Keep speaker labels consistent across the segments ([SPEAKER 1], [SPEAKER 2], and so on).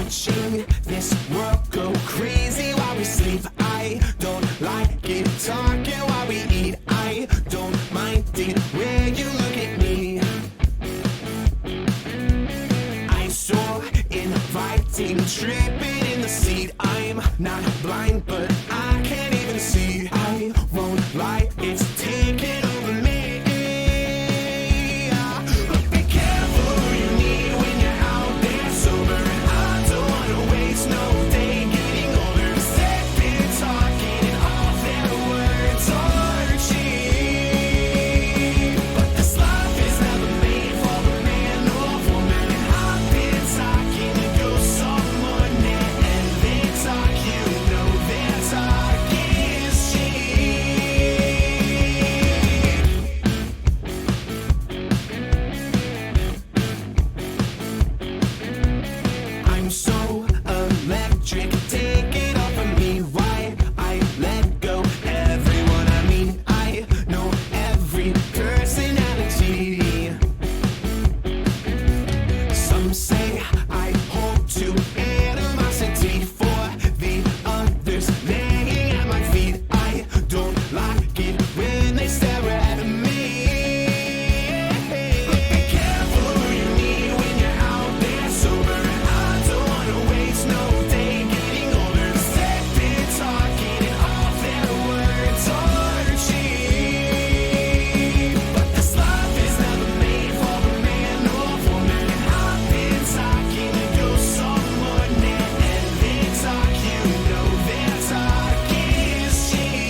[SPEAKER 1] watching this world go crazy while we sleep. I don't like it talking while we eat. I don't mind it when you look at me. I'm so inviting, tripping in the seat. I'm not blind, but I can't even see. I won't lie, it's taking over me. But be careful who you need when you're out there sober. I don't wanna waste no day getting older. They've been talking and all their words are cheap. But this life is never made for the man or woman. I've been talking to ghosts all morning, and they talk, you know their talk is cheap. I'm so electric, take it off of me. Why I let go everyone, I mean I know every personality. Some say I hold to animosity for the others laying at my feet. I don't like it when they stare at me. But be careful who you need when you're out there sober. I don't wanna waste no day getting older. They've been talking and all their words are cheap. But this life is never made for the man or woman. I've been talking to ghosts all morning, and they talk, you know their talk is cheap.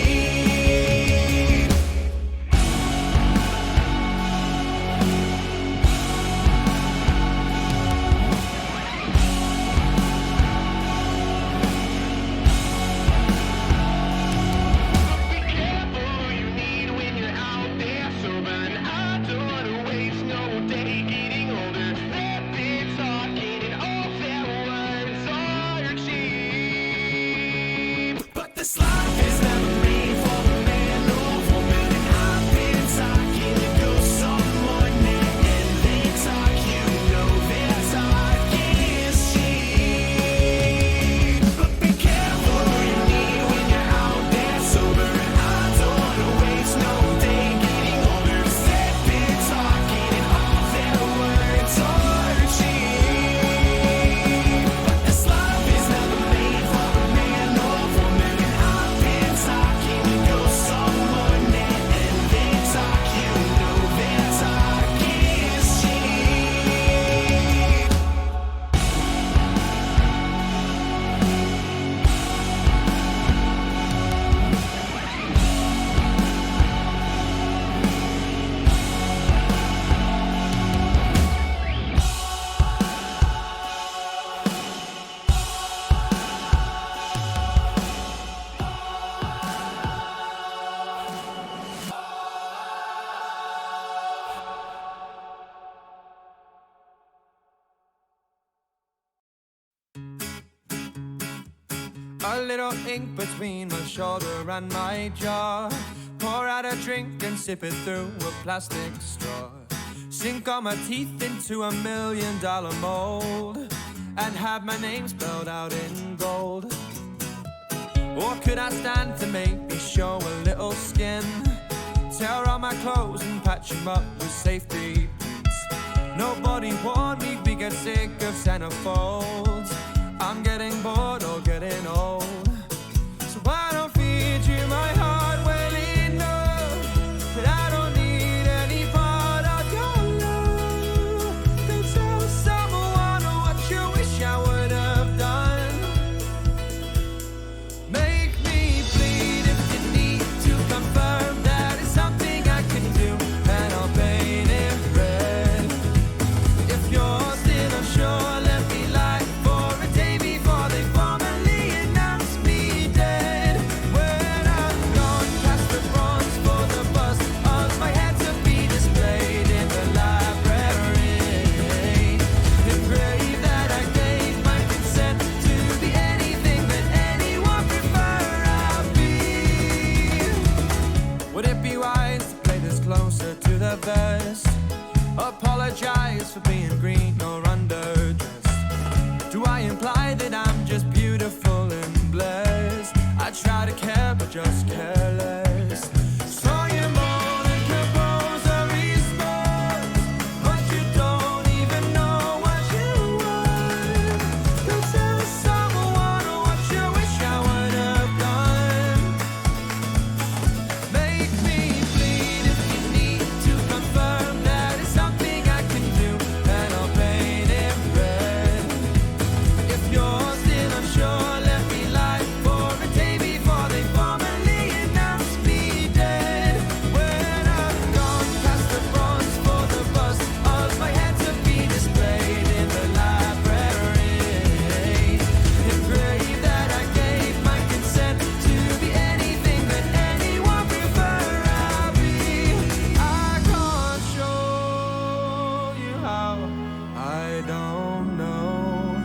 [SPEAKER 1] Be careful who you need when you're out there sober. And I don't wanna waste no day getting older. They've been talking and all their words are cheap. But this life is never made for the man or woman. I've been talking to ghosts all morning, and they talk, you know their talk is cheap. But be careful who you need when you're out there sober. I don't wanna waste no day getting older. They've been talking and all their words are cheap. But this life is never made for the man or woman. I've been talking to ghosts all morning, and they talk, you know their talk is cheap.
[SPEAKER 2] A little ink between my shoulder and my jaw. Pour out a drink and sip it through a plastic straw. Sink all my teeth into $1 million mold and have my name spelled out in gold. Or could I stand to maybe show a little skin? Tear all my clothes and patch them up with safety pins. Nobody warned me we get sick of centerfolds. I'm getting bored or getting old. So I don't feed you my heart well enough, but I don't need any part of your love. Don't tell someone what you wish I would have done. Make me bleed if you need to confirm that it's something I can do, and I'll paint it red. If you're still unsure, let me light just careless. Saw you more than composer response, but you don't even know what you want. Go tell someone what you wish I would have done. Make me bleed if you need to confirm that it's something I can do, and I'll paint it red. If you're still unsure, let me lie for a day before they formally announce me dead. When I'm gone, past the bronze for the bust of my head to be displayed in the library. Engrave that I gave my consent to be anything that anyone prefer I'll be. I can't show you how I don't know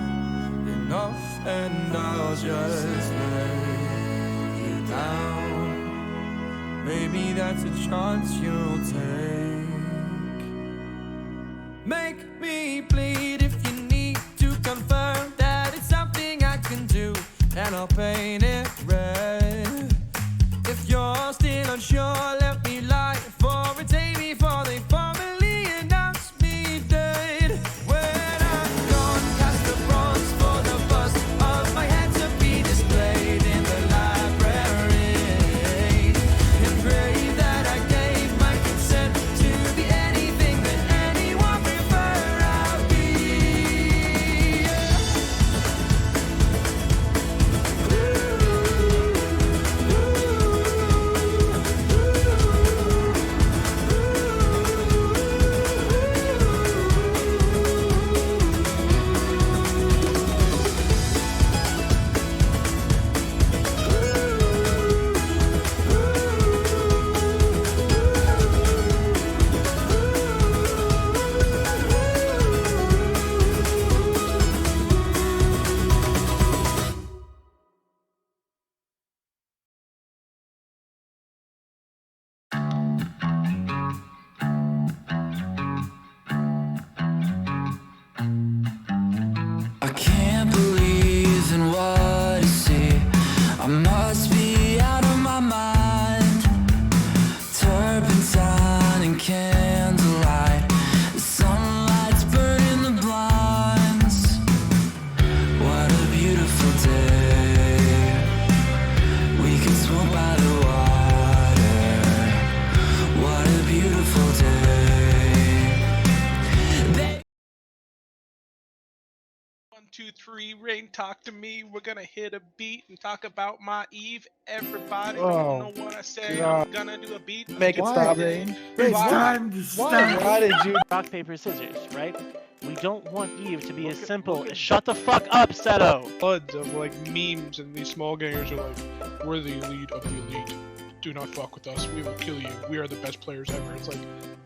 [SPEAKER 2] enough, and I'll just let you down. Maybe that's a chance you'll take. Make me bleed if you need to confirm that it's something I can do, and I'll paint it red. If you're still unsure, let me lie for a day before they formally announce me dead. When I'm gone, cast the bronze for the bust of my head to be displayed in the library. Engrave that I gave my consent to be anything that anyone prefer I'll be. I can't believe in what I see. I must be out of my mind. Turpentine and candlelight, the sunlight's burning the blinds. What a beautiful day. We can swim by the water. What a beautiful day.
[SPEAKER 3] 1, 2, 3, Rain, talk to me. We're gonna hit a beat and talk about my Eve. Everybody, you don't know what I say.
[SPEAKER 4] God.
[SPEAKER 3] I'm gonna do a beat.
[SPEAKER 4] Make it stop, Rain.
[SPEAKER 5] It's
[SPEAKER 3] Why?
[SPEAKER 5] time to stop.
[SPEAKER 4] Why did you?
[SPEAKER 5] Rock, paper, scissors, right? We don't want Eve to be as simple as shut the fuck up, Seto!
[SPEAKER 3] Buds of like memes, and these small gangers are like, we're the elite of the elite. Do not fuck with us. We will kill you. We are the best players ever. It's like,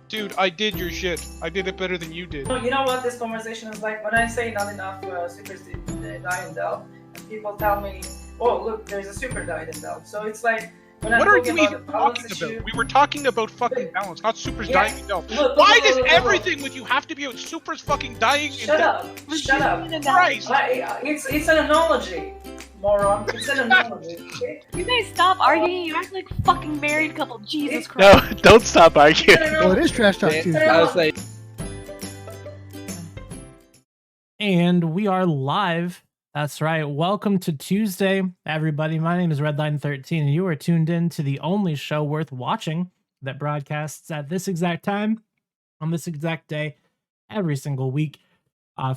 [SPEAKER 3] dude, I did your shit. I did it better than you did.
[SPEAKER 6] You know what this conversation is like? When I say not enough supers die in Delve, and people tell me, oh, look, there's a super died in Delve. So it's like, when I'm
[SPEAKER 3] What are
[SPEAKER 6] talking
[SPEAKER 3] you
[SPEAKER 6] about
[SPEAKER 3] even
[SPEAKER 6] the balance
[SPEAKER 3] talking
[SPEAKER 6] issue,
[SPEAKER 3] about? We were talking about fucking balance, not supers
[SPEAKER 6] Yeah.
[SPEAKER 3] dying in Delph.
[SPEAKER 6] Look,
[SPEAKER 3] Why
[SPEAKER 6] look,
[SPEAKER 3] does
[SPEAKER 6] look.
[SPEAKER 3] everything with you have to be about supers fucking dying in
[SPEAKER 6] Shut
[SPEAKER 3] Delph?
[SPEAKER 6] up! Shut up!
[SPEAKER 3] Christ!
[SPEAKER 6] It's an analogy, moron. It's an analogy. Okay?
[SPEAKER 7] You guys stop arguing. You act like a fucking married couple. Jesus
[SPEAKER 6] It's-
[SPEAKER 7] Christ.
[SPEAKER 5] No, don't stop arguing.
[SPEAKER 6] It's an
[SPEAKER 8] Well, it
[SPEAKER 6] analogy.
[SPEAKER 8] is trash talk too.
[SPEAKER 4] I was like,
[SPEAKER 9] And we are live. That's right. Welcome to Tuesday, everybody. My name is Redline13, and you are tuned in to the only show worth watching that broadcasts at this exact time, on this exact day, every single week.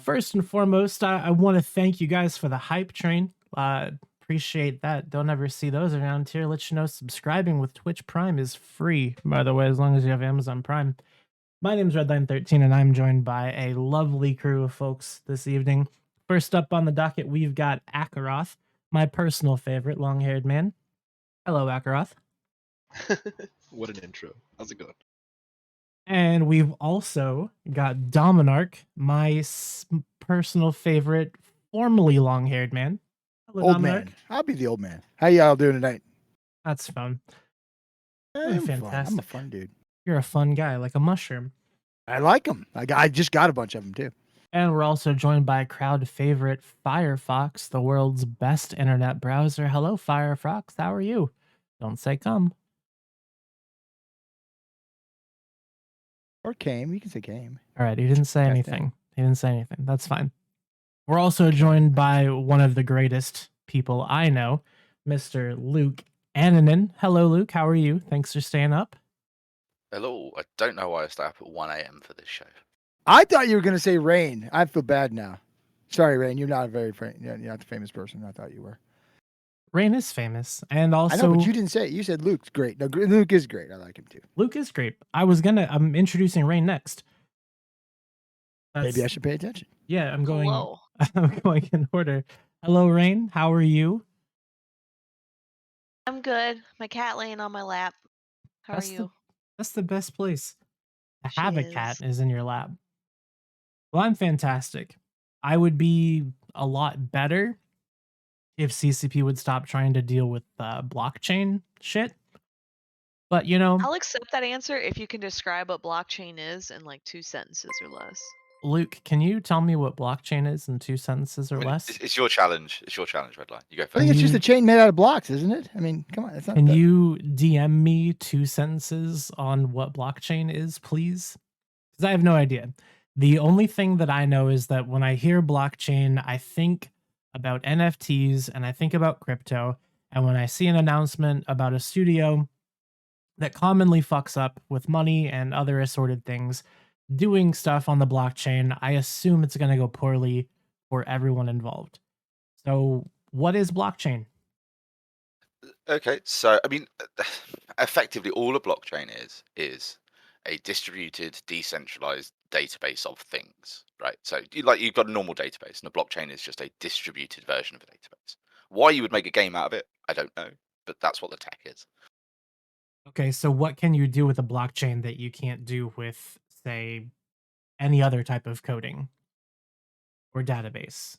[SPEAKER 9] First and foremost, I want to thank you guys for the hype train. Appreciate that. Don't ever see those around here. Let you know subscribing with Twitch Prime is free, by the way, as long as you have Amazon Prime. My name is Redline13, and I'm joined by a lovely crew of folks this evening. First up on the docket, we've got Akaroth, my personal favorite long-haired man. Hello, Akaroth.
[SPEAKER 10] What an intro. How's it going?
[SPEAKER 9] And we've also got Dominarch, my personal favorite, formerly long-haired man. Hello,
[SPEAKER 8] Old
[SPEAKER 9] Dominarch.
[SPEAKER 8] man. I'll be the old man. How y'all doing tonight?
[SPEAKER 9] That's fun.
[SPEAKER 8] I'm fun. I'm
[SPEAKER 9] fantastic.
[SPEAKER 8] a fun dude.
[SPEAKER 9] You're a fun guy, like a mushroom.
[SPEAKER 8] I like them. I just got a bunch of them too.
[SPEAKER 9] And we're also joined by a crowd favorite, Firefox, the world's best internet browser. Hello, Firefox. How are you? Don't say come.
[SPEAKER 8] Or came. You can say came.
[SPEAKER 9] All right, he didn't say
[SPEAKER 8] Cat
[SPEAKER 9] anything. He didn't say anything. That's fine. We're also joined by one of the greatest people I know, Mr. Luke Annanen. Hello, Luke. How are you? Thanks for staying up.
[SPEAKER 4] Hello. I don't know why I stay up at 1 a.m. for this show.
[SPEAKER 8] I thought you were going to say Rain. I feel bad now. Sorry, Rain. You're not you're not the famous person I thought you were.
[SPEAKER 9] Rain is famous, and
[SPEAKER 8] I
[SPEAKER 9] also
[SPEAKER 8] know, but you didn't say it. You said Luke's great. No, Luke is great. I like him too.
[SPEAKER 9] Luke is great. I'm introducing Rain next.
[SPEAKER 8] Maybe I should pay attention.
[SPEAKER 9] Yeah, I'm going.
[SPEAKER 7] Hello.
[SPEAKER 9] I'm going in order. Hello, Rain. How are you?
[SPEAKER 7] I'm good. My cat laying on my lap. How are you?
[SPEAKER 9] That's the best place to
[SPEAKER 7] She
[SPEAKER 9] have a cat
[SPEAKER 7] is.
[SPEAKER 9] is in your lap. Well, I'm fantastic. I would be a lot better if CCP would stop trying to deal with blockchain shit. But
[SPEAKER 7] I'll accept that answer if you can describe what blockchain is in like 2 sentences or less.
[SPEAKER 9] Luke, can you tell me what blockchain is in 2 sentences or
[SPEAKER 4] I mean,
[SPEAKER 9] less?
[SPEAKER 4] it's your challenge. It's your challenge, Redline. You go first.
[SPEAKER 8] I think it's just a chain made out of blocks, isn't it? I mean, come on. It's not
[SPEAKER 9] Can
[SPEAKER 8] that.
[SPEAKER 9] you DM me 2 sentences on what blockchain is, please? Because I have no idea. The only thing that I know is that when I hear blockchain, I think about NFTs and I think about crypto. And when I see an announcement about a studio that commonly fucks up with money and other assorted things doing stuff on the blockchain, I assume it's going to go poorly for everyone involved. So, what is blockchain?
[SPEAKER 4] Okay, so I mean, effectively, all a blockchain is a distributed, decentralized database of things, right? So, you've got a normal database, and a blockchain is just a distributed version of a database. Why you would make a game out of it, I don't know, but that's what the tech is.
[SPEAKER 9] Okay, so what can you do with a blockchain that you can't do with, say, any other type of coding or database?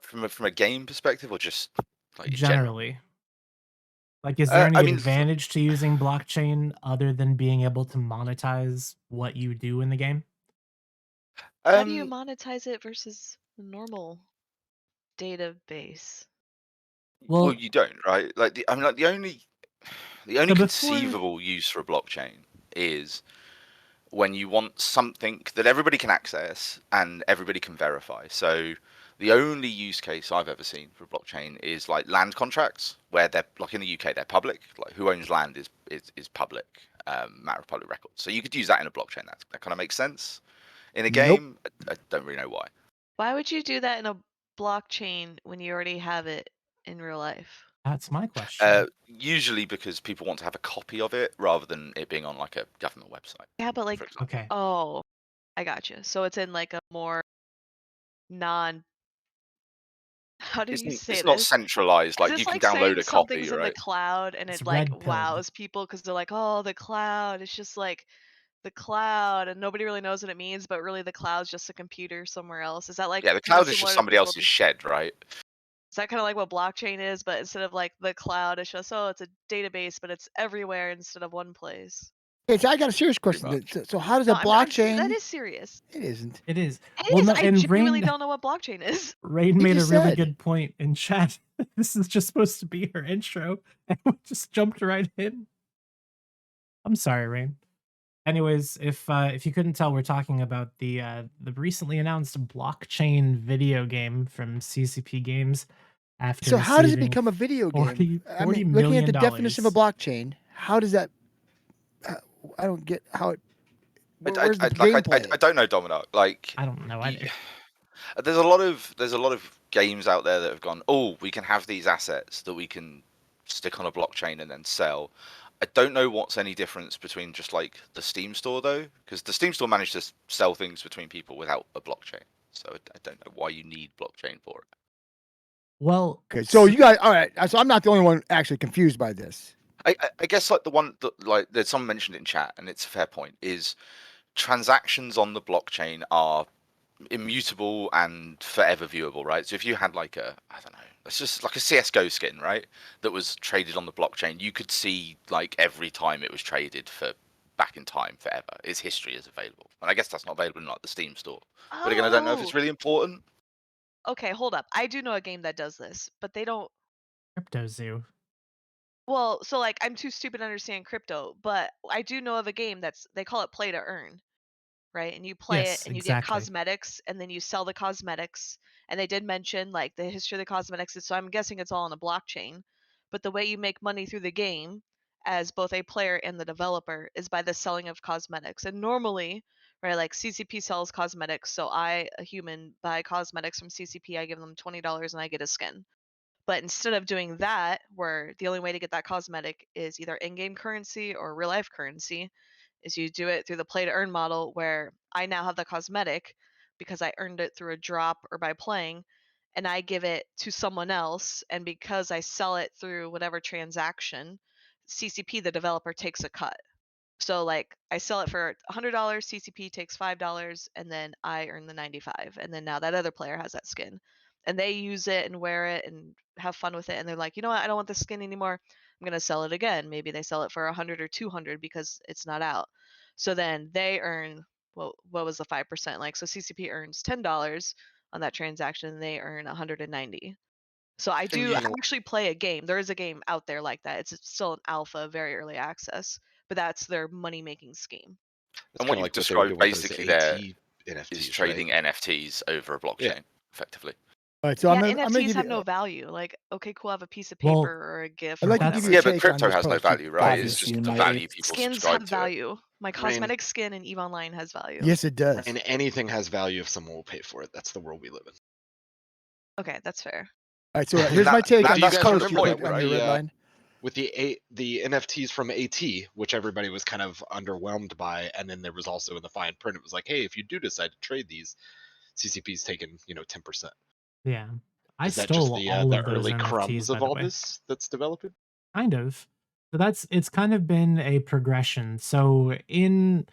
[SPEAKER 4] From a game perspective, or just like in general?
[SPEAKER 9] Generally. Like, is there any
[SPEAKER 4] I mean,
[SPEAKER 9] advantage to using blockchain other than being able to monetize what you do in the game?
[SPEAKER 7] How do you monetize it versus a normal database?
[SPEAKER 4] Well, you don't, right? The only
[SPEAKER 9] So before-
[SPEAKER 4] conceivable use for a blockchain is when you want something that everybody can access and everybody can verify. So the only use case I've ever seen for a blockchain is like land contracts, where they're like in the UK they're public. Like who owns land is public, matter of public record. So you could use that in a blockchain. That kind of makes sense. In a game, I don't really know why.
[SPEAKER 7] Why would you do that in a blockchain when you already have it in real life?
[SPEAKER 9] That's my question.
[SPEAKER 4] Usually because people want to have a copy of it rather than it being on like a government website.
[SPEAKER 7] Yeah, but like,
[SPEAKER 9] okay.
[SPEAKER 7] Oh, I gotcha. So it's in like a more non. How do you say
[SPEAKER 4] It's
[SPEAKER 7] this?
[SPEAKER 4] not centralized. Like
[SPEAKER 7] It's
[SPEAKER 4] you can
[SPEAKER 7] like
[SPEAKER 4] download
[SPEAKER 7] saying
[SPEAKER 4] a copy,
[SPEAKER 7] something's in the
[SPEAKER 4] right?
[SPEAKER 7] cloud and
[SPEAKER 9] It's
[SPEAKER 7] it like
[SPEAKER 9] red-pilled.
[SPEAKER 7] wows people because they're like, oh, the cloud. It's just like the cloud, and nobody really knows what it means, but really the cloud's just a computer somewhere else. Is that like
[SPEAKER 4] Yeah, the
[SPEAKER 7] kinda
[SPEAKER 4] cloud is just
[SPEAKER 7] similar to
[SPEAKER 4] somebody
[SPEAKER 7] people
[SPEAKER 4] else's
[SPEAKER 7] just-
[SPEAKER 4] shed, right?
[SPEAKER 7] Is that kind of like what blockchain is, but instead of like the cloud, it's just it's a database, but it's everywhere instead of one place.
[SPEAKER 8] Hey, so I got a serious question. So how does a
[SPEAKER 7] No,
[SPEAKER 8] blockchain?
[SPEAKER 7] that is serious.
[SPEAKER 8] It isn't.
[SPEAKER 9] It is.
[SPEAKER 7] It is. I genuinely don't know what blockchain is.
[SPEAKER 9] Rain
[SPEAKER 8] He
[SPEAKER 9] made a
[SPEAKER 8] just
[SPEAKER 9] really
[SPEAKER 8] said.
[SPEAKER 9] good point in chat. This is just supposed to be her intro, and we just jumped right in. I'm sorry, Rain. Anyways, if you couldn't tell, we're talking about the recently announced blockchain video game from CCP Games. After
[SPEAKER 8] So how does it
[SPEAKER 9] receiving
[SPEAKER 8] become a video game? I
[SPEAKER 9] $40
[SPEAKER 8] mean, looking at the
[SPEAKER 9] million.
[SPEAKER 8] definition of a blockchain, how does that? I don't get how it. Where's the gameplay?
[SPEAKER 4] I don't know, Domino. Like
[SPEAKER 9] I don't know either.
[SPEAKER 4] There's a lot of games out there that have gone, oh, we can have these assets that we can stick on a blockchain and then sell. I don't know what's any difference between just like the Steam store though, because the Steam store managed to sell things between people without a blockchain. So I don't know why you need blockchain for it.
[SPEAKER 9] Well,
[SPEAKER 8] okay, so you guys, all right. So I'm not the only one actually confused by this.
[SPEAKER 4] I guess like the one that like that someone mentioned in chat, and it's a fair point, is transactions on the blockchain are immutable and forever viewable, right? So if you had like I don't know, it's just like a CS:GO skin, right, that was traded on the blockchain, you could see like every time it was traded for back in time forever. Its history is available, and I guess that's not available in like the Steam store. But again, I don't know if it's really important.
[SPEAKER 7] Okay, hold up. I do know a game that does this, but they don't.
[SPEAKER 9] Crypto Zoo.
[SPEAKER 7] Well, so like I'm too stupid to understand crypto, but I do know of a game they call it play to earn, right? And you play it
[SPEAKER 9] Yes,
[SPEAKER 7] and you get
[SPEAKER 9] exactly.
[SPEAKER 7] cosmetics and then you sell the cosmetics. And they did mention like the history of the cosmetics, so I'm guessing it's all on a blockchain. But the way you make money through the game as both a player and the developer is by the selling of cosmetics. And normally, right, like CCP sells cosmetics, so I, a human, buy cosmetics from CCP, I give them $20 and I get a skin. But instead of doing that, where the only way to get that cosmetic is either in-game currency or real life currency, is you do it through the play to earn model where I now have the cosmetic because I earned it through a drop or by playing, and I give it to someone else, and because I sell it through whatever transaction, CCP, the developer, takes a cut. So like I sell it for $100, CCP takes $5, and then I earn the 95, and then now that other player has that skin, and they use it and wear it and have fun with it, and they're like, you know what, I don't want this skin anymore. I'm gonna sell it again. Maybe they sell it for 100 or 200 because it's not out. So then they earn what was the 5% like? So CCP earns $10 on that transaction, and they earn 190. So I
[SPEAKER 10] And
[SPEAKER 7] do
[SPEAKER 10] you
[SPEAKER 7] I
[SPEAKER 10] know,
[SPEAKER 7] actually play a game. There is a game out there like that. It's still an alpha, very early access, but that's their money making scheme.
[SPEAKER 10] it's
[SPEAKER 4] And
[SPEAKER 10] kind
[SPEAKER 4] what
[SPEAKER 10] of
[SPEAKER 4] you've
[SPEAKER 10] like what they were
[SPEAKER 4] described
[SPEAKER 10] doing with those
[SPEAKER 4] basically
[SPEAKER 10] AT
[SPEAKER 4] there
[SPEAKER 10] NFTs,
[SPEAKER 4] is
[SPEAKER 10] right?
[SPEAKER 4] trading NFTs over a
[SPEAKER 10] Yeah.
[SPEAKER 4] blockchain, effectively.
[SPEAKER 8] All right, so
[SPEAKER 7] Yeah,
[SPEAKER 8] I'm gonna
[SPEAKER 7] NFTs
[SPEAKER 8] give
[SPEAKER 7] have
[SPEAKER 8] you.
[SPEAKER 7] no value. Like, okay, cool, I have a piece of
[SPEAKER 9] Well,
[SPEAKER 7] paper or a GIF
[SPEAKER 8] I'd
[SPEAKER 7] or
[SPEAKER 8] like to
[SPEAKER 9] that's
[SPEAKER 8] give
[SPEAKER 7] whatever.
[SPEAKER 8] you a
[SPEAKER 4] Yeah, but
[SPEAKER 8] take on
[SPEAKER 4] crypto
[SPEAKER 8] this
[SPEAKER 4] has no
[SPEAKER 8] post. You
[SPEAKER 4] value, right?
[SPEAKER 8] bought
[SPEAKER 4] It's
[SPEAKER 8] this.
[SPEAKER 4] just the value people
[SPEAKER 7] Skins
[SPEAKER 4] subscribe
[SPEAKER 7] have
[SPEAKER 4] to it.
[SPEAKER 7] value. My
[SPEAKER 10] Rain,
[SPEAKER 7] cosmetic skin in EVE Online has value.
[SPEAKER 8] Yes, it does.
[SPEAKER 10] and anything has value if someone will pay for it. That's the world we live in.
[SPEAKER 7] Okay, that's fair.
[SPEAKER 8] All right, so here's my
[SPEAKER 4] That-
[SPEAKER 8] take
[SPEAKER 4] that-
[SPEAKER 8] on
[SPEAKER 10] Do you
[SPEAKER 8] this
[SPEAKER 10] guys
[SPEAKER 4] that's kind of
[SPEAKER 8] post
[SPEAKER 4] the
[SPEAKER 8] you
[SPEAKER 10] remember
[SPEAKER 8] put
[SPEAKER 10] that
[SPEAKER 4] point,
[SPEAKER 8] on
[SPEAKER 10] with
[SPEAKER 8] your red
[SPEAKER 10] the
[SPEAKER 8] line.
[SPEAKER 10] with the NFTs from AT, which everybody was kind of underwhelmed by, and then there was also in the fine print, it was like, hey, if you do decide to trade these, CCP's taken 10%.
[SPEAKER 9] yeah. I
[SPEAKER 10] Is that just
[SPEAKER 9] stole
[SPEAKER 10] the
[SPEAKER 9] all of those
[SPEAKER 10] early
[SPEAKER 9] NFTs,
[SPEAKER 10] crumbs
[SPEAKER 9] by
[SPEAKER 10] of
[SPEAKER 9] the
[SPEAKER 10] all
[SPEAKER 9] way.
[SPEAKER 10] this that's developing?
[SPEAKER 9] Kind of. So it's kind of been a progression. So in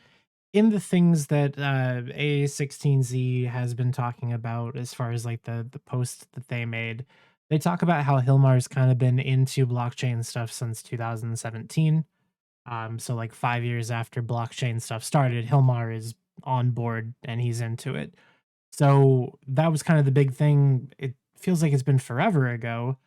[SPEAKER 9] the things that A16Z has been talking about as far as like the post that they made, they talk about how Hilmar's kind of been into blockchain stuff since 2017. So like 5 years after blockchain stuff started, Hilmar is on board and he's into it. So that was kind of the big thing. It feels like it's been forever ago.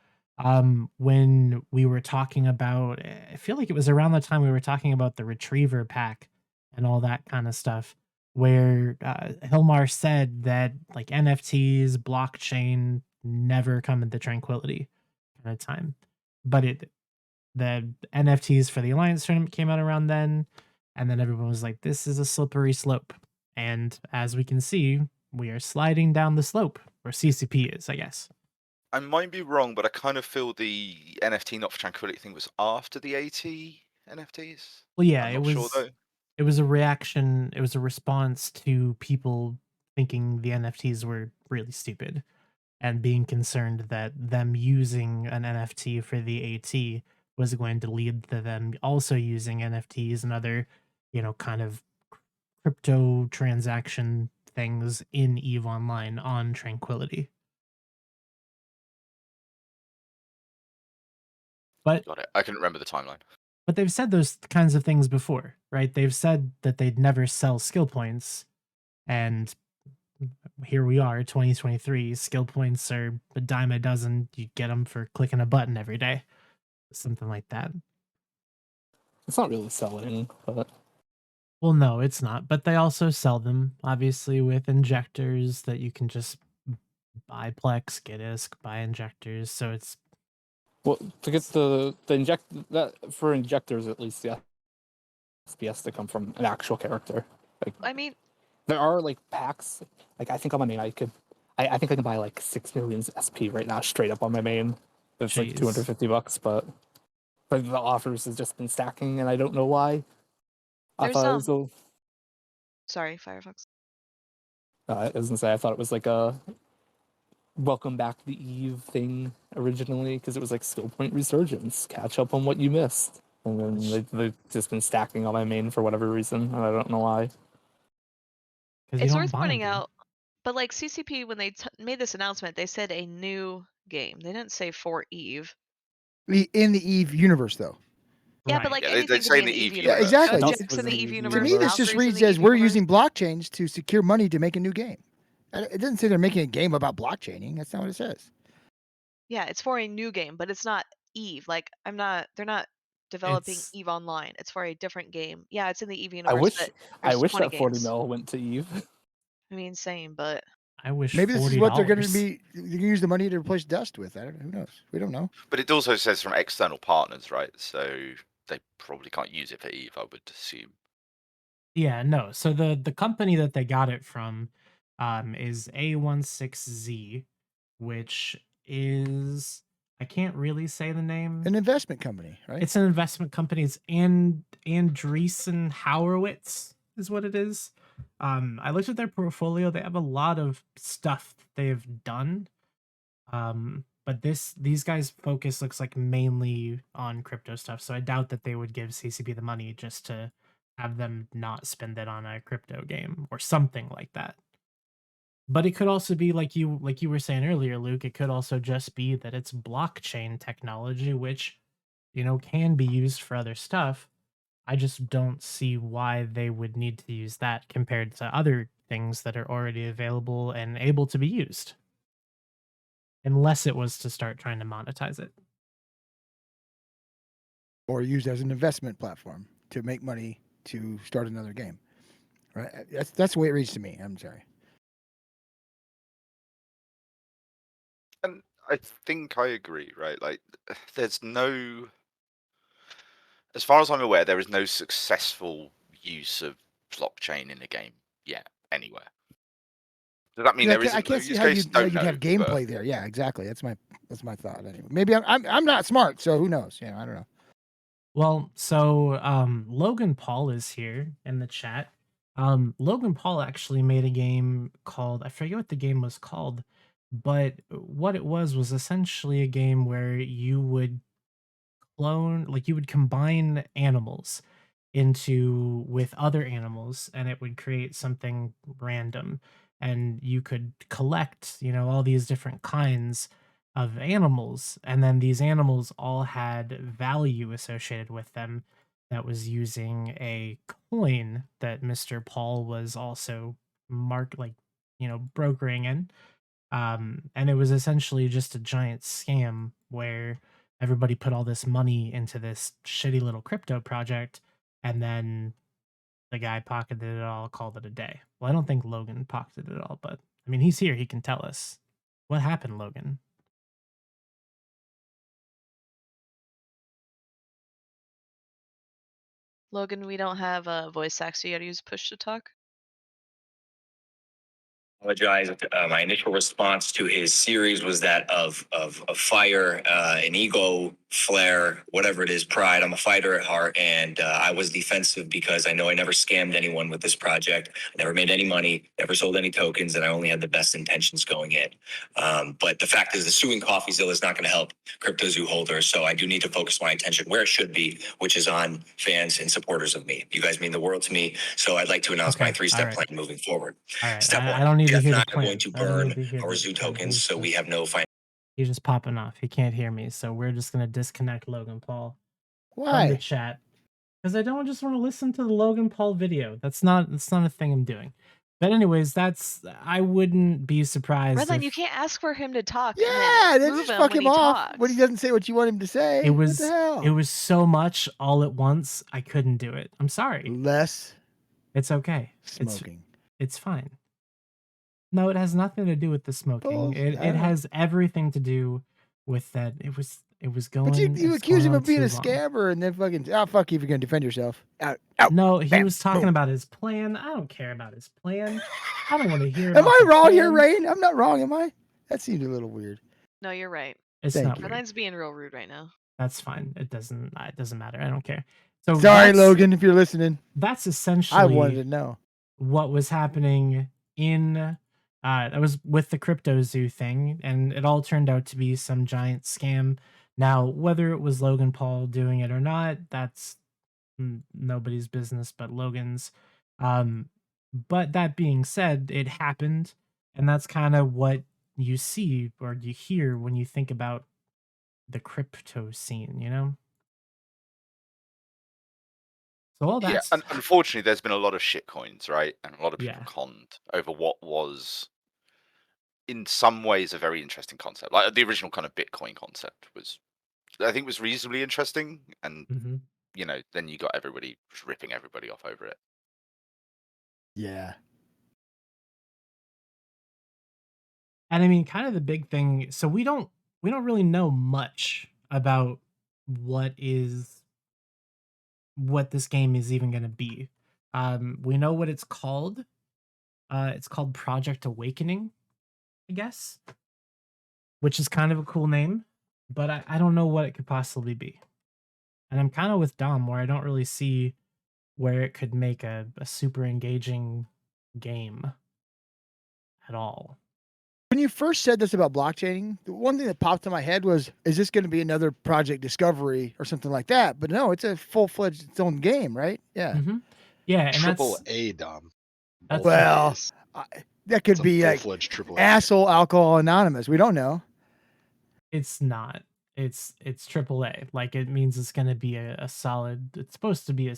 [SPEAKER 9] When we were talking about, I feel like it was around the time we were talking about the retriever pack and all that kind of stuff, where Hilmar said that like NFTs, blockchain never come into tranquility kind of time. But the NFTs for the Alliance tournament came out around then, and then everyone was like, this is a slippery slope. And as we can see, we are sliding down the slope where CCP is, I guess.
[SPEAKER 4] I might be wrong, but I kind of feel the NFT Not for Tranquility thing was after the AT NFTs.
[SPEAKER 9] Well, yeah,
[SPEAKER 4] I'm not sure though.
[SPEAKER 9] it was a reaction, it was a response to people thinking the NFTs were really stupid and being concerned that them using an NFT for the AT was going to lead to them also using NFTs and other, kind of crypto transaction things in EVE Online on Tranquility. But
[SPEAKER 4] Got it. I couldn't remember the timeline.
[SPEAKER 9] But they've said those kinds of things before, right? They've said that they'd never sell skill points, and here we are, 2023. Skill points are a dime a dozen. You get them for clicking a button every day, something like that.
[SPEAKER 11] It's not really selling, but
[SPEAKER 9] Well, no, it's not. But they also sell them, obviously, with injectors that you can just buy Plex, get ISK, buy injectors. So it's
[SPEAKER 11] well, to get the inject that for injectors at least, yeah, SPS to come from an actual character. Like,
[SPEAKER 7] I mean,
[SPEAKER 11] there are like packs. Like I think on my main, I think I can buy like 6 million SP right now straight up on my main. That's like
[SPEAKER 9] Jeez.
[SPEAKER 11] $250, but the offers has just been stacking, and I don't know why. I
[SPEAKER 7] There's,
[SPEAKER 11] thought it was a.
[SPEAKER 7] sorry, Firefox.
[SPEAKER 11] I was gonna say I thought it was like a welcome back to the Eve thing originally, because it was like skill point resurgence, catch up on what you missed, and then they've just been stacking on my main for whatever reason, and I don't know why.
[SPEAKER 7] It's worth pointing out, but like CCP, when they made this announcement, they said a new game. They didn't say for EVE.
[SPEAKER 8] In the EVE universe, though.
[SPEAKER 7] Yeah, but like
[SPEAKER 4] Yeah,
[SPEAKER 7] anything
[SPEAKER 4] they
[SPEAKER 7] could
[SPEAKER 4] say
[SPEAKER 7] be in the EVE
[SPEAKER 8] Yeah,
[SPEAKER 7] universe.
[SPEAKER 8] exactly.
[SPEAKER 7] Jack's in the EVE
[SPEAKER 8] To
[SPEAKER 7] universe.
[SPEAKER 8] me, this just
[SPEAKER 7] Valkyrie's in
[SPEAKER 8] reads
[SPEAKER 7] the
[SPEAKER 8] as
[SPEAKER 7] EVE
[SPEAKER 8] we're
[SPEAKER 7] universe.
[SPEAKER 8] using blockchains to secure money to make a new game. It doesn't say they're making a game about blockchaining. That's not what it says.
[SPEAKER 7] Yeah, it's for a new game, but it's not Eve. Like they're not developing
[SPEAKER 9] It's
[SPEAKER 7] Eve Online. It's for a different game. Yeah, it's in the Eve
[SPEAKER 11] I
[SPEAKER 7] universe,
[SPEAKER 11] wish
[SPEAKER 7] but
[SPEAKER 11] I
[SPEAKER 7] there's
[SPEAKER 11] wish
[SPEAKER 7] 20
[SPEAKER 11] that 40
[SPEAKER 7] games.
[SPEAKER 11] mil went to Eve.
[SPEAKER 7] I mean, same, but
[SPEAKER 9] I wish
[SPEAKER 8] Maybe this is
[SPEAKER 9] $40.
[SPEAKER 8] what they're going to be. You can use the money to replace Dust with. I don't. Who knows? We don't know.
[SPEAKER 4] But it also says from external partners, right? So they probably can't use it for Eve, I would assume.
[SPEAKER 9] Yeah, no. So the company that they got it from is A16Z, which is I can't really say the name.
[SPEAKER 8] An investment company, right?
[SPEAKER 9] It's an investment company. It's Andreessen Horowitz is what it is. I looked at their portfolio. They have a lot of stuff that they've done. But these guys focus looks like mainly on crypto stuff. So I doubt that they would give CCP the money just to have them not spend it on a crypto game or something like that. But it could also be like you were saying earlier, Luke, it could also just be that it's blockchain technology, which, can be used for other stuff. I just don't see why they would need to use that compared to other things that are already available and able to be used. Unless it was to start trying to monetize it.
[SPEAKER 8] Or used as an investment platform to make money to start another game. Right? That's the way it reads to me. I'm sorry.
[SPEAKER 4] And I think I agree, right? Like, there's no, as far as I'm aware, there is no successful use of blockchain in a game yet, anywhere. Does that mean
[SPEAKER 8] Yeah,
[SPEAKER 4] there isn't
[SPEAKER 8] I
[SPEAKER 4] no
[SPEAKER 8] can't see
[SPEAKER 4] use
[SPEAKER 8] how
[SPEAKER 4] case?
[SPEAKER 8] you'd
[SPEAKER 4] Don't
[SPEAKER 8] have
[SPEAKER 4] know,
[SPEAKER 8] gameplay
[SPEAKER 4] but
[SPEAKER 8] there. Yeah, exactly. That's my thought anyway. Maybe I'm not smart, so who knows? Yeah, I don't know.
[SPEAKER 9] Well, so Logan Paul is here in the chat. Logan Paul actually made a game called, I forget what the game was called, but what it was essentially a game where you would you would combine animals with other animals, and it would create something random, and you could collect all these different kinds of animals, and then these animals all had value associated with them that was using a coin that Mr. Paul was also brokering in. And it was essentially just a giant scam where everybody put all this money into this shitty little crypto project, and then the guy pocketed it all, called it a day. Well, I don't think Logan pocketed it all, but I mean, he's here. He can tell us what happened, Logan.
[SPEAKER 7] Logan, we don't have a voice sack, so you gotta use push to talk.
[SPEAKER 12] Apologize. My initial response to his series was that of fire, an ego flare, whatever it is, pride. I'm a fighter at heart, and I was defensive because I know I never scammed anyone with this project. I never made any money, never sold any tokens, and I only had the best intentions going in. But the fact is, the suing CoffeeZilla is not going to help Crypto Zoo holders, so I do need to focus my attention where it should be, which is on fans and supporters of me. You guys mean the world to me, so I'd like to announce my
[SPEAKER 9] Okay,
[SPEAKER 12] three-step
[SPEAKER 9] all right.
[SPEAKER 12] plan moving forward.
[SPEAKER 9] All right,
[SPEAKER 12] Step
[SPEAKER 9] I
[SPEAKER 12] one,
[SPEAKER 9] don't need to
[SPEAKER 12] Jeff
[SPEAKER 9] hear
[SPEAKER 12] and
[SPEAKER 9] the
[SPEAKER 12] I are going
[SPEAKER 9] plan.
[SPEAKER 12] to
[SPEAKER 9] I don't need
[SPEAKER 12] burn
[SPEAKER 9] to hear
[SPEAKER 12] our
[SPEAKER 9] the
[SPEAKER 12] zoo
[SPEAKER 9] plan.
[SPEAKER 12] tokens so we have no
[SPEAKER 9] He's just popping off. He can't hear me, so we're just gonna disconnect Logan Paul from the
[SPEAKER 8] Why?
[SPEAKER 9] chat because I don't just want to listen to the Logan Paul video. That's not a thing I'm doing. But anyways, I wouldn't be surprised
[SPEAKER 7] Redline, you
[SPEAKER 9] if
[SPEAKER 7] can't ask for him to talk
[SPEAKER 8] Yeah,
[SPEAKER 7] and then
[SPEAKER 8] then
[SPEAKER 7] move
[SPEAKER 8] just
[SPEAKER 7] him
[SPEAKER 8] fuck
[SPEAKER 7] when
[SPEAKER 8] him
[SPEAKER 7] he
[SPEAKER 8] off
[SPEAKER 7] talks.
[SPEAKER 8] when he doesn't say what you want him to say.
[SPEAKER 9] it
[SPEAKER 8] What
[SPEAKER 9] was
[SPEAKER 8] the hell?
[SPEAKER 9] it was so much all at once. I couldn't do it. I'm sorry.
[SPEAKER 8] Less
[SPEAKER 9] It's okay.
[SPEAKER 8] smoking.
[SPEAKER 9] It's fine. No, it has nothing to do with the smoking.
[SPEAKER 8] Bulls.
[SPEAKER 9] It
[SPEAKER 8] I don't know.
[SPEAKER 9] has everything to do with that. It was going.
[SPEAKER 8] But you
[SPEAKER 9] it's
[SPEAKER 8] accuse him
[SPEAKER 9] going
[SPEAKER 8] of being
[SPEAKER 9] too
[SPEAKER 8] a
[SPEAKER 9] long.
[SPEAKER 8] scammer and then fucking fuck you if you're gonna defend yourself. Out.
[SPEAKER 9] No, he
[SPEAKER 8] Bam,
[SPEAKER 9] was talking
[SPEAKER 8] boom.
[SPEAKER 9] about his plan. I don't care about his plan. I don't want to hear
[SPEAKER 8] Am
[SPEAKER 9] about
[SPEAKER 8] I
[SPEAKER 9] the
[SPEAKER 8] wrong here,
[SPEAKER 9] plan.
[SPEAKER 8] Rain? I'm not wrong, am I? That seems a little weird.
[SPEAKER 7] No, you're right.
[SPEAKER 9] It's
[SPEAKER 8] Thank
[SPEAKER 9] not
[SPEAKER 8] you.
[SPEAKER 9] weird.
[SPEAKER 7] Redline's being real rude right now.
[SPEAKER 9] That's fine. It doesn't matter. I don't care. So
[SPEAKER 8] Sorry,
[SPEAKER 9] that's-
[SPEAKER 8] Logan, if you're listening.
[SPEAKER 9] That's
[SPEAKER 8] I
[SPEAKER 9] essentially
[SPEAKER 8] wanted to know
[SPEAKER 9] what was happening in that was with the Crypto Zoo thing, and it all turned out to be some giant scam. Now, whether it was Logan Paul doing it or not, that's nobody's business but Logan's. But that being said, it happened, and that's kind of what you see or you hear when you think about the crypto scene, So all
[SPEAKER 4] yeah,
[SPEAKER 9] that's
[SPEAKER 4] and unfortunately, there's been a lot of shit coins, right? And a lot of people
[SPEAKER 9] Yeah.
[SPEAKER 4] conned over what was, in some ways, a very interesting concept. Like the original kind of Bitcoin concept was I think was reasonably interesting, and
[SPEAKER 9] Hmm.
[SPEAKER 4] you know, then you got everybody just ripping everybody off over it.
[SPEAKER 8] Yeah.
[SPEAKER 9] And I mean, kind of the big thing. So we don't really know much about what this game is even going to be. We know what it's called. It's called Project Awakening, I guess, which is kind of a cool name, but I don't know what it could possibly be. And I'm kind of with Dom, where I don't really see where it could make a super engaging game at all.
[SPEAKER 8] When you first said this about blockchaining, the one thing that popped in my head was, is this going to be another Project Discovery or something like that? But no, it's a full-fledged its own game, right? Yeah.
[SPEAKER 9] Hmm. Yeah, and
[SPEAKER 10] Triple
[SPEAKER 9] that's
[SPEAKER 10] A, Dom.
[SPEAKER 9] that's
[SPEAKER 10] Both
[SPEAKER 8] Well,
[SPEAKER 10] A's.
[SPEAKER 8] that could
[SPEAKER 10] It's a
[SPEAKER 8] be like
[SPEAKER 10] full-fledged triple A.
[SPEAKER 8] Asshole Alcohol Anonymous. We don't know.
[SPEAKER 9] it's not. It's AAA. Like it means it's going to be a solid. It's supposed to be a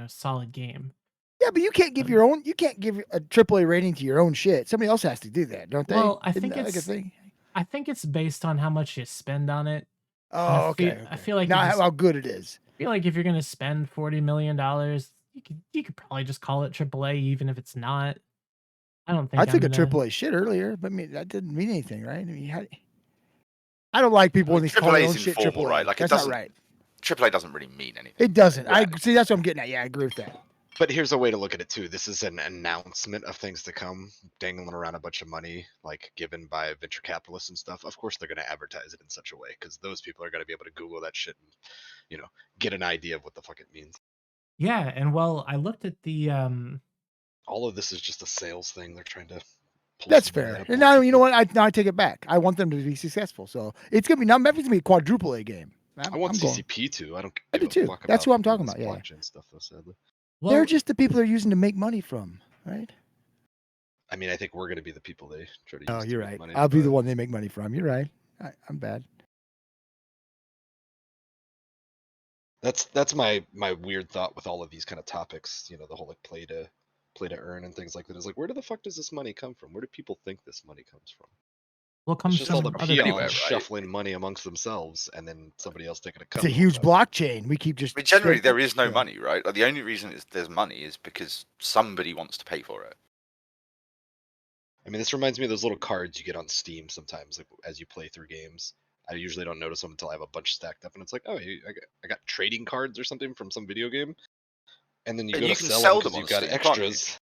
[SPEAKER 9] solid game.
[SPEAKER 8] Yeah, but you can't give your own. You can't give a AAA rating to your own shit. Somebody else has to do that, don't they?
[SPEAKER 9] Well, I
[SPEAKER 8] Isn't
[SPEAKER 9] think
[SPEAKER 8] that like a thing?
[SPEAKER 9] I think it's based on how much you spend on it. And
[SPEAKER 8] Oh, okay.
[SPEAKER 9] I feel like
[SPEAKER 8] Not how good it is.
[SPEAKER 9] I feel like if you're gonna spend $40 million, you could probably just call it AAA, even if it's not. I don't think
[SPEAKER 8] I took
[SPEAKER 9] I'm
[SPEAKER 8] a
[SPEAKER 9] gonna.
[SPEAKER 8] AAA shit earlier, but I mean that didn't mean anything, right? I mean, I don't like people
[SPEAKER 4] I
[SPEAKER 8] when
[SPEAKER 4] mean,
[SPEAKER 8] they call their
[SPEAKER 4] AAA
[SPEAKER 8] own
[SPEAKER 4] is
[SPEAKER 8] shit
[SPEAKER 4] informal,
[SPEAKER 8] AAA.
[SPEAKER 4] right? Like
[SPEAKER 8] That's
[SPEAKER 4] it
[SPEAKER 8] not
[SPEAKER 4] doesn't.
[SPEAKER 8] right.
[SPEAKER 4] AAA doesn't really mean anything.
[SPEAKER 8] It doesn't.
[SPEAKER 4] Yeah.
[SPEAKER 8] I see. That's what I'm getting at. Yeah, I agree with that.
[SPEAKER 10] But here's a way to look at it too. This is an announcement of things to come, dangling around a bunch of money, like given by venture capitalists and stuff. Of course, they're going to advertise it in such a way because those people are going to be able to Google that shit and, get an idea of what the fuck it means.
[SPEAKER 9] Yeah, and well, I looked at the
[SPEAKER 10] All of this is just a sales thing. They're trying to.
[SPEAKER 8] That's fair. And now you know what? Now I take it back. I want them to be successful. So it's gonna be now. Memphis is gonna be a quadruple A game.
[SPEAKER 10] I want
[SPEAKER 8] I'm going.
[SPEAKER 10] CCP too. I don't
[SPEAKER 8] I
[SPEAKER 10] give
[SPEAKER 8] do
[SPEAKER 10] a
[SPEAKER 8] too.
[SPEAKER 10] fuck
[SPEAKER 8] That's
[SPEAKER 10] about
[SPEAKER 8] what I'm talking
[SPEAKER 10] this
[SPEAKER 8] about. Yeah.
[SPEAKER 10] blockchain stuff, though. Sadly,
[SPEAKER 8] They're just the people they're using to make money from, right?
[SPEAKER 10] I mean, I think we're going to be the people they try to use.
[SPEAKER 8] Oh,
[SPEAKER 10] to
[SPEAKER 8] you're
[SPEAKER 10] make
[SPEAKER 8] right.
[SPEAKER 10] money,
[SPEAKER 8] I'll be the
[SPEAKER 10] but-
[SPEAKER 8] one they make money from. You're right. I'm bad.
[SPEAKER 10] That's my weird thought with all of these kind of topics. The whole like play to earn and things like that is like, where the fuck does this money come from? Where do people think this money comes from?
[SPEAKER 9] What comes
[SPEAKER 10] It's just all the
[SPEAKER 9] from other
[SPEAKER 10] peons
[SPEAKER 9] people.
[SPEAKER 4] right?
[SPEAKER 10] shuffling money amongst themselves, and then somebody else taking a cut.
[SPEAKER 8] It's a huge blockchain. We keep just.
[SPEAKER 4] I mean, generally, there is no
[SPEAKER 8] Yeah.
[SPEAKER 4] money, right? Like, the only reason there's money is because somebody wants to pay for it.
[SPEAKER 10] I mean, this reminds me of those little cards you get on Steam sometimes, like as you play through games. I usually don't notice them until I have a bunch stacked up, and it's like, oh, I got trading cards or something from some video game, and then you
[SPEAKER 4] And
[SPEAKER 10] go
[SPEAKER 4] you
[SPEAKER 10] to
[SPEAKER 4] can
[SPEAKER 10] sell
[SPEAKER 4] sell
[SPEAKER 10] them
[SPEAKER 4] them
[SPEAKER 10] because
[SPEAKER 4] on
[SPEAKER 10] you've got
[SPEAKER 4] Steam, can't you?
[SPEAKER 10] extras,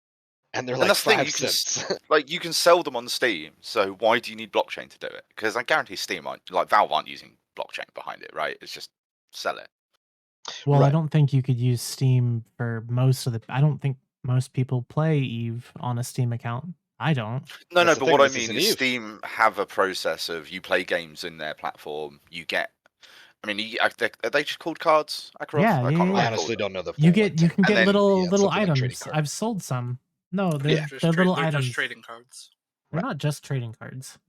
[SPEAKER 10] and they're
[SPEAKER 4] And
[SPEAKER 10] like
[SPEAKER 4] that's the thing,
[SPEAKER 10] 5
[SPEAKER 4] you can
[SPEAKER 10] cents.
[SPEAKER 4] like you can sell them on Steam. So why do you need blockchain to do it? Because I guarantee Steam aren't like Valve aren't using blockchain behind it, right? It's just sell it.
[SPEAKER 9] Well, I
[SPEAKER 10] Right.
[SPEAKER 9] don't think you could use Steam for most of the. I don't think most people play Eve on a Steam account. I don't.
[SPEAKER 4] No,
[SPEAKER 10] That's the
[SPEAKER 4] but
[SPEAKER 10] thing,
[SPEAKER 4] what I
[SPEAKER 10] this
[SPEAKER 4] mean
[SPEAKER 10] isn't
[SPEAKER 4] is
[SPEAKER 10] Eve.
[SPEAKER 4] Steam have a process of you play games in their platform, you get. I mean, are they just called cards? Akrov?
[SPEAKER 9] Yeah,
[SPEAKER 4] I
[SPEAKER 9] yeah,
[SPEAKER 4] can't remember
[SPEAKER 10] I
[SPEAKER 9] yeah.
[SPEAKER 10] honestly don't know the
[SPEAKER 9] You
[SPEAKER 10] full
[SPEAKER 9] get you
[SPEAKER 10] intent.
[SPEAKER 9] can
[SPEAKER 4] And
[SPEAKER 9] get
[SPEAKER 4] then-
[SPEAKER 9] little
[SPEAKER 10] Yeah,
[SPEAKER 9] little
[SPEAKER 10] something like trading
[SPEAKER 9] items.
[SPEAKER 10] cards.
[SPEAKER 9] I've sold some. No, they're
[SPEAKER 10] Yeah.
[SPEAKER 9] they're little
[SPEAKER 13] they're
[SPEAKER 9] items.
[SPEAKER 13] just trading cards.
[SPEAKER 9] They're not just trading cards.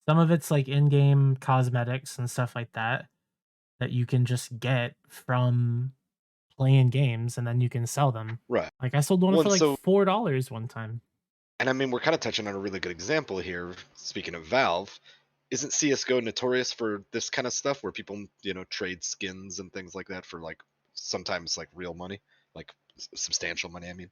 [SPEAKER 9] Some of it's like in-game cosmetics and stuff like that you can just get from playing games, and then you can sell them.
[SPEAKER 10] Right.
[SPEAKER 9] Like I sold one
[SPEAKER 10] Well,
[SPEAKER 9] for like
[SPEAKER 10] so-
[SPEAKER 9] $4 one time.
[SPEAKER 10] And I mean, we're kind of touching on a really good example here. Speaking of Valve, isn't CS:GO notorious for this kind of stuff where people, trade skins and things like that for like sometimes like real money, like substantial money? I mean,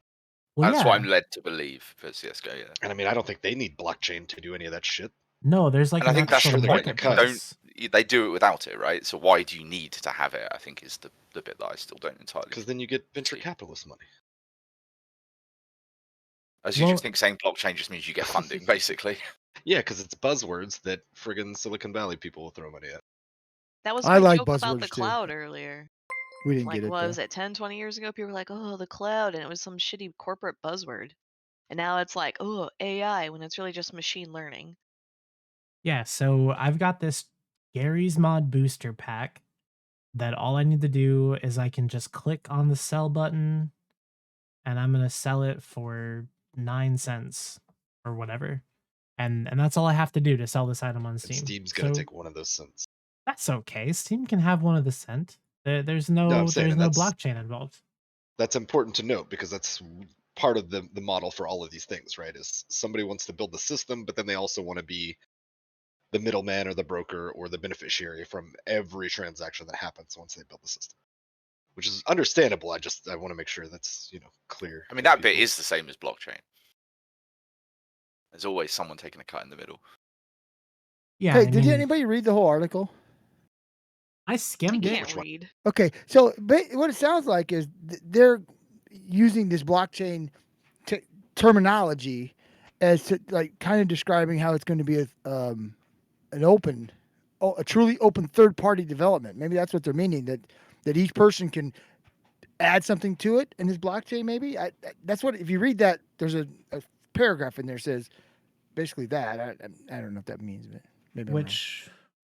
[SPEAKER 9] Well,
[SPEAKER 4] That's
[SPEAKER 9] yeah.
[SPEAKER 4] what I'm led to believe for CS:GO. Yeah.
[SPEAKER 10] and I mean, I don't think they need blockchain to do any of that shit.
[SPEAKER 9] No, there's like
[SPEAKER 4] And I
[SPEAKER 9] an
[SPEAKER 4] think that's
[SPEAKER 9] actual
[SPEAKER 4] the
[SPEAKER 10] they're
[SPEAKER 4] point.
[SPEAKER 10] getting a cut.
[SPEAKER 9] marketplace.
[SPEAKER 4] They do it without it, right? So why do you need to have it? I think is the bit that I still don't entirely.
[SPEAKER 10] Because then you get venture capitalist money.
[SPEAKER 4] As you
[SPEAKER 9] Well-
[SPEAKER 4] just think saying blockchain just means you get funding, basically.
[SPEAKER 10] Yeah, because it's buzzwords that friggin' Silicon Valley people will throw money at.
[SPEAKER 7] That was
[SPEAKER 8] I
[SPEAKER 7] my
[SPEAKER 8] like
[SPEAKER 7] joke about
[SPEAKER 8] buzzwords,
[SPEAKER 7] the
[SPEAKER 8] too.
[SPEAKER 7] cloud earlier.
[SPEAKER 8] We didn't
[SPEAKER 7] Like,
[SPEAKER 8] get it.
[SPEAKER 7] what
[SPEAKER 8] though.
[SPEAKER 7] was it, 10, 20 years ago? People were like, oh, the cloud. And it was some shitty corporate buzzword. And now it's like, oh, AI, when it's really just machine learning.
[SPEAKER 9] Yeah, so I've got this Gary's Mod booster pack that all I need to do is I can just click on the sell button and I'm gonna sell it for 9 cents or whatever. And that's all I have to do to sell this item on
[SPEAKER 10] And
[SPEAKER 9] Steam.
[SPEAKER 10] Steam's gonna
[SPEAKER 9] So
[SPEAKER 10] take one of those cents.
[SPEAKER 9] that's okay. Steam can have one of the cent. There's no
[SPEAKER 10] I'm saying,
[SPEAKER 9] there's
[SPEAKER 10] and
[SPEAKER 9] no
[SPEAKER 10] that's-
[SPEAKER 9] blockchain involved.
[SPEAKER 10] That's important to note because that's part of the model for all of these things, right? Is somebody wants to build the system, but then they also want to be the middleman or the broker or the beneficiary from every transaction that happens once they build the system, which is understandable. I want to make sure that's clear.
[SPEAKER 4] I mean,
[SPEAKER 10] to
[SPEAKER 4] that bit
[SPEAKER 10] people.
[SPEAKER 4] is the same as blockchain. There's always someone taking a cut in the middle.
[SPEAKER 9] Yeah.
[SPEAKER 8] Hey,
[SPEAKER 9] I
[SPEAKER 8] did
[SPEAKER 9] mean,
[SPEAKER 8] anybody read the whole article?
[SPEAKER 9] I
[SPEAKER 7] I
[SPEAKER 9] skimmed it.
[SPEAKER 7] can't read.
[SPEAKER 8] Okay, so what it sounds like is they're using this blockchain terminology as to, like, kind of describing how it's going to be a truly open third-party development. Maybe that's what they're meaning, that each person can add something to it in this blockchain. Maybe that's what, if you read that, there's a paragraph in there says basically that. I don't know what that means, but maybe I'm wrong.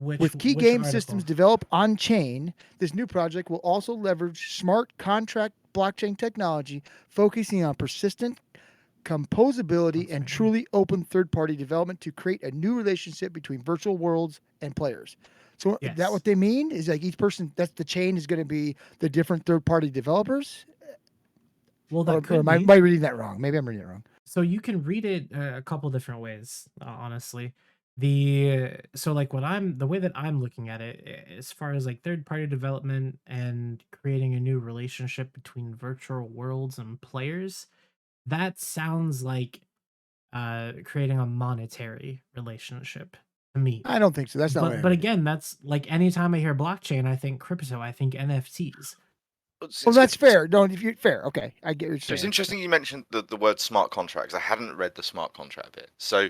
[SPEAKER 8] With key
[SPEAKER 9] which
[SPEAKER 8] game
[SPEAKER 9] article?
[SPEAKER 8] systems developed on chain, this new project will also leverage smart contract blockchain technology, focusing on persistent composability and truly open third-party development to create a new relationship between virtual worlds and players. So is that what they mean? Is like each person, that's the chain, is going to be the different third-party developers?
[SPEAKER 9] Well, that
[SPEAKER 8] or
[SPEAKER 9] could
[SPEAKER 8] am I
[SPEAKER 9] be.
[SPEAKER 8] reading that wrong? Maybe I'm reading it wrong.
[SPEAKER 9] So you can read it a couple different ways, honestly. So like the way that I'm looking at it, as far as like third party development and creating a new relationship between virtual worlds and players, that sounds like creating a monetary relationship to me.
[SPEAKER 8] I don't think so. That's not what I
[SPEAKER 9] But
[SPEAKER 8] read.
[SPEAKER 9] again, that's like anytime I hear blockchain, I think crypto, I think NFTs.
[SPEAKER 8] Well, that's fair. No, if you fair, okay, I get what you're
[SPEAKER 4] So
[SPEAKER 8] saying.
[SPEAKER 4] it's interesting you mentioned the word smart contracts. I hadn't read the smart contract bit. So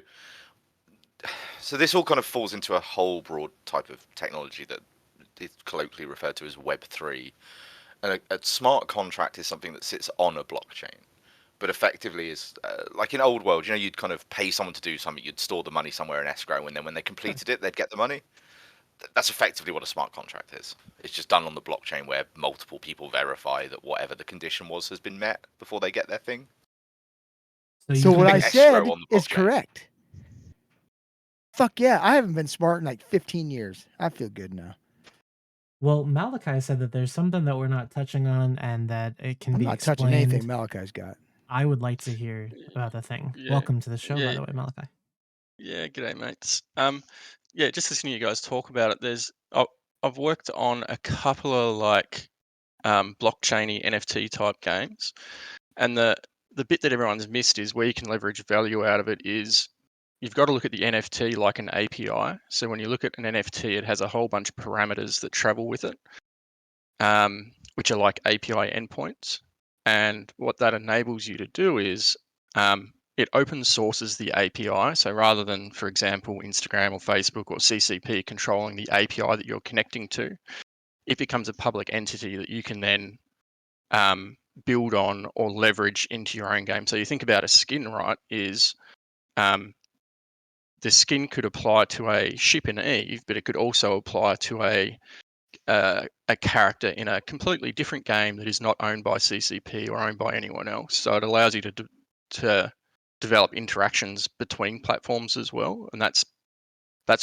[SPEAKER 4] this all kind of falls into a whole broad type of technology that is colloquially referred to as Web3. And a smart contract is something that sits on a blockchain, but effectively is like in old world. You'd kind of pay someone to do something. You'd store the money somewhere in escrow, and then when they completed it, they'd get the money. That's effectively what a smart contract is. It's just done on the blockchain where multiple people verify that whatever the condition was has been met before they get their thing.
[SPEAKER 8] So what I said
[SPEAKER 4] on the
[SPEAKER 8] is
[SPEAKER 4] blockchain.
[SPEAKER 8] correct. Fuck yeah, I haven't been smart in like 15 years. I feel good now.
[SPEAKER 9] Well, Malachi said that there's something that we're not touching on and that it can
[SPEAKER 8] I'm
[SPEAKER 9] be
[SPEAKER 8] not
[SPEAKER 9] explained.
[SPEAKER 8] touching anything Malachi's got.
[SPEAKER 9] I would like to hear about the thing.
[SPEAKER 13] Yeah,
[SPEAKER 9] Welcome to the show, by
[SPEAKER 13] yeah.
[SPEAKER 9] the way, Malachi.
[SPEAKER 13] Yeah, g'day, mates. Yeah, just listening to you guys talk about it. I've worked on a couple of like blockchainy NFT type games, and the bit that everyone's missed is where you can leverage value out of it is you've got to look at the NFT like an API. So when you look at an NFT, it has a whole bunch of parameters that travel with it, which are like API endpoints. And what that enables you to do is it open sources the API. So rather than, for example, Instagram or Facebook or CCP controlling the API that you're connecting to, it becomes a public entity that you can then build on or leverage into your own game. So you think about a skin, right? Is the skin could apply to a ship in Eve, but it could also apply to a character in a completely different game that is not owned by CCP or owned by anyone else. So it allows you to develop interactions between platforms as well, and that's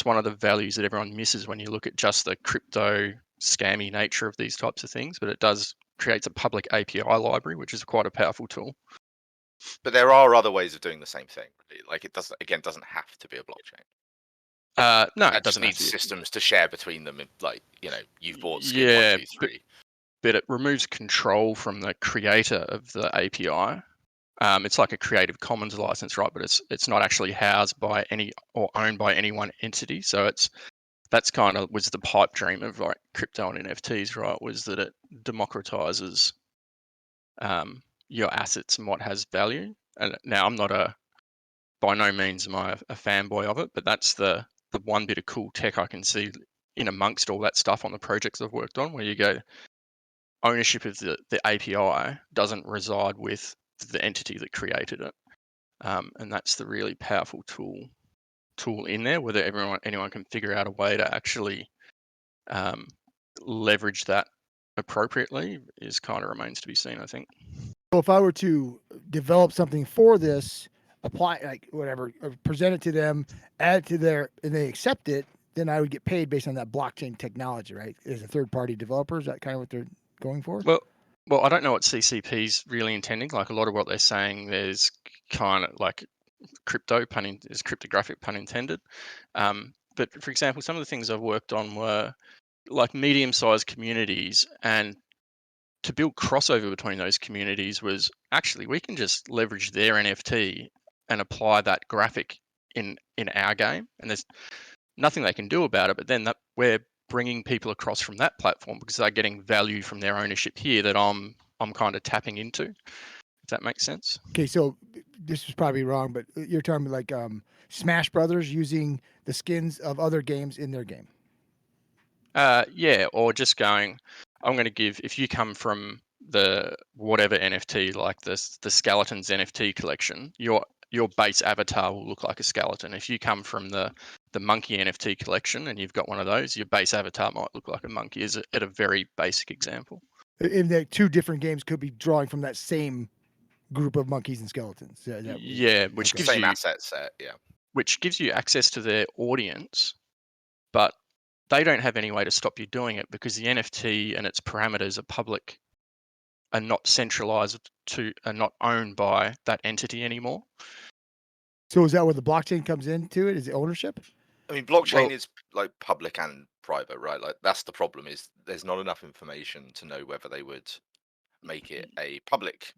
[SPEAKER 13] one of the values that everyone misses when you look at just the crypto scammy nature of these types of things. But it does creates a public API library, which is quite a powerful tool.
[SPEAKER 4] But there are other ways of doing the same thing. Like it doesn't have to be a blockchain.
[SPEAKER 13] No,
[SPEAKER 4] it
[SPEAKER 13] it
[SPEAKER 4] just
[SPEAKER 13] doesn't have
[SPEAKER 4] needs
[SPEAKER 13] to be.
[SPEAKER 4] systems to share between them. Like you've bought skin
[SPEAKER 13] Yeah,
[SPEAKER 4] 1, 2, 3.
[SPEAKER 13] but it removes control from the creator of the API. It's like a Creative Commons license, right? But it's not actually housed by any or owned by any one entity. So that's kind of was the pipe dream of like crypto and NFTs, right? Was that it democratizes your assets and what has value. And now I'm not by no means am I a fanboy of it, but that's the one bit of cool tech I can see in amongst all that stuff on the projects I've worked on, where you go, ownership of the API doesn't reside with the entity that created it, and that's the really powerful tool in there. Whether anyone can figure out a way to actually leverage that appropriately is kind of remains to be seen, I think.
[SPEAKER 8] So if I were to develop something for this, apply like whatever, or present it to them, add it to their, and they accept it, then I would get paid based on that blockchain technology, right? As a third-party developer, is that kind of what they're going for?
[SPEAKER 13] Well, I don't know what CCP's really intending. Like a lot of what they're saying, there's kind of like cryptographic pun intended. but for example, some of the things I've worked on were like medium-sized communities, and to build crossover between those communities was actually we can just leverage their NFT and apply that graphic in our game, and there's nothing they can do about it. But then that we're bringing people across from that platform because they're getting value from their ownership here that I'm kind of tapping into. If that makes sense.
[SPEAKER 8] Okay, so this is probably wrong, but you're talking like Smash Brothers using the skins of other games in their game.
[SPEAKER 13] Yeah, or just going, I'm going to give, if you come from the whatever NFT, like the skeletons NFT collection, your base avatar will look like a skeleton. If you come from the monkey NFT collection and you've got one of those, your base avatar might look like a monkey. Is at a very basic example.
[SPEAKER 8] In the two different games could be drawing from that same group of monkeys and skeletons.
[SPEAKER 13] Yeah, which
[SPEAKER 8] okay.
[SPEAKER 13] gives
[SPEAKER 4] Same
[SPEAKER 13] you
[SPEAKER 4] asset set, yeah.
[SPEAKER 13] which gives you access to their audience, but they don't have any way to stop you doing it because the NFT and its parameters are public, are not centralized are not owned by that entity anymore.
[SPEAKER 8] So is that where the blockchain comes into it? Is it ownership?
[SPEAKER 4] I mean, blockchain
[SPEAKER 13] Well,
[SPEAKER 4] is like public and private, right? Like that's the problem is there's not enough information to know whether they would make it a public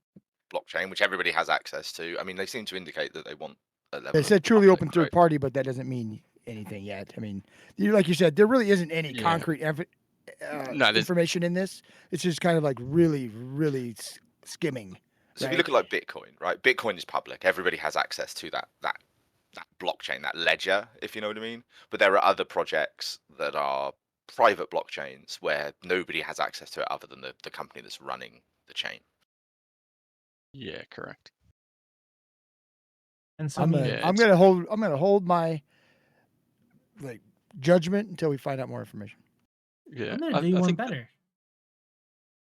[SPEAKER 4] blockchain, which everybody has access to. I mean, they seem to indicate that they want a level
[SPEAKER 8] They
[SPEAKER 4] of
[SPEAKER 8] said truly
[SPEAKER 4] public,
[SPEAKER 8] open third
[SPEAKER 4] right?
[SPEAKER 8] party, but that doesn't mean anything yet. I mean, like you said, there really isn't any
[SPEAKER 13] yeah.
[SPEAKER 8] concrete
[SPEAKER 13] No,
[SPEAKER 8] information in this. It's just kind of like really skimming.
[SPEAKER 4] So if
[SPEAKER 8] right?
[SPEAKER 4] you look at like Bitcoin, right? Bitcoin is public. Everybody has access to that blockchain, that ledger, if you know what I mean. But there are other projects that are private blockchains where nobody has access to it other than the company that's running the chain.
[SPEAKER 13] Yeah, correct.
[SPEAKER 9] And so
[SPEAKER 8] I'm gonna hold my like judgment until we find out more information.
[SPEAKER 13] Yeah,
[SPEAKER 9] I'm gonna do you
[SPEAKER 13] I
[SPEAKER 9] one
[SPEAKER 13] think that,
[SPEAKER 9] better.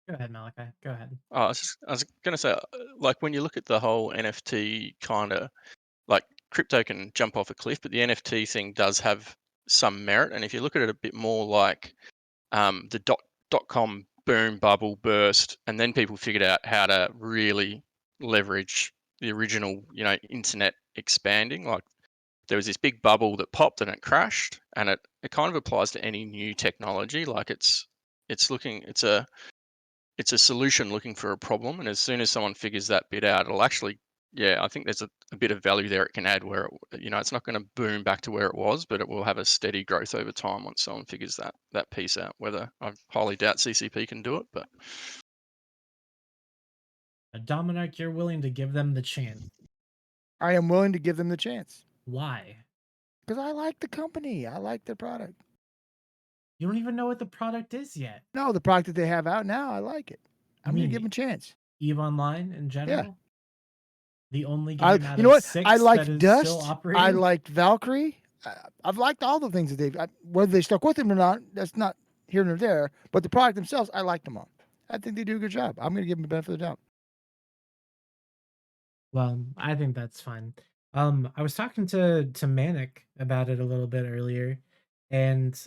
[SPEAKER 9] Go ahead, Malachi. Go ahead.
[SPEAKER 13] I was going to say, like when you look at the whole NFT kind of, like crypto can jump off a cliff, but the NFT thing does have some merit. And if you look at it a bit more like the dot-com boom bubble burst, and then people figured out how to really leverage the original, internet expanding. Like there was this big bubble that popped and it crashed, and it kind of applies to any new technology. Like it's a solution looking for a problem, and as soon as someone figures that bit out, it'll actually, yeah, I think there's a bit of value there it can add where it's not going to boom back to where it was, but it will have a steady growth over time once someone figures that piece out. Whether I highly doubt CCP can do it, but
[SPEAKER 9] Dominic, you're willing to give them the chance.
[SPEAKER 8] I am willing to give them the chance
[SPEAKER 9] Why?
[SPEAKER 8] because I like the company. I like their product.
[SPEAKER 9] You don't even know what the product is yet.
[SPEAKER 8] No, the product that they have out now, I like it. I'm gonna give them a chance.
[SPEAKER 9] EVE Online in general.
[SPEAKER 8] Yeah.
[SPEAKER 9] The only game out
[SPEAKER 8] You know
[SPEAKER 9] of
[SPEAKER 8] what?
[SPEAKER 9] 6
[SPEAKER 8] I liked
[SPEAKER 9] that is
[SPEAKER 8] Dust.
[SPEAKER 9] still operating.
[SPEAKER 8] I liked Valkyrie. I've liked all the things that they've. Whether they stuck with them or not, that's not here nor there. But the product themselves, I like them all. I think they do a good job. I'm going to give them the benefit of the doubt.
[SPEAKER 9] Well, I think that's fine. I was talking to Manic about it a little bit earlier, and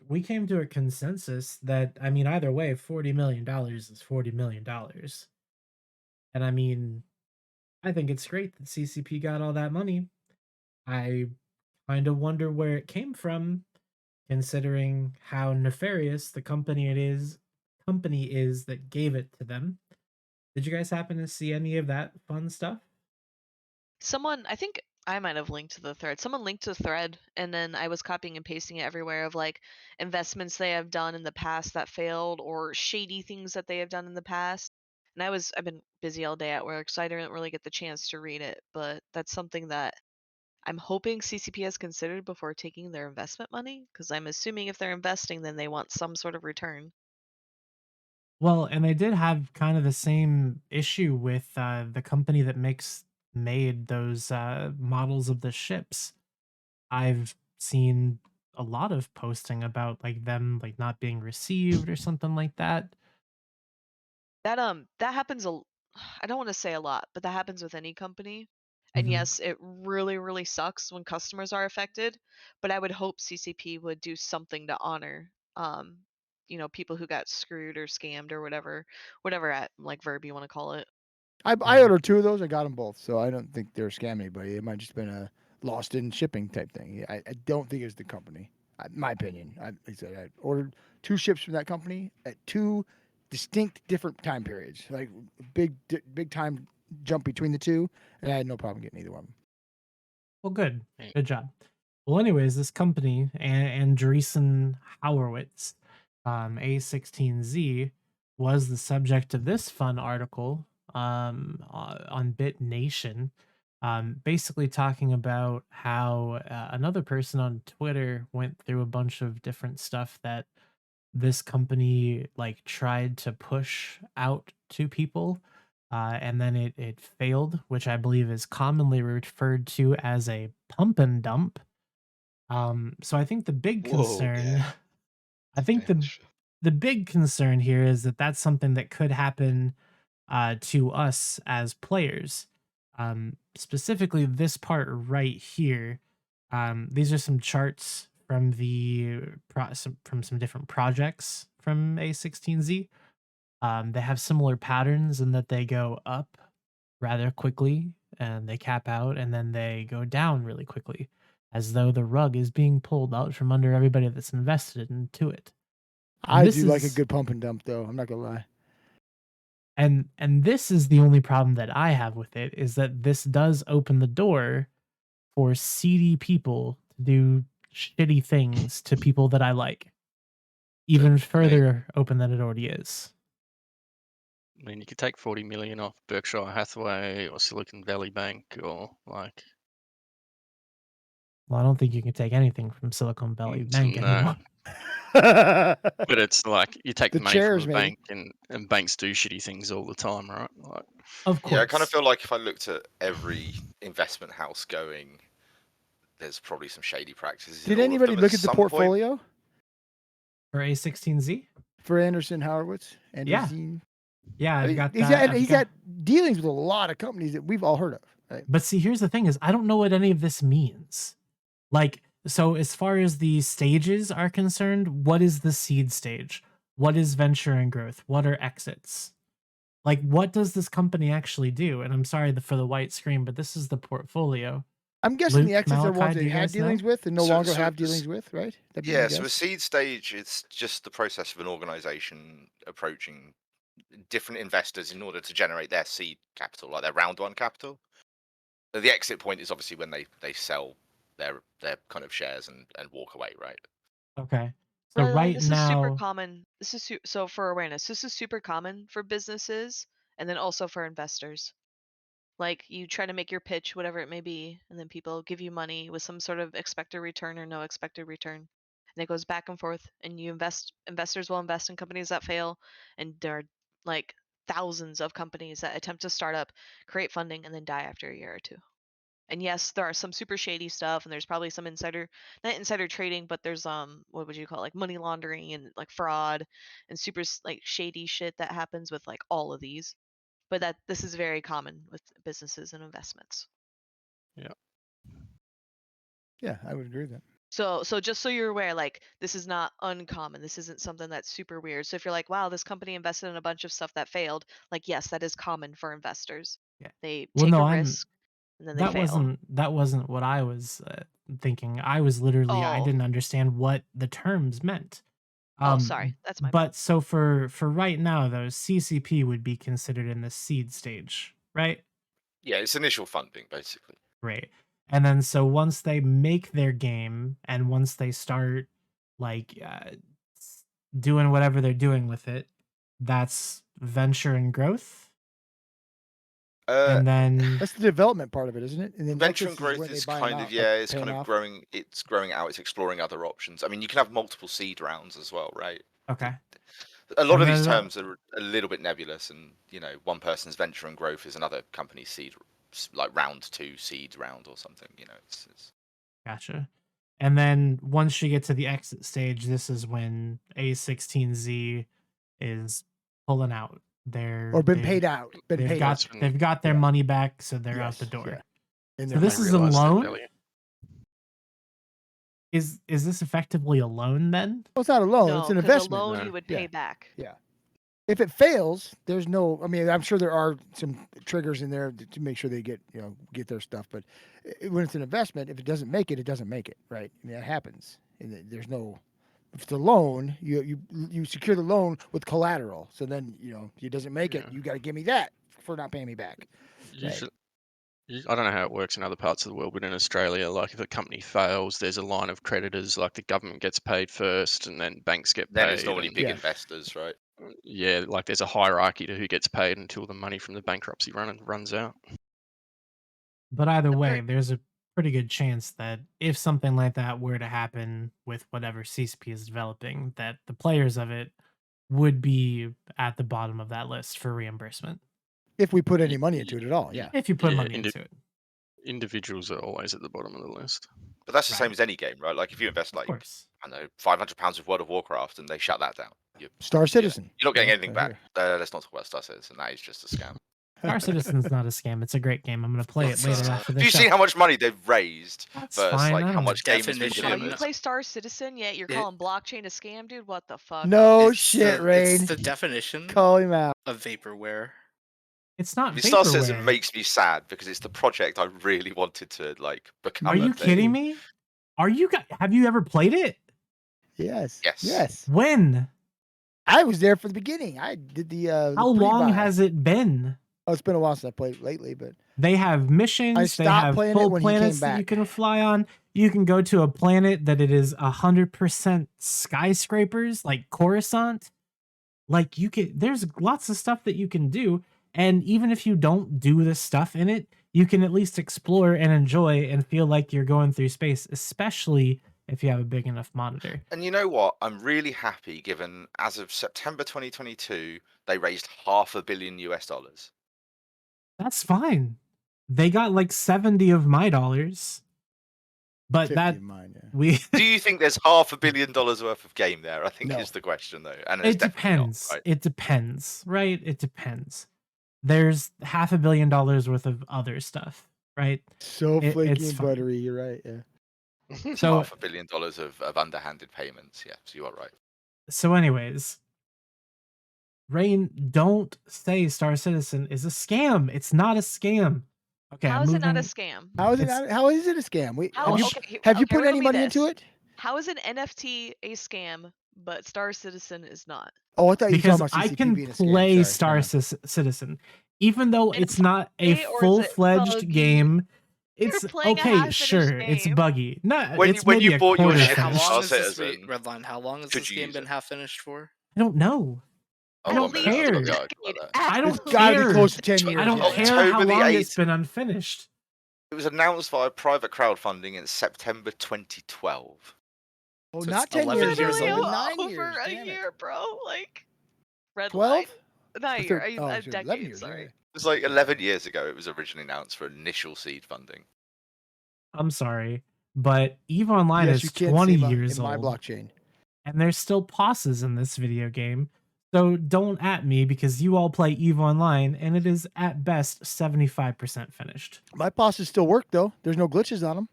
[SPEAKER 9] we came to a consensus that either way, $40 million is $40 million, and I think it's great that CCP got all that money. I kind of wonder where it came from, considering how nefarious the company is that gave it to them. Did you guys happen to see any of that fun stuff?
[SPEAKER 7] Someone, I think I might have linked to the thread. Someone linked to the thread, and then I was copying and pasting it everywhere of like investments they have done in the past that failed or shady things that they have done in the past. And I've been busy all day at work, so I didn't really get the chance to read it. But that's something that I'm hoping CCP has considered before taking their investment money, because I'm assuming if they're investing, then they want some sort of return.
[SPEAKER 9] Well, and they did have kind of the same issue with the company that made those models of the ships. I've seen a lot of posting about like them like not being received or something like that.
[SPEAKER 7] That happens I don't want to say a lot, but that happens with any company. And
[SPEAKER 9] Mhm.
[SPEAKER 7] yes, it really, really sucks when customers are affected, but I would hope CCP would do something to honor people who got screwed or scammed or whatever like verb you want to call it.
[SPEAKER 8] I ordered two of those. I got them both, so I don't think they're scamming anybody. It might just been a lost in shipping type thing. I don't think it's the company. My opinion. Like I said, I ordered 2 ships from that company at 2 distinct different time periods, like big time jump between the 2, and I had no problem getting either one.
[SPEAKER 9] Well, good job. Well, anyways, this company, Andreessen Horowitz, A16Z, was the subject of this fun article on Bit Nation, basically talking about how another person on Twitter went through a bunch of different stuff that this company like tried to push out to people, and then it failed, which I believe is commonly referred to as a pump and dump. So I think the big concern,
[SPEAKER 10] yeah.
[SPEAKER 9] I think the big concern here is that that's something that could happen to us as players. Specifically, this part right here. These are some charts from some different projects from A16Z. They have similar patterns in that they go up rather quickly and they cap out, and then they go down really quickly, as though the rug is being pulled out from under everybody that's invested into it.
[SPEAKER 8] I do like a good pump and dump, though. I'm not gonna lie.
[SPEAKER 9] And this is the only problem that I have with it, is that this does open the door for seedy people to do shitty things to people that I like, even further open than it already is.
[SPEAKER 13] I mean, you could take 40 million off Berkshire Hathaway or Silicon Valley Bank or like.
[SPEAKER 9] Well, I don't think you can take anything from Silicon Valley Bank
[SPEAKER 13] No.
[SPEAKER 9] anymore.
[SPEAKER 13] But it's like you take
[SPEAKER 8] The
[SPEAKER 13] the money
[SPEAKER 8] chairs,
[SPEAKER 13] from a
[SPEAKER 8] maybe.
[SPEAKER 13] bank, and banks do shitty things all the time, right? Like,
[SPEAKER 9] Of course.
[SPEAKER 4] Yeah, I kind of feel like if I looked at every investment house going, there's probably some shady practices.
[SPEAKER 8] Did anybody look at the portfolio
[SPEAKER 9] for A16Z?
[SPEAKER 8] for Anderson Horowitz?
[SPEAKER 9] Yeah. Yeah, I've got
[SPEAKER 8] he's
[SPEAKER 9] that.
[SPEAKER 8] He's got dealings with a lot of companies that we've all heard of. Right?
[SPEAKER 9] But see, here's the thing: is I don't know what any of this means. Like, so as far as the stages are concerned, what is the seed stage? What is venture and growth? What are exits? Like, what does this company actually do? And I'm sorry for the white screen, but this is the portfolio.
[SPEAKER 8] I'm guessing
[SPEAKER 9] Luke,
[SPEAKER 8] the exits are
[SPEAKER 9] Malachi,
[SPEAKER 8] ones
[SPEAKER 9] do
[SPEAKER 8] they
[SPEAKER 9] you
[SPEAKER 8] had
[SPEAKER 9] guys know?
[SPEAKER 8] dealings with and no longer have dealings with, right? That'd be my
[SPEAKER 4] Yeah, so a
[SPEAKER 8] guess.
[SPEAKER 4] seed stage is just the process of an organization approaching different investors in order to generate their seed capital, like their round 1 capital. The exit point is obviously when they sell their kind of shares and walk away, right?
[SPEAKER 9] Okay. So right
[SPEAKER 7] this
[SPEAKER 9] now,
[SPEAKER 7] is super common. This is so for awareness. This is super common for businesses and then also for investors. Like you try to make your pitch, whatever it may be, and then people give you money with some sort of expected return or no expected return, and it goes back and forth. And investors will invest in companies that fail, and there are like thousands of companies that attempt to start up, create funding, and then die after a year or 2. And yes, there are some super shady stuff, and there's probably some not insider trading, but there's what would you call it, like money laundering and like fraud and super like shady shit that happens with like all of these. But that this is very common with businesses and investments.
[SPEAKER 13] yeah.
[SPEAKER 8] Yeah, I would agree with that.
[SPEAKER 7] So just so you're aware, like this is not uncommon. This isn't something that's super weird. So if you're like, wow, this company invested in a bunch of stuff that failed, like yes, that is common for investors.
[SPEAKER 9] Yeah.
[SPEAKER 7] They
[SPEAKER 9] well,
[SPEAKER 7] take
[SPEAKER 9] no,
[SPEAKER 7] a risk and then they
[SPEAKER 9] that
[SPEAKER 7] fail.
[SPEAKER 9] wasn't what I was thinking. I was literally I
[SPEAKER 7] Oh.
[SPEAKER 9] didn't understand what the terms meant.
[SPEAKER 7] Oh, sorry, that's my bad.
[SPEAKER 9] But so for right now, though, CCP would be considered in the seed stage, right?
[SPEAKER 4] Yeah, it's initial funding basically.
[SPEAKER 9] Right. And then so once they make their game and once they start like doing whatever they're doing with it, that's venture and growth. And then
[SPEAKER 8] that's the development part of it, isn't it? And then
[SPEAKER 4] venture and
[SPEAKER 8] exits is
[SPEAKER 4] growth
[SPEAKER 8] when they
[SPEAKER 4] is
[SPEAKER 8] buy 'em
[SPEAKER 4] kind
[SPEAKER 8] out,
[SPEAKER 4] of yeah,
[SPEAKER 8] like
[SPEAKER 4] it's kind
[SPEAKER 8] paying
[SPEAKER 4] of
[SPEAKER 8] off.
[SPEAKER 4] growing. It's growing out. It's exploring other options. I mean, you can have multiple seed rounds as well, right?
[SPEAKER 9] Okay.
[SPEAKER 4] A lot
[SPEAKER 9] And
[SPEAKER 4] of these
[SPEAKER 9] then
[SPEAKER 4] terms are a little bit nebulous, and one person's venture and growth is another company's seed, like round 2 seed round or something. It's...
[SPEAKER 9] Gotcha. And then once you get to the exit stage, this is when A16Z is pulling out.
[SPEAKER 8] Or been paid out.
[SPEAKER 9] They've got their money back, so they're out the door.
[SPEAKER 8] And
[SPEAKER 9] So this is a loan. Is this effectively a loan then?
[SPEAKER 8] Well, it's not a loan.
[SPEAKER 7] No,
[SPEAKER 8] it's an
[SPEAKER 7] 'cause
[SPEAKER 8] investment.
[SPEAKER 7] a loan you would pay back.
[SPEAKER 8] Yeah. If it fails, there's no. I mean, I'm sure there are some triggers in there to make sure they get get their stuff. But when it's an investment, if it doesn't make it, it doesn't make it, right? I mean, that happens. And there's no. If it's a loan, you secure the loan with collateral. So then if it doesn't make it,
[SPEAKER 13] Yeah.
[SPEAKER 8] you got to give me that for not paying me back.
[SPEAKER 13] Usually, I don't know how it works in other parts of the world, but in Australia, like if a company fails, there's a line of creditors. Like the government gets paid first, and then banks get
[SPEAKER 4] Then
[SPEAKER 13] paid.
[SPEAKER 4] it's normally
[SPEAKER 13] and-
[SPEAKER 4] big investors, right?
[SPEAKER 13] Yeah, like there's a hierarchy to who gets paid until the money from the bankruptcy runs out.
[SPEAKER 9] But either way, there's a pretty good chance that if something like that were to happen with whatever CCP is developing, that the players of it would be at the bottom of that list for reimbursement.
[SPEAKER 8] If we put any money into it at all, yeah.
[SPEAKER 9] If you put money into it.
[SPEAKER 13] Individuals are always at the bottom of the list.
[SPEAKER 4] But that's the same as any game, right? Like if you invest like I don't know £500 with World of Warcraft and they shut that down,
[SPEAKER 8] Star Citizen.
[SPEAKER 4] you're not getting
[SPEAKER 8] Yeah,
[SPEAKER 4] anything
[SPEAKER 8] right
[SPEAKER 4] back. Let's not talk about Star Citizen. That is just a scam.
[SPEAKER 9] Star Citizen's not a scam. It's a great game. I'm going to play it later after
[SPEAKER 4] Have
[SPEAKER 9] this
[SPEAKER 4] you
[SPEAKER 9] show.
[SPEAKER 4] seen how much money they've raised
[SPEAKER 9] That's
[SPEAKER 4] versus
[SPEAKER 9] fine,
[SPEAKER 4] like
[SPEAKER 9] I
[SPEAKER 4] how
[SPEAKER 9] don't-
[SPEAKER 4] much game has been
[SPEAKER 7] Oh, you
[SPEAKER 4] delivered?
[SPEAKER 7] play Star Citizen, yet you're calling blockchain a scam, dude? What the fuck?
[SPEAKER 8] No
[SPEAKER 14] It's
[SPEAKER 8] shit,
[SPEAKER 14] the,
[SPEAKER 8] Rain.
[SPEAKER 14] It's the definition
[SPEAKER 8] Call him out.
[SPEAKER 14] of vaporware.
[SPEAKER 9] It's not
[SPEAKER 4] Star Citizen
[SPEAKER 9] vaporware.
[SPEAKER 4] makes me sad because it's the project I really wanted to like become.
[SPEAKER 9] Are you kidding me? Have you ever played it?
[SPEAKER 8] Yes.
[SPEAKER 4] Yes.
[SPEAKER 8] Yes.
[SPEAKER 9] When?
[SPEAKER 8] I was there for the beginning. I did the.
[SPEAKER 9] How long has it been?
[SPEAKER 8] Oh, it's been a while since I played lately, but
[SPEAKER 9] They have missions.
[SPEAKER 8] I
[SPEAKER 9] They
[SPEAKER 8] stopped
[SPEAKER 9] have
[SPEAKER 8] playing it
[SPEAKER 9] full
[SPEAKER 8] when he came
[SPEAKER 9] planets that you
[SPEAKER 8] back.
[SPEAKER 9] can fly on. You can go to a planet that it is 100% skyscrapers, like Coruscant. Like there's lots of stuff that you can do, and even if you don't do the stuff in it, you can at least explore and enjoy and feel like you're going through space, especially if you have a big enough monitor.
[SPEAKER 4] And you know what? I'm really happy given as of September 2022, they raised $500 million US.
[SPEAKER 9] That's fine. They got like 70 of my dollars. But
[SPEAKER 8] 50
[SPEAKER 9] that
[SPEAKER 8] of mine, yeah.
[SPEAKER 9] we
[SPEAKER 4] Do you think there's $500 million worth of game there? I think
[SPEAKER 8] No.
[SPEAKER 4] is the question though. And it's
[SPEAKER 9] it
[SPEAKER 4] definitely
[SPEAKER 9] depends.
[SPEAKER 4] not, right?
[SPEAKER 9] It depends, right? It depends. There's $500 million worth of other stuff, right?
[SPEAKER 8] So
[SPEAKER 9] It-
[SPEAKER 8] flaky
[SPEAKER 9] it's
[SPEAKER 8] and
[SPEAKER 9] fine.
[SPEAKER 8] buttery. You're right. Yeah.
[SPEAKER 4] It's
[SPEAKER 9] So-
[SPEAKER 4] $500 million of underhanded payments. Yeah, so you are right.
[SPEAKER 9] So, anyways, Rain, don't say Star Citizen is a scam. It's not a scam. Okay,
[SPEAKER 7] How
[SPEAKER 9] I'm
[SPEAKER 7] is it not a
[SPEAKER 9] moving-
[SPEAKER 7] scam?
[SPEAKER 8] How is it?
[SPEAKER 9] It's-
[SPEAKER 8] Not, how is it a scam?
[SPEAKER 7] How,
[SPEAKER 8] Have you put
[SPEAKER 7] riddle
[SPEAKER 8] any
[SPEAKER 7] me
[SPEAKER 8] money into
[SPEAKER 7] this.
[SPEAKER 8] it?
[SPEAKER 7] How is an NFT a scam, but Star Citizen is not?
[SPEAKER 8] Oh, I thought you were
[SPEAKER 9] Because
[SPEAKER 8] talking about
[SPEAKER 9] I
[SPEAKER 8] CCP
[SPEAKER 9] can
[SPEAKER 8] being a scam.
[SPEAKER 9] play
[SPEAKER 8] Sorry.
[SPEAKER 9] Star Citizen, even though
[SPEAKER 7] And
[SPEAKER 9] it's not a
[SPEAKER 7] buggy, or is it
[SPEAKER 9] full-fledged
[SPEAKER 7] buggy?
[SPEAKER 9] game.
[SPEAKER 7] You're
[SPEAKER 9] It's
[SPEAKER 7] playing a
[SPEAKER 9] okay,
[SPEAKER 7] half-finished
[SPEAKER 9] sure, it's
[SPEAKER 7] game.
[SPEAKER 9] buggy. No,
[SPEAKER 4] When
[SPEAKER 9] it's
[SPEAKER 4] you
[SPEAKER 9] maybe a
[SPEAKER 4] bought your
[SPEAKER 9] quarter
[SPEAKER 4] ship,
[SPEAKER 14] How
[SPEAKER 9] finished.
[SPEAKER 14] long
[SPEAKER 4] Star
[SPEAKER 14] has this
[SPEAKER 4] Citizen,
[SPEAKER 14] Redline? How long has
[SPEAKER 4] could
[SPEAKER 14] this
[SPEAKER 4] you
[SPEAKER 14] game
[SPEAKER 4] use
[SPEAKER 14] been
[SPEAKER 4] it?
[SPEAKER 14] half finished for?
[SPEAKER 9] I don't know. I
[SPEAKER 4] Oh,
[SPEAKER 9] don't
[SPEAKER 4] well,
[SPEAKER 9] care.
[SPEAKER 4] maybe I'll argue about that.
[SPEAKER 9] I don't
[SPEAKER 8] It's gotta be
[SPEAKER 9] care.
[SPEAKER 8] close to 10 years.
[SPEAKER 9] I don't
[SPEAKER 8] yeah.
[SPEAKER 9] care how
[SPEAKER 4] October the
[SPEAKER 9] long it's
[SPEAKER 4] 8th.
[SPEAKER 9] been unfinished.
[SPEAKER 4] It was announced via private crowdfunding in September 2012.
[SPEAKER 8] Oh,
[SPEAKER 14] So
[SPEAKER 8] not
[SPEAKER 14] it's
[SPEAKER 8] 10 years.
[SPEAKER 14] years
[SPEAKER 8] Literally
[SPEAKER 14] old.
[SPEAKER 8] 9
[SPEAKER 7] over
[SPEAKER 8] years.
[SPEAKER 7] a
[SPEAKER 8] damn it.
[SPEAKER 7] year, bro. Like, red
[SPEAKER 8] 12?
[SPEAKER 7] line. Not a
[SPEAKER 8] Or
[SPEAKER 7] year.
[SPEAKER 8] thir-
[SPEAKER 7] A
[SPEAKER 8] oh, sorry, 11
[SPEAKER 7] decade.
[SPEAKER 8] years.
[SPEAKER 7] Sorry.
[SPEAKER 8] yeah.
[SPEAKER 4] It was like 11 years ago. It was originally announced for initial seed funding.
[SPEAKER 9] I'm sorry, but EVE Online
[SPEAKER 8] Yes, you
[SPEAKER 9] is
[SPEAKER 8] can't
[SPEAKER 9] 20
[SPEAKER 8] see my-
[SPEAKER 9] years
[SPEAKER 8] in my
[SPEAKER 9] old,
[SPEAKER 8] blockchain.
[SPEAKER 9] and there's still pauses in this video game. So don't at me because you all play EVE Online, and it is at best 75% finished.
[SPEAKER 8] My bosses still work though. There's no glitches on them.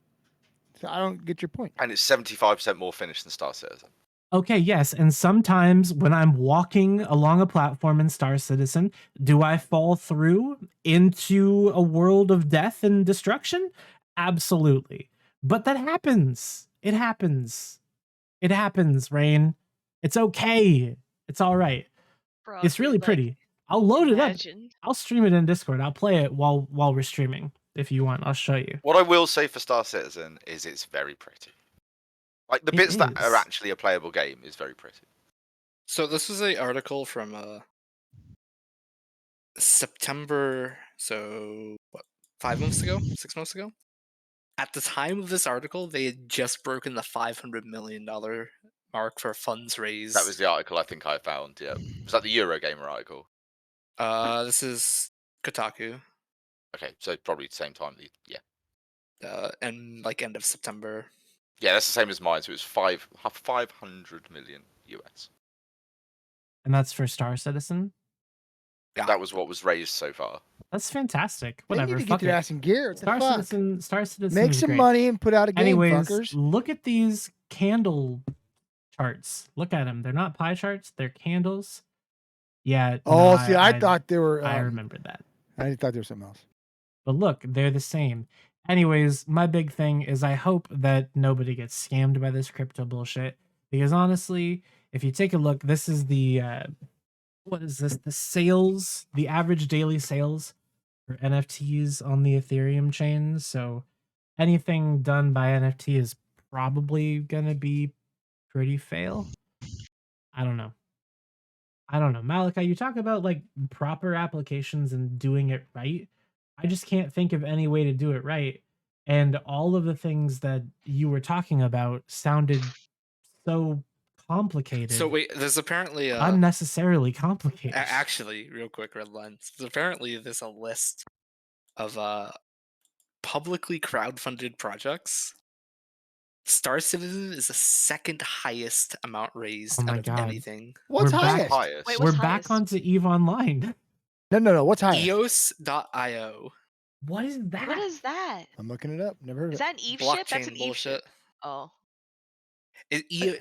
[SPEAKER 8] So I don't get your point.
[SPEAKER 4] And it's 75% more finished than Star Citizen.
[SPEAKER 9] Okay, yes, and sometimes when I'm walking along a platform in Star Citizen, do I fall through into a world of death and destruction? Absolutely. But that happens. It happens. It happens, Rain. It's okay. It's all right.
[SPEAKER 7] Bro,
[SPEAKER 9] It's really
[SPEAKER 7] dude, like,
[SPEAKER 9] pretty. I'll load it up.
[SPEAKER 7] imagine.
[SPEAKER 9] I'll stream it in Discord. I'll play it while we're streaming. If you want, I'll show you.
[SPEAKER 4] What I will say for Star Citizen is it's very pretty. Like the
[SPEAKER 9] It
[SPEAKER 4] bits that
[SPEAKER 9] is.
[SPEAKER 4] are actually a playable game is very pretty.
[SPEAKER 14] So this is a article from September. So what? 5 months ago? 6 months ago? At the time of this article, they had just broken the $500 million mark for funds raised.
[SPEAKER 4] That was the article I think I found. Yeah, was that the Eurogamer article?
[SPEAKER 14] This is Kotaku,
[SPEAKER 4] Okay, so probably the same time. Yeah,
[SPEAKER 14] and like end of September.
[SPEAKER 4] yeah, that's the same as mine. So it was 500 million US.
[SPEAKER 9] And that's for Star Citizen.
[SPEAKER 14] Yeah.
[SPEAKER 4] That was what was raised so far.
[SPEAKER 9] That's fantastic.
[SPEAKER 8] They
[SPEAKER 9] Whatever.
[SPEAKER 8] need to
[SPEAKER 9] Fuck
[SPEAKER 8] get their
[SPEAKER 9] it.
[SPEAKER 8] ass in gear. What the
[SPEAKER 9] Star
[SPEAKER 8] fuck?
[SPEAKER 9] Citizen
[SPEAKER 8] Make
[SPEAKER 9] is
[SPEAKER 8] some
[SPEAKER 9] great.
[SPEAKER 8] money and put out a game,
[SPEAKER 9] Anyways,
[SPEAKER 8] fuckers.
[SPEAKER 9] look at these candle charts. Look at them. They're not pie charts. They're candles. Yeah.
[SPEAKER 8] Oh,
[SPEAKER 9] no,
[SPEAKER 8] see, I thought they were.
[SPEAKER 9] I remember that.
[SPEAKER 8] I thought there was something else.
[SPEAKER 9] But look, they're the same. Anyways, my big thing is I hope that nobody gets scammed by this crypto bullshit. Because honestly, if you take a look, this is the what is this? The sales, the average daily sales for NFTs on the Ethereum chain. So anything done by NFT is probably gonna be pretty fail. I don't know. Malachi, you talk about like proper applications and doing it right. I just can't think of any way to do it right. And all of the things that you were talking about sounded so complicated.
[SPEAKER 14] So wait, there's apparently
[SPEAKER 9] unnecessarily complicated.
[SPEAKER 14] Actually, real quick, Redline. So apparently, there's a list of publicly crowdfunded projects. Star Citizen is the second highest amount raised
[SPEAKER 9] Oh my
[SPEAKER 14] out of
[SPEAKER 9] God.
[SPEAKER 14] anything.
[SPEAKER 8] What's
[SPEAKER 9] We're back-
[SPEAKER 8] highest?
[SPEAKER 7] Wait,
[SPEAKER 9] We're
[SPEAKER 7] what's
[SPEAKER 9] back
[SPEAKER 7] highest?
[SPEAKER 9] onto EVE Online.
[SPEAKER 8] No. What's highest?
[SPEAKER 14] EOS.io.
[SPEAKER 9] What is that?
[SPEAKER 7] What is that?
[SPEAKER 8] I'm looking it up. Never heard of
[SPEAKER 7] Is
[SPEAKER 8] it.
[SPEAKER 7] that an Eve ship? That's an
[SPEAKER 14] Blockchain
[SPEAKER 7] Eve
[SPEAKER 14] bullshit.
[SPEAKER 7] ship. Oh.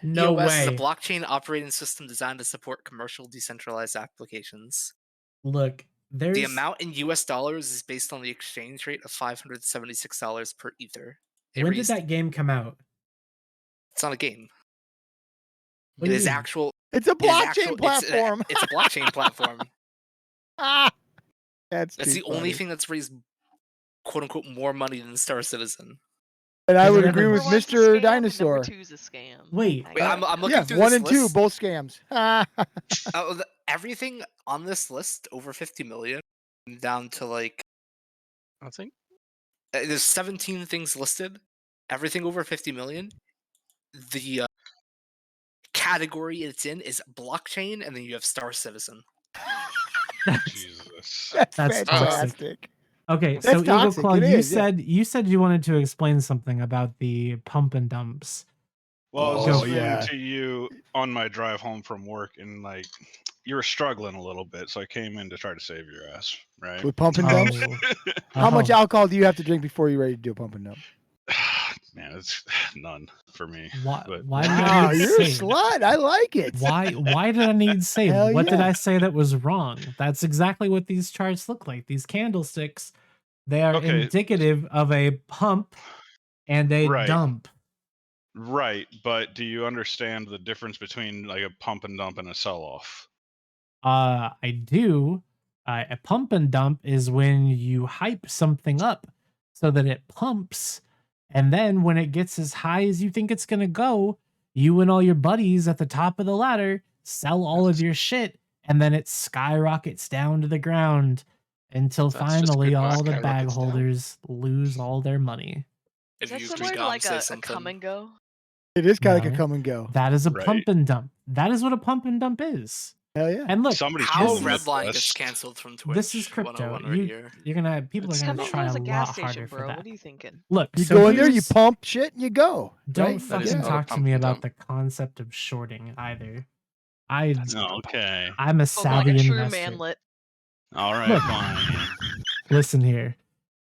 [SPEAKER 9] No
[SPEAKER 14] EOS is a
[SPEAKER 9] way.
[SPEAKER 14] blockchain operating system designed to support commercial decentralized applications.
[SPEAKER 9] Look, there's
[SPEAKER 14] The amount in US dollars is based on the exchange rate of $576 per Ether.
[SPEAKER 9] when did that game come out?
[SPEAKER 14] It's not a game.
[SPEAKER 9] What
[SPEAKER 14] It
[SPEAKER 9] do you
[SPEAKER 14] is
[SPEAKER 9] mean?
[SPEAKER 14] actual.
[SPEAKER 8] It's a
[SPEAKER 14] it is
[SPEAKER 8] blockchain
[SPEAKER 14] actual-
[SPEAKER 8] platform.
[SPEAKER 14] It's a blockchain platform.
[SPEAKER 8] Ah, that's
[SPEAKER 14] That's
[SPEAKER 8] too
[SPEAKER 14] the only
[SPEAKER 8] funny.
[SPEAKER 14] thing that's raised "quote unquote" more money than Star Citizen.
[SPEAKER 8] And I
[SPEAKER 9] Is
[SPEAKER 8] would
[SPEAKER 9] it
[SPEAKER 8] agree
[SPEAKER 9] ever-
[SPEAKER 8] with
[SPEAKER 7] Number one's a
[SPEAKER 8] Mr.
[SPEAKER 7] scam,
[SPEAKER 8] Dinosaur.
[SPEAKER 7] Number two's a scam.
[SPEAKER 9] Wait,
[SPEAKER 14] Wait, I'm looking
[SPEAKER 8] Yeah,
[SPEAKER 14] through
[SPEAKER 8] 1
[SPEAKER 14] this
[SPEAKER 8] and 2,
[SPEAKER 14] list.
[SPEAKER 8] both scams.
[SPEAKER 14] Everything on this list over 50 million, down to like
[SPEAKER 13] I think.
[SPEAKER 14] there's 17 things listed. Everything over 50 million. The category it's in is blockchain, and then you have Star Citizen.
[SPEAKER 3] Jesus.
[SPEAKER 8] That's
[SPEAKER 9] That's
[SPEAKER 8] fantastic.
[SPEAKER 9] Okay,
[SPEAKER 8] That's
[SPEAKER 9] so Eagle
[SPEAKER 8] toxic,
[SPEAKER 9] Claw,
[SPEAKER 8] it
[SPEAKER 9] you
[SPEAKER 8] is, yeah.
[SPEAKER 9] said you wanted to explain something about the pump and dumps.
[SPEAKER 3] Well, I was
[SPEAKER 8] Oh,
[SPEAKER 3] explaining
[SPEAKER 8] yeah.
[SPEAKER 3] to you on my drive home from work, and like you were struggling a little bit, so I came in to try to save your ass, right?
[SPEAKER 8] With pump and dumps?
[SPEAKER 9] Oh.
[SPEAKER 8] How much
[SPEAKER 9] Oh.
[SPEAKER 8] alcohol do you have to drink before you're ready to do a pump and dump?
[SPEAKER 3] Man, it's none for me.
[SPEAKER 9] Why?
[SPEAKER 3] But
[SPEAKER 9] Why did
[SPEAKER 8] Wow,
[SPEAKER 9] I need
[SPEAKER 8] you're a
[SPEAKER 9] save?
[SPEAKER 8] slut. I like it.
[SPEAKER 9] Why did I need save?
[SPEAKER 8] Hell
[SPEAKER 9] What did
[SPEAKER 8] yeah.
[SPEAKER 9] I say that was wrong? That's exactly what these charts look like. These candlesticks, they are
[SPEAKER 3] Okay.
[SPEAKER 9] indicative of a pump and a
[SPEAKER 3] Right.
[SPEAKER 9] dump.
[SPEAKER 3] Right, but do you understand the difference between like a pump and dump and a sell-off?
[SPEAKER 9] I do. A pump and dump is when you hype something up so that it pumps, and then when it gets as high as you think it's gonna go, you and all your buddies at the top of the ladder sell all of your shit, and then it skyrockets down to the ground until
[SPEAKER 3] That's just
[SPEAKER 9] finally
[SPEAKER 3] good
[SPEAKER 9] all the
[SPEAKER 3] skyrockets
[SPEAKER 9] bag
[SPEAKER 3] down.
[SPEAKER 9] holders lose all their money.
[SPEAKER 7] Is
[SPEAKER 14] If
[SPEAKER 7] that
[SPEAKER 14] you
[SPEAKER 7] similar to
[SPEAKER 14] Dom
[SPEAKER 7] like
[SPEAKER 14] say
[SPEAKER 7] a
[SPEAKER 14] something,
[SPEAKER 7] come and go?
[SPEAKER 8] It is kind of like
[SPEAKER 9] No.
[SPEAKER 8] a come and go.
[SPEAKER 9] That is a
[SPEAKER 3] Right.
[SPEAKER 9] pump and dump. That is what a pump and dump is.
[SPEAKER 8] Hell yeah.
[SPEAKER 9] And look,
[SPEAKER 3] Somebody's
[SPEAKER 14] how
[SPEAKER 3] calling it
[SPEAKER 14] Redline gets
[SPEAKER 3] dust.
[SPEAKER 14] canceled from Twitch.
[SPEAKER 9] this is crypto.
[SPEAKER 14] 101 right here.
[SPEAKER 9] You're gonna people
[SPEAKER 3] It's
[SPEAKER 9] are
[SPEAKER 7] Come
[SPEAKER 9] gonna
[SPEAKER 7] and
[SPEAKER 9] try
[SPEAKER 7] go's
[SPEAKER 9] a
[SPEAKER 7] a gas
[SPEAKER 9] lot
[SPEAKER 7] station,
[SPEAKER 9] harder for
[SPEAKER 7] bro.
[SPEAKER 9] that.
[SPEAKER 7] What are you thinking?
[SPEAKER 9] Look,
[SPEAKER 8] You
[SPEAKER 9] so
[SPEAKER 8] go in there, you
[SPEAKER 9] here's-
[SPEAKER 8] pump shit, and you go.
[SPEAKER 9] Don't
[SPEAKER 8] right?
[SPEAKER 9] fucking
[SPEAKER 3] is not a
[SPEAKER 9] talk to
[SPEAKER 3] pump
[SPEAKER 9] me
[SPEAKER 3] and
[SPEAKER 9] about
[SPEAKER 3] dump.
[SPEAKER 9] the concept of shorting either.
[SPEAKER 3] Okay.
[SPEAKER 9] I'm a
[SPEAKER 7] Spoken like
[SPEAKER 9] savvy
[SPEAKER 7] a true
[SPEAKER 9] investor.
[SPEAKER 7] manlet.
[SPEAKER 3] All right,
[SPEAKER 9] Look.
[SPEAKER 3] fine.
[SPEAKER 9] Listen here.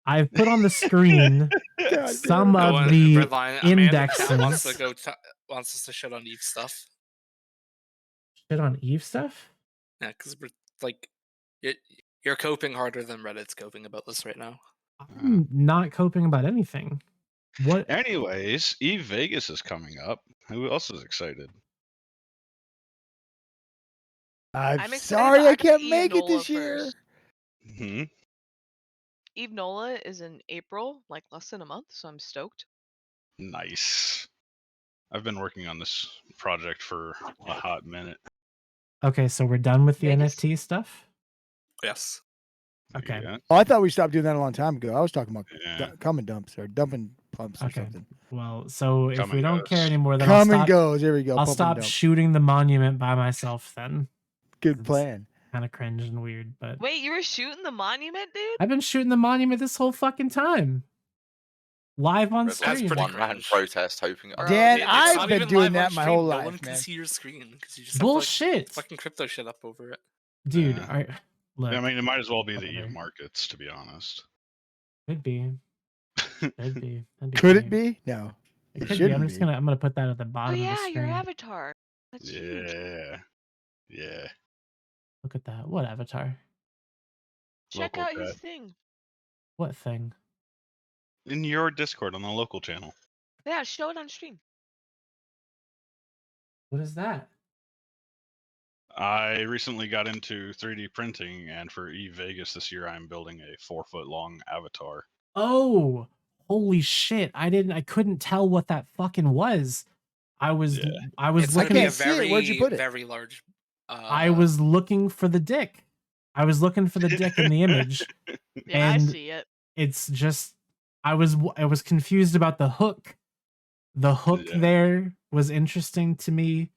[SPEAKER 9] I've put on the screen
[SPEAKER 8] God
[SPEAKER 9] some
[SPEAKER 14] No
[SPEAKER 9] of
[SPEAKER 14] one,
[SPEAKER 9] the
[SPEAKER 14] Redline, Amanda wants
[SPEAKER 9] indexes.
[SPEAKER 14] to go. Wants us to shut on Eve stuff.
[SPEAKER 9] Shit on Eve stuff?
[SPEAKER 14] Yeah, because we're like, you're coping harder than Reddit's coping about this right now.
[SPEAKER 9] I'm not coping about anything. What?
[SPEAKER 3] Anyways, Eve Vegas is coming up. Who else is excited?
[SPEAKER 8] I'm
[SPEAKER 7] I'm excited
[SPEAKER 8] sorry
[SPEAKER 7] to
[SPEAKER 8] I
[SPEAKER 7] actually
[SPEAKER 8] can't
[SPEAKER 7] Eve
[SPEAKER 8] make it
[SPEAKER 7] Nola
[SPEAKER 8] this year.
[SPEAKER 7] first.
[SPEAKER 3] Hmm.
[SPEAKER 7] Eve Nola is in April, like less than a month, so I'm stoked.
[SPEAKER 3] Nice. I've been working on this project for a hot minute.
[SPEAKER 9] Okay, so we're done with the
[SPEAKER 7] Vegas?
[SPEAKER 9] NFT stuff?
[SPEAKER 14] Yes.
[SPEAKER 9] Okay.
[SPEAKER 3] Yeah.
[SPEAKER 8] Oh, I thought we stopped doing that a long time ago. I was talking about
[SPEAKER 3] Yeah.
[SPEAKER 8] come and dumps or dumping pumps or
[SPEAKER 9] Okay.
[SPEAKER 8] something.
[SPEAKER 9] Well, so if
[SPEAKER 3] Come
[SPEAKER 9] we
[SPEAKER 3] and
[SPEAKER 9] don't care
[SPEAKER 3] goes.
[SPEAKER 9] anymore, then I'll
[SPEAKER 8] Come and
[SPEAKER 9] stop,
[SPEAKER 8] goes. Here we go.
[SPEAKER 9] I'll
[SPEAKER 8] pump and
[SPEAKER 9] stop
[SPEAKER 8] dump.
[SPEAKER 9] shooting the monument by myself then.
[SPEAKER 8] Good
[SPEAKER 9] It's
[SPEAKER 8] plan.
[SPEAKER 9] kind of cringe and weird, but
[SPEAKER 7] Wait, you were shooting the monument, dude?
[SPEAKER 9] I've been shooting the monument this whole fucking time. Live on
[SPEAKER 4] Red
[SPEAKER 14] That's
[SPEAKER 9] stream.
[SPEAKER 14] pretty
[SPEAKER 4] one man
[SPEAKER 14] cringe.
[SPEAKER 4] protest hoping.
[SPEAKER 7] Bro,
[SPEAKER 8] Dan,
[SPEAKER 7] it's
[SPEAKER 8] I've
[SPEAKER 14] not
[SPEAKER 8] been
[SPEAKER 14] even
[SPEAKER 8] doing
[SPEAKER 14] live on
[SPEAKER 8] that my
[SPEAKER 14] stream.
[SPEAKER 8] whole
[SPEAKER 14] No
[SPEAKER 8] life,
[SPEAKER 14] one can
[SPEAKER 8] man.
[SPEAKER 14] see your screen because you just
[SPEAKER 9] Bullshit.
[SPEAKER 14] have fucking crypto shit up over it.
[SPEAKER 9] Dude,
[SPEAKER 3] Yeah.
[SPEAKER 9] look,
[SPEAKER 3] I mean, it might as well be the
[SPEAKER 9] whatever.
[SPEAKER 3] Eve markets, to be honest.
[SPEAKER 9] Could be. Could be. That'd
[SPEAKER 8] Could
[SPEAKER 9] great.
[SPEAKER 8] it be? No.
[SPEAKER 9] It
[SPEAKER 8] It
[SPEAKER 9] could be.
[SPEAKER 8] shouldn't
[SPEAKER 9] I'm just
[SPEAKER 8] be.
[SPEAKER 9] gonna put that at the
[SPEAKER 7] Oh
[SPEAKER 9] bottom of the
[SPEAKER 7] yeah,
[SPEAKER 9] screen.
[SPEAKER 7] your avatar. That's huge.
[SPEAKER 3] Yeah. Yeah.
[SPEAKER 9] Look at that. What avatar?
[SPEAKER 7] Check
[SPEAKER 15] Local
[SPEAKER 7] out his
[SPEAKER 15] chat.
[SPEAKER 7] thing.
[SPEAKER 9] What thing?
[SPEAKER 15] In your Discord on the local channel.
[SPEAKER 7] Yeah, show it on stream.
[SPEAKER 9] What is that?
[SPEAKER 15] I recently got into 3D printing, and for Vegas this year, I'm building a 4-foot long avatar.
[SPEAKER 9] Oh, holy shit! I couldn't tell what that fucking was. I was
[SPEAKER 15] Yeah.
[SPEAKER 14] It's gonna
[SPEAKER 9] looking.
[SPEAKER 14] be a
[SPEAKER 8] can't see it. Where'd you
[SPEAKER 14] very,
[SPEAKER 8] put it?
[SPEAKER 14] very large.
[SPEAKER 9] I was looking for the dick. I was looking for the dick in the image,
[SPEAKER 7] Yeah, I
[SPEAKER 9] and
[SPEAKER 7] see it.
[SPEAKER 9] it's just I was confused about the hook. The hook
[SPEAKER 15] Yeah.
[SPEAKER 9] there was interesting to me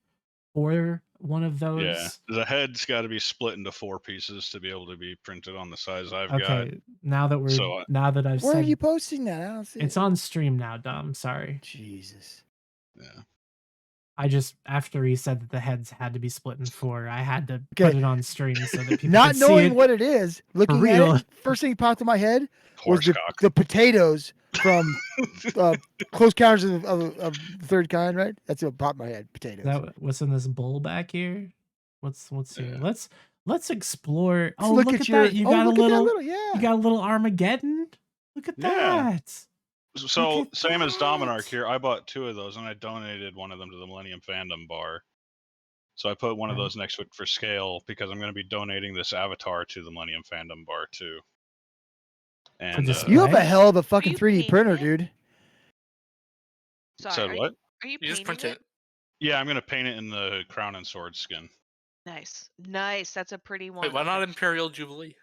[SPEAKER 9] for one of those.
[SPEAKER 15] Yeah, the head's got to be split into 4 pieces to be able to be printed on the size I've got.
[SPEAKER 9] Okay, now that
[SPEAKER 15] So,
[SPEAKER 9] now that I've
[SPEAKER 8] Where are
[SPEAKER 9] said
[SPEAKER 8] you posting that? I don't see
[SPEAKER 9] it's
[SPEAKER 8] it.
[SPEAKER 9] on stream now, Dom. Sorry.
[SPEAKER 8] Jesus.
[SPEAKER 15] Yeah.
[SPEAKER 9] I just after he said that the heads had to be split in 4, I had to
[SPEAKER 8] Okay.
[SPEAKER 9] put it on stream so that people
[SPEAKER 8] Not
[SPEAKER 9] could see
[SPEAKER 8] knowing
[SPEAKER 9] it.
[SPEAKER 8] what it is, looking
[SPEAKER 9] real.
[SPEAKER 8] at it, first thing that popped in my head was
[SPEAKER 15] Horsecock.
[SPEAKER 8] the potatoes from Close Counters of the Third Kind, right? That's what popped in my head. Potatoes.
[SPEAKER 9] That what's in this bowl back here? What's here?
[SPEAKER 15] Yeah.
[SPEAKER 9] Let's explore.
[SPEAKER 8] Let's
[SPEAKER 9] Oh, look at
[SPEAKER 8] your,
[SPEAKER 9] that! You
[SPEAKER 8] oh,
[SPEAKER 9] got a
[SPEAKER 8] look at that
[SPEAKER 9] little.
[SPEAKER 8] yeah.
[SPEAKER 9] You got a little Armageddon. Look at
[SPEAKER 15] Yeah.
[SPEAKER 9] that.
[SPEAKER 15] So
[SPEAKER 9] Look at
[SPEAKER 15] same as Dominarch
[SPEAKER 9] that.
[SPEAKER 15] here, I bought 2 of those and I donated one of them to the Millennium Fandom Bar. So I put one of
[SPEAKER 9] Right.
[SPEAKER 15] those next to it for scale because I'm going to be donating this avatar to the Millennium Fandom Bar too. And
[SPEAKER 9] display?
[SPEAKER 8] You have a hell of a fucking
[SPEAKER 7] you
[SPEAKER 8] 3D
[SPEAKER 7] painting
[SPEAKER 8] printer,
[SPEAKER 7] it?
[SPEAKER 8] dude.
[SPEAKER 7] Sorry,
[SPEAKER 15] said what?
[SPEAKER 7] Are you
[SPEAKER 14] You just
[SPEAKER 7] painting
[SPEAKER 14] print
[SPEAKER 7] it?
[SPEAKER 14] it.
[SPEAKER 15] Yeah, I'm going to paint it in the Crown and Sword skin.
[SPEAKER 7] Nice, nice. That's a pretty one.
[SPEAKER 14] Wait, why not
[SPEAKER 7] Okay.
[SPEAKER 14] Imperial Jubilee?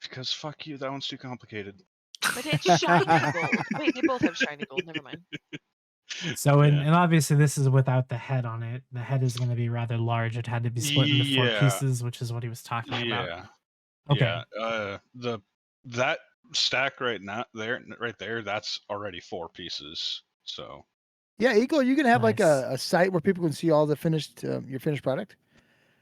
[SPEAKER 15] Because fuck you, that one's too complicated.
[SPEAKER 7] But it's shiny gold. Wait, they both have shiny gold. Never mind.
[SPEAKER 9] So
[SPEAKER 15] Yeah.
[SPEAKER 9] and obviously this is without the head on it. The head is going to be rather large. It had to be split into 4
[SPEAKER 15] Yeah.
[SPEAKER 9] pieces, which is what he was talking about.
[SPEAKER 15] Yeah.
[SPEAKER 9] Okay.
[SPEAKER 15] Yeah. That stack right there, that's already 4 pieces. So
[SPEAKER 8] Yeah, Eagle, you gonna have like
[SPEAKER 9] Nice.
[SPEAKER 8] a site where people can see all the finished your finished product?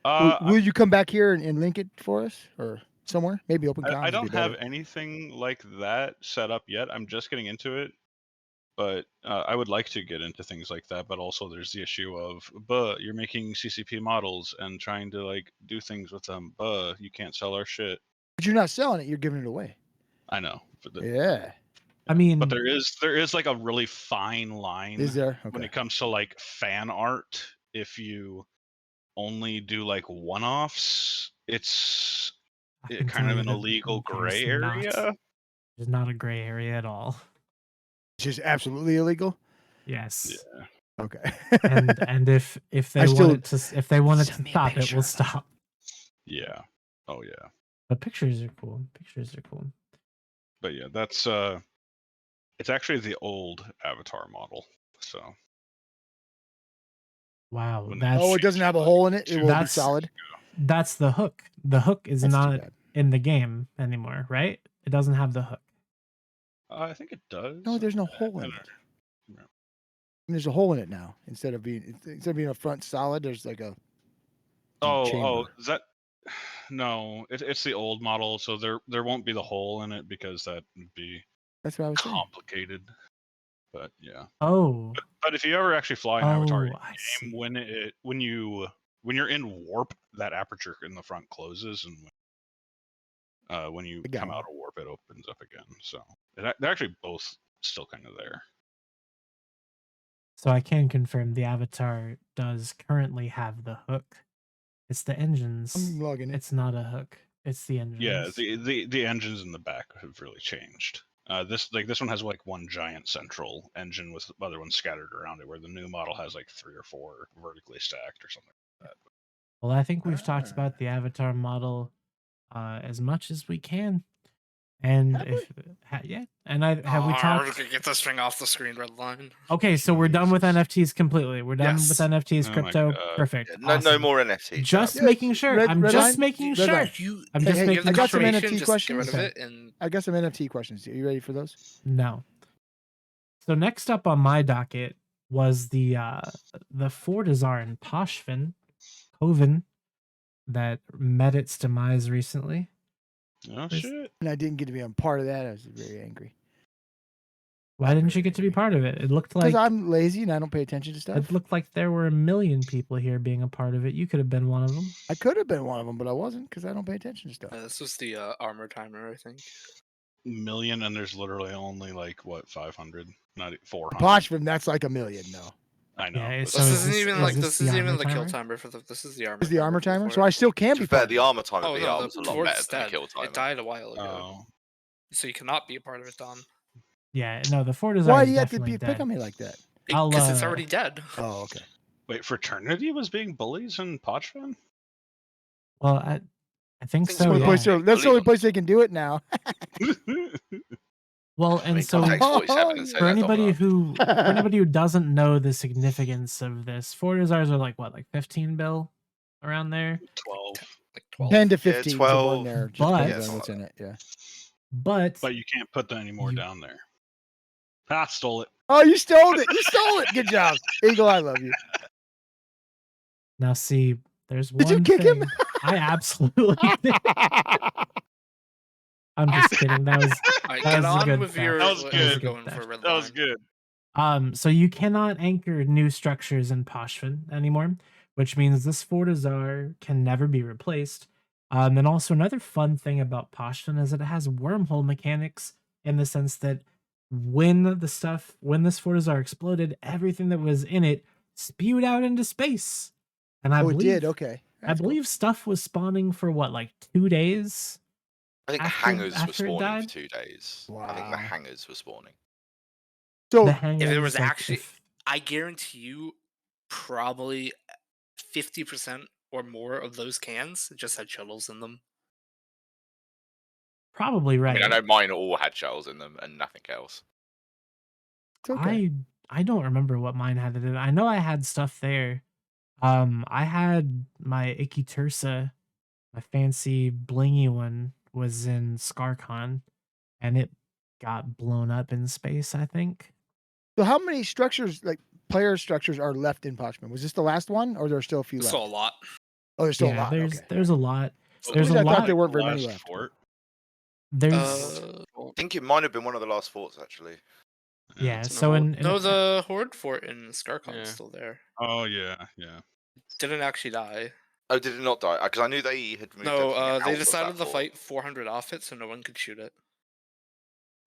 [SPEAKER 15] uh,
[SPEAKER 8] Will you come back here and link it for us or somewhere? Maybe Open Commons
[SPEAKER 15] I
[SPEAKER 8] would
[SPEAKER 15] don't
[SPEAKER 8] be better.
[SPEAKER 15] have anything like that set up yet. I'm just getting into it, but I would like to get into things like that. But also, there's the issue of, you're making CCP models and trying to like do things with them. You can't sell our shit.
[SPEAKER 8] But you're not selling it, you're giving it away.
[SPEAKER 15] I know. But
[SPEAKER 8] Yeah.
[SPEAKER 9] I mean,
[SPEAKER 15] but there is like a really fine line
[SPEAKER 8] Is there?
[SPEAKER 15] when
[SPEAKER 8] Okay.
[SPEAKER 15] it comes to like fan art. If you only do like one-offs, it's
[SPEAKER 9] I can
[SPEAKER 15] kind
[SPEAKER 9] tell
[SPEAKER 15] of
[SPEAKER 9] you
[SPEAKER 15] an
[SPEAKER 9] that
[SPEAKER 15] illegal
[SPEAKER 9] there's
[SPEAKER 15] gray area.
[SPEAKER 9] There's not a gray area at all.
[SPEAKER 8] It's just absolutely illegal.
[SPEAKER 9] Yes.
[SPEAKER 15] Yeah.
[SPEAKER 8] Okay.
[SPEAKER 9] And if they
[SPEAKER 8] I still-
[SPEAKER 9] wanted to
[SPEAKER 8] Send me a
[SPEAKER 9] stop it,
[SPEAKER 8] picture
[SPEAKER 9] we'll
[SPEAKER 8] of that.
[SPEAKER 9] stop.
[SPEAKER 15] Yeah. Oh yeah.
[SPEAKER 9] But pictures are cool. Pictures are cool.
[SPEAKER 15] But yeah, that's it's actually the old Avatar model. So
[SPEAKER 9] Wow,
[SPEAKER 15] when
[SPEAKER 9] that's
[SPEAKER 8] Oh, it doesn't have a hole in it. It will be
[SPEAKER 9] That's-
[SPEAKER 8] solid.
[SPEAKER 9] that's the hook. The hook is
[SPEAKER 8] That's too
[SPEAKER 9] not
[SPEAKER 8] bad.
[SPEAKER 9] in the game anymore, right? It doesn't have the hook.
[SPEAKER 15] I think it does.
[SPEAKER 8] No, there's no hole in
[SPEAKER 15] I
[SPEAKER 8] it.
[SPEAKER 15] don't know.
[SPEAKER 8] There's a hole in it now. Instead of being a front solid, there's like a
[SPEAKER 15] Oh,
[SPEAKER 8] chamber.
[SPEAKER 15] is that? No, it's the old model, so there won't be the hole in it because that would be
[SPEAKER 8] That's what I was saying.
[SPEAKER 15] complicated. But yeah.
[SPEAKER 9] Oh.
[SPEAKER 15] But if you ever actually fly an Avatar in
[SPEAKER 9] Oh, I
[SPEAKER 15] game,
[SPEAKER 9] see.
[SPEAKER 15] when you're in warp, that aperture in the front closes, and when you
[SPEAKER 8] I got
[SPEAKER 15] come
[SPEAKER 8] one.
[SPEAKER 15] out of warp, it opens up again. So they're actually both still kind of there.
[SPEAKER 9] So I can confirm the Avatar does currently have the hook. It's the engines.
[SPEAKER 8] I'm logging in.
[SPEAKER 9] It's not a hook. It's the engines.
[SPEAKER 15] Yeah, the engines in the back have really changed. This one has like one giant central engine with other ones scattered around it, where the new model has like 3 or 4 vertically stacked or something like that.
[SPEAKER 9] Well, I think we've talked
[SPEAKER 8] Ah.
[SPEAKER 9] about the Avatar model as much as we can. And
[SPEAKER 8] Have
[SPEAKER 9] if yeah, and have we
[SPEAKER 14] We're
[SPEAKER 9] talked?
[SPEAKER 14] gonna get this thing off the screen, red line.
[SPEAKER 9] Okay, so we're done with
[SPEAKER 15] Jesus.
[SPEAKER 9] NFTs completely. We're done with
[SPEAKER 14] Yes.
[SPEAKER 9] NFTs,
[SPEAKER 15] Oh my
[SPEAKER 9] crypto.
[SPEAKER 15] God.
[SPEAKER 9] Perfect.
[SPEAKER 4] Yeah, no
[SPEAKER 9] Awesome.
[SPEAKER 4] more NFT.
[SPEAKER 9] Just
[SPEAKER 8] Yeah,
[SPEAKER 9] making sure.
[SPEAKER 8] red-
[SPEAKER 9] I'm
[SPEAKER 8] red
[SPEAKER 9] just
[SPEAKER 8] line?
[SPEAKER 9] making
[SPEAKER 8] Red
[SPEAKER 9] sure.
[SPEAKER 8] line.
[SPEAKER 9] I'm
[SPEAKER 8] Hey,
[SPEAKER 9] just
[SPEAKER 8] hey,
[SPEAKER 9] making
[SPEAKER 8] I got some
[SPEAKER 9] sure.
[SPEAKER 8] NFT
[SPEAKER 14] Just
[SPEAKER 8] questions.
[SPEAKER 14] Get rid of
[SPEAKER 9] Okay.
[SPEAKER 14] it and
[SPEAKER 8] I got some NFT questions. Are you ready for those?
[SPEAKER 9] No. So next up on my docket was the Fortizar and Pochven that met its demise recently.
[SPEAKER 15] Oh
[SPEAKER 9] There's-
[SPEAKER 15] shit!
[SPEAKER 8] And I didn't get to be a part of that. I was very angry.
[SPEAKER 9] Why didn't you get to be part of it? It looked
[SPEAKER 8] Because
[SPEAKER 9] like
[SPEAKER 8] I'm lazy and I don't pay attention to stuff.
[SPEAKER 9] it looked like there were 1 million people here being a part of it. You could have been one of them.
[SPEAKER 8] I could have been one of them, but I wasn't because I don't pay attention to stuff.
[SPEAKER 14] This was the armor timer, I think.
[SPEAKER 15] Million, and there's literally only like what 500, not 400.
[SPEAKER 8] Pochven, that's like 1 million, though.
[SPEAKER 15] I know.
[SPEAKER 9] Yeah,
[SPEAKER 15] but
[SPEAKER 9] so
[SPEAKER 14] This
[SPEAKER 9] is
[SPEAKER 14] isn't
[SPEAKER 9] this-
[SPEAKER 14] even
[SPEAKER 9] is
[SPEAKER 14] like
[SPEAKER 9] this
[SPEAKER 14] this
[SPEAKER 9] the
[SPEAKER 14] isn't even
[SPEAKER 9] armor
[SPEAKER 14] the kill
[SPEAKER 9] timer?
[SPEAKER 14] timer for the. This is the armor.
[SPEAKER 8] Is the armor
[SPEAKER 14] for the
[SPEAKER 8] timer?
[SPEAKER 14] fort.
[SPEAKER 8] So I still can
[SPEAKER 4] To
[SPEAKER 8] be
[SPEAKER 4] be fair,
[SPEAKER 8] part
[SPEAKER 4] the
[SPEAKER 8] of it.
[SPEAKER 4] armor timer
[SPEAKER 14] Oh
[SPEAKER 4] of the
[SPEAKER 14] no,
[SPEAKER 4] armor's a
[SPEAKER 14] the
[SPEAKER 4] lot
[SPEAKER 14] fort's
[SPEAKER 4] better than the
[SPEAKER 14] dead.
[SPEAKER 4] kill timer.
[SPEAKER 14] It died a while ago,
[SPEAKER 15] Oh,
[SPEAKER 14] so you cannot be a part of it, Don.
[SPEAKER 9] Yeah, no, the Fort is
[SPEAKER 8] Why
[SPEAKER 9] already
[SPEAKER 8] do you have to
[SPEAKER 9] definitely
[SPEAKER 8] pick
[SPEAKER 9] dead.
[SPEAKER 8] on me like that?
[SPEAKER 9] I'll,
[SPEAKER 14] Because it's
[SPEAKER 9] uh,
[SPEAKER 14] already dead.
[SPEAKER 8] Oh, okay.
[SPEAKER 15] wait, fraternity was being bullies in Pochven?
[SPEAKER 9] Well, I think
[SPEAKER 4] Think
[SPEAKER 9] so.
[SPEAKER 8] That's the only
[SPEAKER 9] Yeah.
[SPEAKER 8] place they're- that's the only place they can do it now.
[SPEAKER 9] Well,
[SPEAKER 4] I
[SPEAKER 9] and
[SPEAKER 4] mean,
[SPEAKER 9] so
[SPEAKER 4] context 47 and say
[SPEAKER 9] for
[SPEAKER 4] that
[SPEAKER 9] anybody
[SPEAKER 4] double
[SPEAKER 9] who doesn't know the significance of this, Fortizars are like what, like 15 bill around there.
[SPEAKER 15] 12.
[SPEAKER 14] Like 12.
[SPEAKER 8] 10 to
[SPEAKER 4] Yeah,
[SPEAKER 8] 15 to
[SPEAKER 4] 12.
[SPEAKER 8] one there. Just
[SPEAKER 9] But-
[SPEAKER 8] depends
[SPEAKER 4] Yeah,
[SPEAKER 8] on what's in it. Yeah.
[SPEAKER 9] But
[SPEAKER 15] But you can't put any more
[SPEAKER 9] You-
[SPEAKER 15] down there. Ah, stole it.
[SPEAKER 8] Oh, you stole it. You stole it. Good job. Eagle, I love you.
[SPEAKER 9] now see, there's
[SPEAKER 8] Did you
[SPEAKER 9] one
[SPEAKER 8] kick him?
[SPEAKER 9] thing I absolutely did. I'm just kidding. That was
[SPEAKER 14] Alright,
[SPEAKER 9] that
[SPEAKER 14] get
[SPEAKER 9] was a
[SPEAKER 14] on
[SPEAKER 9] good
[SPEAKER 14] with
[SPEAKER 9] theft.
[SPEAKER 14] your.
[SPEAKER 15] That was
[SPEAKER 14] what
[SPEAKER 15] good.
[SPEAKER 14] you're
[SPEAKER 9] That
[SPEAKER 14] going
[SPEAKER 9] was a
[SPEAKER 14] for
[SPEAKER 9] good
[SPEAKER 14] red
[SPEAKER 15] That was
[SPEAKER 14] line.
[SPEAKER 15] good.
[SPEAKER 9] So you cannot anchor new structures in Pochven anymore, which means this Fortizar can never be replaced. And also another fun thing about Pochven is that it has wormhole mechanics in the sense that when this Fortizar exploded, everything that was in it spewed out into space. And I
[SPEAKER 8] Oh, it
[SPEAKER 9] believe
[SPEAKER 8] did. Okay.
[SPEAKER 9] I
[SPEAKER 8] That's cool.
[SPEAKER 9] believe stuff was spawning for what, like 2 days?
[SPEAKER 4] I think
[SPEAKER 9] After-
[SPEAKER 4] hangars were
[SPEAKER 9] after it
[SPEAKER 4] spawning for
[SPEAKER 9] died?
[SPEAKER 4] 2 days. I think the
[SPEAKER 8] Wow.
[SPEAKER 4] hangars were spawning.
[SPEAKER 8] So
[SPEAKER 9] The
[SPEAKER 14] If
[SPEAKER 9] hangars,
[SPEAKER 14] there was
[SPEAKER 9] like,
[SPEAKER 14] actually,
[SPEAKER 9] if-
[SPEAKER 14] I guarantee you, probably 50% or more of those cans just had shuttles in them.
[SPEAKER 9] probably
[SPEAKER 4] I
[SPEAKER 9] right.
[SPEAKER 4] mean, I know mine all had shells in them and nothing else.
[SPEAKER 8] it's okay.
[SPEAKER 9] I don't remember what mine had it in. I know I had stuff there. I had my Icky Tursa, my fancy blingy one, was in ScarCon, and it got blown up in space, I think.
[SPEAKER 8] So how many structures, like player structures, are left in Pochven? Was this the last one, or are there still a few
[SPEAKER 14] There's
[SPEAKER 8] left?
[SPEAKER 14] still a lot.
[SPEAKER 8] Oh, there's still a
[SPEAKER 9] Yeah,
[SPEAKER 8] lot.
[SPEAKER 9] there's
[SPEAKER 8] Okay.
[SPEAKER 9] there's a lot.
[SPEAKER 8] For
[SPEAKER 9] There's
[SPEAKER 8] some
[SPEAKER 9] a
[SPEAKER 8] reason, I thought
[SPEAKER 9] lot.
[SPEAKER 8] there weren't very many
[SPEAKER 15] Last
[SPEAKER 8] left.
[SPEAKER 15] fort.
[SPEAKER 9] There's
[SPEAKER 4] I think it might have been one of the last forts, actually.
[SPEAKER 9] yeah.
[SPEAKER 15] it's an
[SPEAKER 9] So
[SPEAKER 15] old-
[SPEAKER 9] in
[SPEAKER 14] No, the Horde Fort in ScarCon
[SPEAKER 15] Yeah.
[SPEAKER 14] is still there.
[SPEAKER 15] Oh yeah.
[SPEAKER 14] Didn't actually die.
[SPEAKER 4] Oh, did it not die? Because I knew they had moved
[SPEAKER 14] No,
[SPEAKER 4] everything out
[SPEAKER 14] they
[SPEAKER 4] of
[SPEAKER 14] decided
[SPEAKER 4] that
[SPEAKER 14] to
[SPEAKER 4] fort.
[SPEAKER 14] fight 400 off it, so no one could shoot it.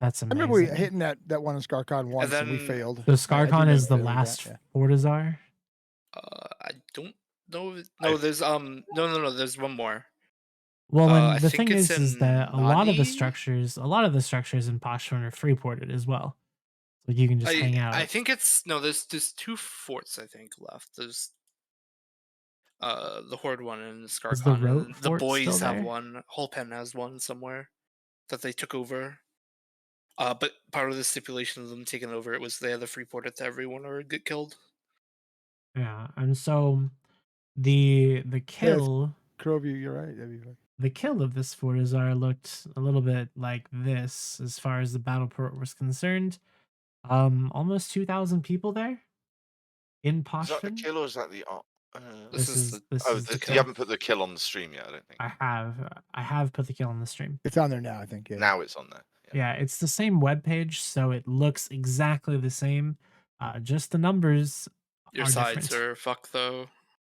[SPEAKER 9] that's
[SPEAKER 8] I
[SPEAKER 9] amazing.
[SPEAKER 8] remember we hitting that one in ScarCon once, and we
[SPEAKER 14] then-
[SPEAKER 8] failed.
[SPEAKER 9] So
[SPEAKER 8] I do
[SPEAKER 9] ScarCon
[SPEAKER 8] remember
[SPEAKER 9] is the
[SPEAKER 8] failing that,
[SPEAKER 9] last
[SPEAKER 8] yeah.
[SPEAKER 9] Fortizar.
[SPEAKER 14] I don't know. No, there's no. There's one more.
[SPEAKER 9] Well,
[SPEAKER 14] I
[SPEAKER 9] and the
[SPEAKER 14] think
[SPEAKER 9] thing
[SPEAKER 14] it's
[SPEAKER 9] is
[SPEAKER 14] in
[SPEAKER 9] that a lot of the
[SPEAKER 14] Nani?
[SPEAKER 9] structures in Pochven are free ported as well. So you can just hang out.
[SPEAKER 14] I think it's no. There's 2 forts I think left. There's the Horde one in ScarCon.
[SPEAKER 9] the
[SPEAKER 14] and
[SPEAKER 9] Rote
[SPEAKER 14] the
[SPEAKER 9] fort
[SPEAKER 14] boys
[SPEAKER 9] still
[SPEAKER 14] have
[SPEAKER 9] there?
[SPEAKER 14] one. Holpen has one somewhere that they took over. But part of the stipulation of them taking over it was they had to free port it to everyone or get killed.
[SPEAKER 9] Yeah, and so the kill
[SPEAKER 8] Crowview, you're right. That'd be fine.
[SPEAKER 9] the kill of this Fortizar looked a little bit like this as far as the battle port was concerned. Almost 2,000 people there in
[SPEAKER 4] Is that the
[SPEAKER 9] Pochven.
[SPEAKER 4] kill or is that the?
[SPEAKER 14] This is the
[SPEAKER 4] you
[SPEAKER 14] kill.
[SPEAKER 4] haven't put the kill on the stream yet, I don't think.
[SPEAKER 9] I have put the kill on the stream.
[SPEAKER 8] It's on there now, I think. Yeah.
[SPEAKER 4] Now it's on there.
[SPEAKER 9] Yeah, it's the same web page, so it looks exactly the same. Just the numbers
[SPEAKER 14] Your
[SPEAKER 9] are
[SPEAKER 14] sides
[SPEAKER 9] different.
[SPEAKER 14] are fucked though.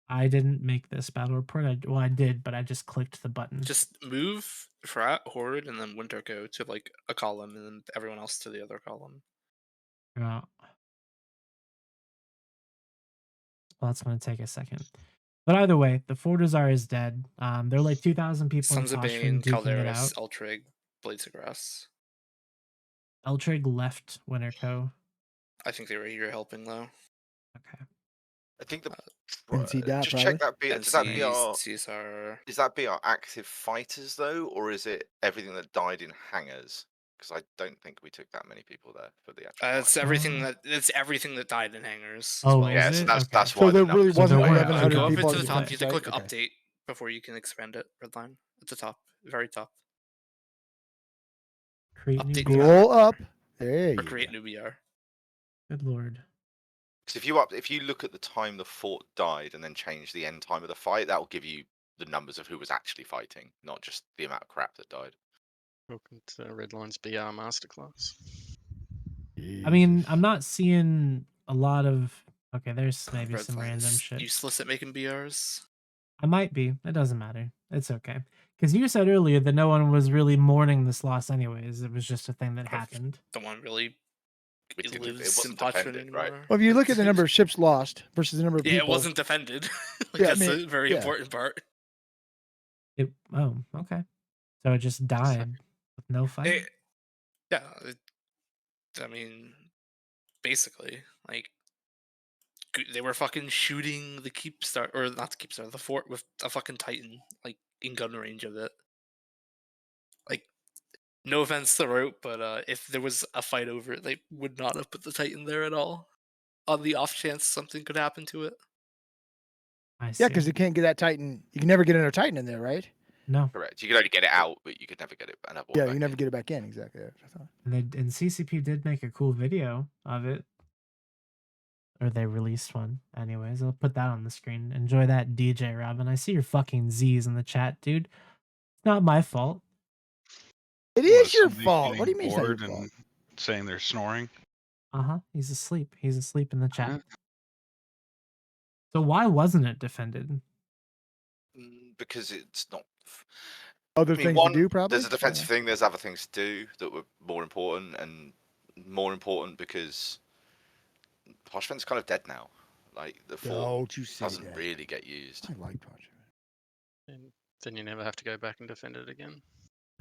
[SPEAKER 9] I didn't make this battle report. I did, but I just clicked the button.
[SPEAKER 14] Just move Frat, Horde, and then Winter go to like a column, and then everyone else to the other column.
[SPEAKER 9] Yeah. Well, that's going to take a second. But either way, the Fortizar is dead. There are like 2,000 people
[SPEAKER 14] Sons
[SPEAKER 9] in
[SPEAKER 14] of
[SPEAKER 9] Pochven
[SPEAKER 14] Bane,
[SPEAKER 9] duking it out.
[SPEAKER 14] Calderas, Eltrig, Blades of Grass.
[SPEAKER 9] Eltrig left Winterco.
[SPEAKER 14] I think they were here helping though.
[SPEAKER 9] Okay.
[SPEAKER 4] I think the.
[SPEAKER 8] NC dot,
[SPEAKER 4] just check that. Does that be
[SPEAKER 14] NCs,
[SPEAKER 4] our?
[SPEAKER 14] CSR.
[SPEAKER 4] Is that be our active fighters though, or is it everything that died in hangars? Because I don't think we took that many people there for the actual.
[SPEAKER 14] It's
[SPEAKER 4] fight.
[SPEAKER 14] everything that died in hangars.
[SPEAKER 9] Oh,
[SPEAKER 14] as well.
[SPEAKER 4] Yeah,
[SPEAKER 9] is
[SPEAKER 4] so
[SPEAKER 9] it?
[SPEAKER 4] that's
[SPEAKER 9] Okay.
[SPEAKER 4] that's
[SPEAKER 8] So
[SPEAKER 4] why.
[SPEAKER 8] there
[SPEAKER 4] the
[SPEAKER 8] really
[SPEAKER 4] numbers
[SPEAKER 8] wasn't
[SPEAKER 4] are way
[SPEAKER 9] weren't
[SPEAKER 4] up.
[SPEAKER 8] 1,100
[SPEAKER 14] Go up
[SPEAKER 8] people
[SPEAKER 14] into
[SPEAKER 8] on
[SPEAKER 14] the
[SPEAKER 8] the
[SPEAKER 14] top.
[SPEAKER 8] site?
[SPEAKER 14] You have to click
[SPEAKER 8] Okay.
[SPEAKER 14] update before you can expand it. Red line at the top, very top.
[SPEAKER 9] Create new
[SPEAKER 14] Update
[SPEAKER 9] BR.
[SPEAKER 8] Scroll up. There
[SPEAKER 14] Or
[SPEAKER 8] you
[SPEAKER 14] create
[SPEAKER 8] go.
[SPEAKER 14] new BR.
[SPEAKER 9] Good lord.
[SPEAKER 4] 'Cause if you look at the time the fort died and then change the end time of the fight, that will give you the numbers of who was actually fighting, not just the amount of crap that died.
[SPEAKER 13] Welcome to Redline's BR Masterclass.
[SPEAKER 9] I mean, I'm not seeing a lot of. Okay, there's maybe some
[SPEAKER 14] Redline
[SPEAKER 9] random
[SPEAKER 14] is
[SPEAKER 9] shit.
[SPEAKER 14] useless at making BRs.
[SPEAKER 9] I might be. It doesn't matter. It's okay. Because you said earlier that no one was really mourning this loss, anyways. It was just a thing that happened.
[SPEAKER 14] No one really
[SPEAKER 4] It didn't- it
[SPEAKER 14] lives in
[SPEAKER 4] wasn't
[SPEAKER 14] Pochven
[SPEAKER 4] defended,
[SPEAKER 14] anymore.
[SPEAKER 4] right?
[SPEAKER 8] Well, if you look at the number of ships lost versus the number of
[SPEAKER 14] Yeah,
[SPEAKER 8] people.
[SPEAKER 14] it wasn't defended. Like,
[SPEAKER 8] Yeah, I
[SPEAKER 14] that's
[SPEAKER 8] mean,
[SPEAKER 14] a very
[SPEAKER 8] yeah.
[SPEAKER 14] important part.
[SPEAKER 9] Oh, okay. So it just died with no fight.
[SPEAKER 14] Yeah, I mean, basically, like they were fucking shooting the keep star, or not the keep star, the fort with a fucking Titan, like in gun range of it. Like, no offense to Rope, but if there was a fight over it, they would not have put the Titan there at all. On the off chance something could happen to it.
[SPEAKER 9] I
[SPEAKER 8] Yeah, because you can't get that Titan. You can never get another Titan in there, right?
[SPEAKER 9] No.
[SPEAKER 4] Correct. You could only get it out, but you could never get it.
[SPEAKER 8] Yeah, you never get it back in. Exactly. That's what I thought.
[SPEAKER 9] And CCP did make a cool video of it. Or they released one. Anyways, I'll put that on the screen. Enjoy that, DJ Robin. I see your fucking Z's in the chat, dude. It's not my fault.
[SPEAKER 8] It is your fault. What do you mean it's not your
[SPEAKER 15] Bored
[SPEAKER 8] fault?
[SPEAKER 15] and saying they're snoring.
[SPEAKER 9] He's asleep. He's asleep in the chat. So why wasn't it defended?
[SPEAKER 4] Because it's not.
[SPEAKER 8] Other
[SPEAKER 4] I mean,
[SPEAKER 8] things
[SPEAKER 4] one,
[SPEAKER 8] to do, probably.
[SPEAKER 4] There's a defensive thing. There's other things to do that were more important, and more important because Pochven's kind of dead now. Like the fort
[SPEAKER 8] Don't you say
[SPEAKER 4] doesn't
[SPEAKER 8] that.
[SPEAKER 4] really get used.
[SPEAKER 8] I like Pochven.
[SPEAKER 13] And then you never have to go back and defend it again.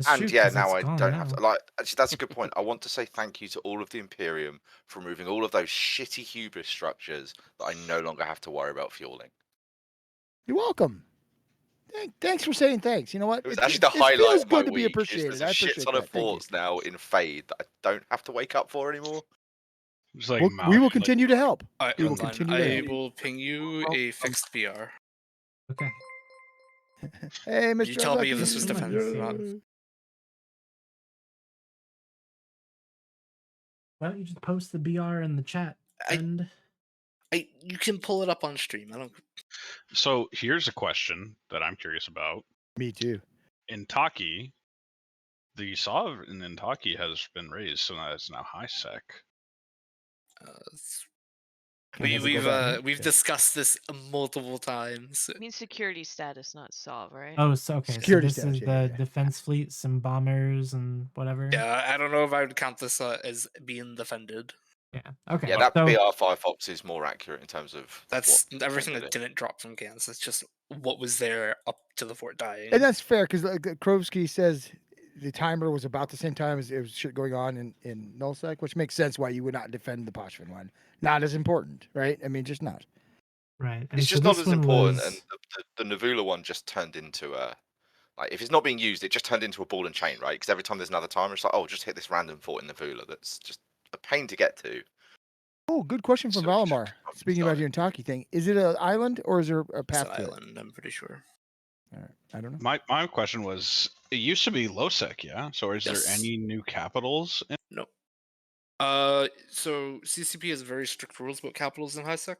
[SPEAKER 4] And yeah, now I don't have to. Like, actually, that's a good point. I want to say thank you to all of the Imperium for removing all of those shitty hubris structures that I no longer have to worry about fueling.
[SPEAKER 8] You're welcome. Thanks for saying thanks. You know what?
[SPEAKER 4] It was actually the
[SPEAKER 8] It
[SPEAKER 4] highlight
[SPEAKER 8] feels
[SPEAKER 4] of my
[SPEAKER 8] good to be
[SPEAKER 4] week.
[SPEAKER 8] appreciated.
[SPEAKER 4] There's
[SPEAKER 8] I
[SPEAKER 4] a shit
[SPEAKER 8] appreciate
[SPEAKER 4] ton
[SPEAKER 8] that.
[SPEAKER 4] of
[SPEAKER 8] Thank you.
[SPEAKER 4] forts now in Fade that I don't have to wake up for anymore.
[SPEAKER 15] Just like
[SPEAKER 8] We will continue to help.
[SPEAKER 14] Alright,
[SPEAKER 8] We will
[SPEAKER 14] hold on.
[SPEAKER 8] continue to
[SPEAKER 14] I
[SPEAKER 8] help.
[SPEAKER 14] will ping you a fixed BR.
[SPEAKER 9] Okay.
[SPEAKER 8] Hey, Mr.
[SPEAKER 14] You tell me if
[SPEAKER 8] Unlucky.
[SPEAKER 14] this was defended or not.
[SPEAKER 9] Why don't you just post the BR in the chat? And
[SPEAKER 14] You can pull it up on stream. I don't.
[SPEAKER 15] So here's a question that I'm curious about.
[SPEAKER 8] Me too.
[SPEAKER 15] In Taki, the SAW in Taki has been raised, so now it's now high sec.
[SPEAKER 14] We've discussed this multiple times.
[SPEAKER 7] I mean security status, not SOV, right?
[SPEAKER 9] Oh, so okay.
[SPEAKER 8] Security
[SPEAKER 9] so this
[SPEAKER 8] status,
[SPEAKER 9] is the defense fleets and bombers and whatever.
[SPEAKER 14] Yeah, I don't know if I would count this as being defended.
[SPEAKER 9] Yeah. Okay.
[SPEAKER 4] Yeah, that
[SPEAKER 9] so,
[SPEAKER 4] BR Firefox is more accurate in terms of
[SPEAKER 14] That's
[SPEAKER 4] what
[SPEAKER 14] everything
[SPEAKER 4] defended
[SPEAKER 14] that didn't drop from Gans. That's just what was there up to the fort dying.
[SPEAKER 8] And that's fair because like Krovsky says the timer was about the same time as it was shit going on in nullsec, which makes sense why you would not defend the Pochven one. Not as important, right? I mean, just not.
[SPEAKER 9] Right.
[SPEAKER 4] It's just not as important, and the Navula one just turned into a like if it's not being used, it just turned into a ball and chain, right? Because every time there's another timer, it's like, oh, just hit this random fort in Navula. That's just a pain to get to.
[SPEAKER 8] Oh, good question from Valamar. Speaking about your Intaki thing, is it an island or is there a path
[SPEAKER 14] it's
[SPEAKER 8] to
[SPEAKER 14] an
[SPEAKER 8] it?
[SPEAKER 14] island, I'm pretty sure.
[SPEAKER 8] All right. I don't know.
[SPEAKER 15] My question was, it used to be low sec, yeah. So is
[SPEAKER 14] Yes.
[SPEAKER 15] there any new capitals?
[SPEAKER 14] No. So CCP has very strict rules about capitals in high sec.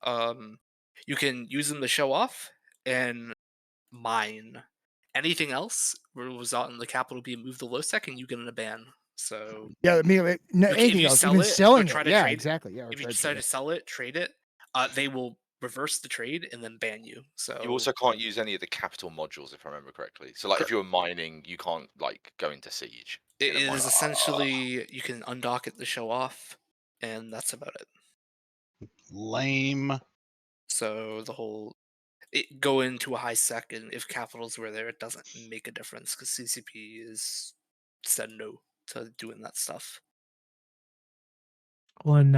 [SPEAKER 14] You can use them to show off and mine. Anything else will result in the capital being moved to low sec, and you get in a ban. So
[SPEAKER 8] Yeah, I mean, no,
[SPEAKER 14] if
[SPEAKER 8] anything
[SPEAKER 14] you
[SPEAKER 8] else,
[SPEAKER 14] sell
[SPEAKER 8] even
[SPEAKER 14] it,
[SPEAKER 8] selling
[SPEAKER 14] or try
[SPEAKER 8] it.
[SPEAKER 14] to
[SPEAKER 8] Yeah,
[SPEAKER 14] trade,
[SPEAKER 8] exactly. Yeah,
[SPEAKER 14] if you
[SPEAKER 8] right,
[SPEAKER 14] decide
[SPEAKER 8] yeah.
[SPEAKER 14] to sell it, trade it, they will reverse the trade and then ban you. So
[SPEAKER 4] You also can't use any of the capital modules, if I remember correctly. So, like, if you were mining, you can't like go into siege.
[SPEAKER 14] it
[SPEAKER 4] in a mine.
[SPEAKER 14] is essentially you can undock it to show off, and that's about it.
[SPEAKER 15] Lame.
[SPEAKER 14] So the whole go into a high sec, and if capitals were there, it doesn't make a difference because CCP is said no to doing that stuff.
[SPEAKER 9] Well, and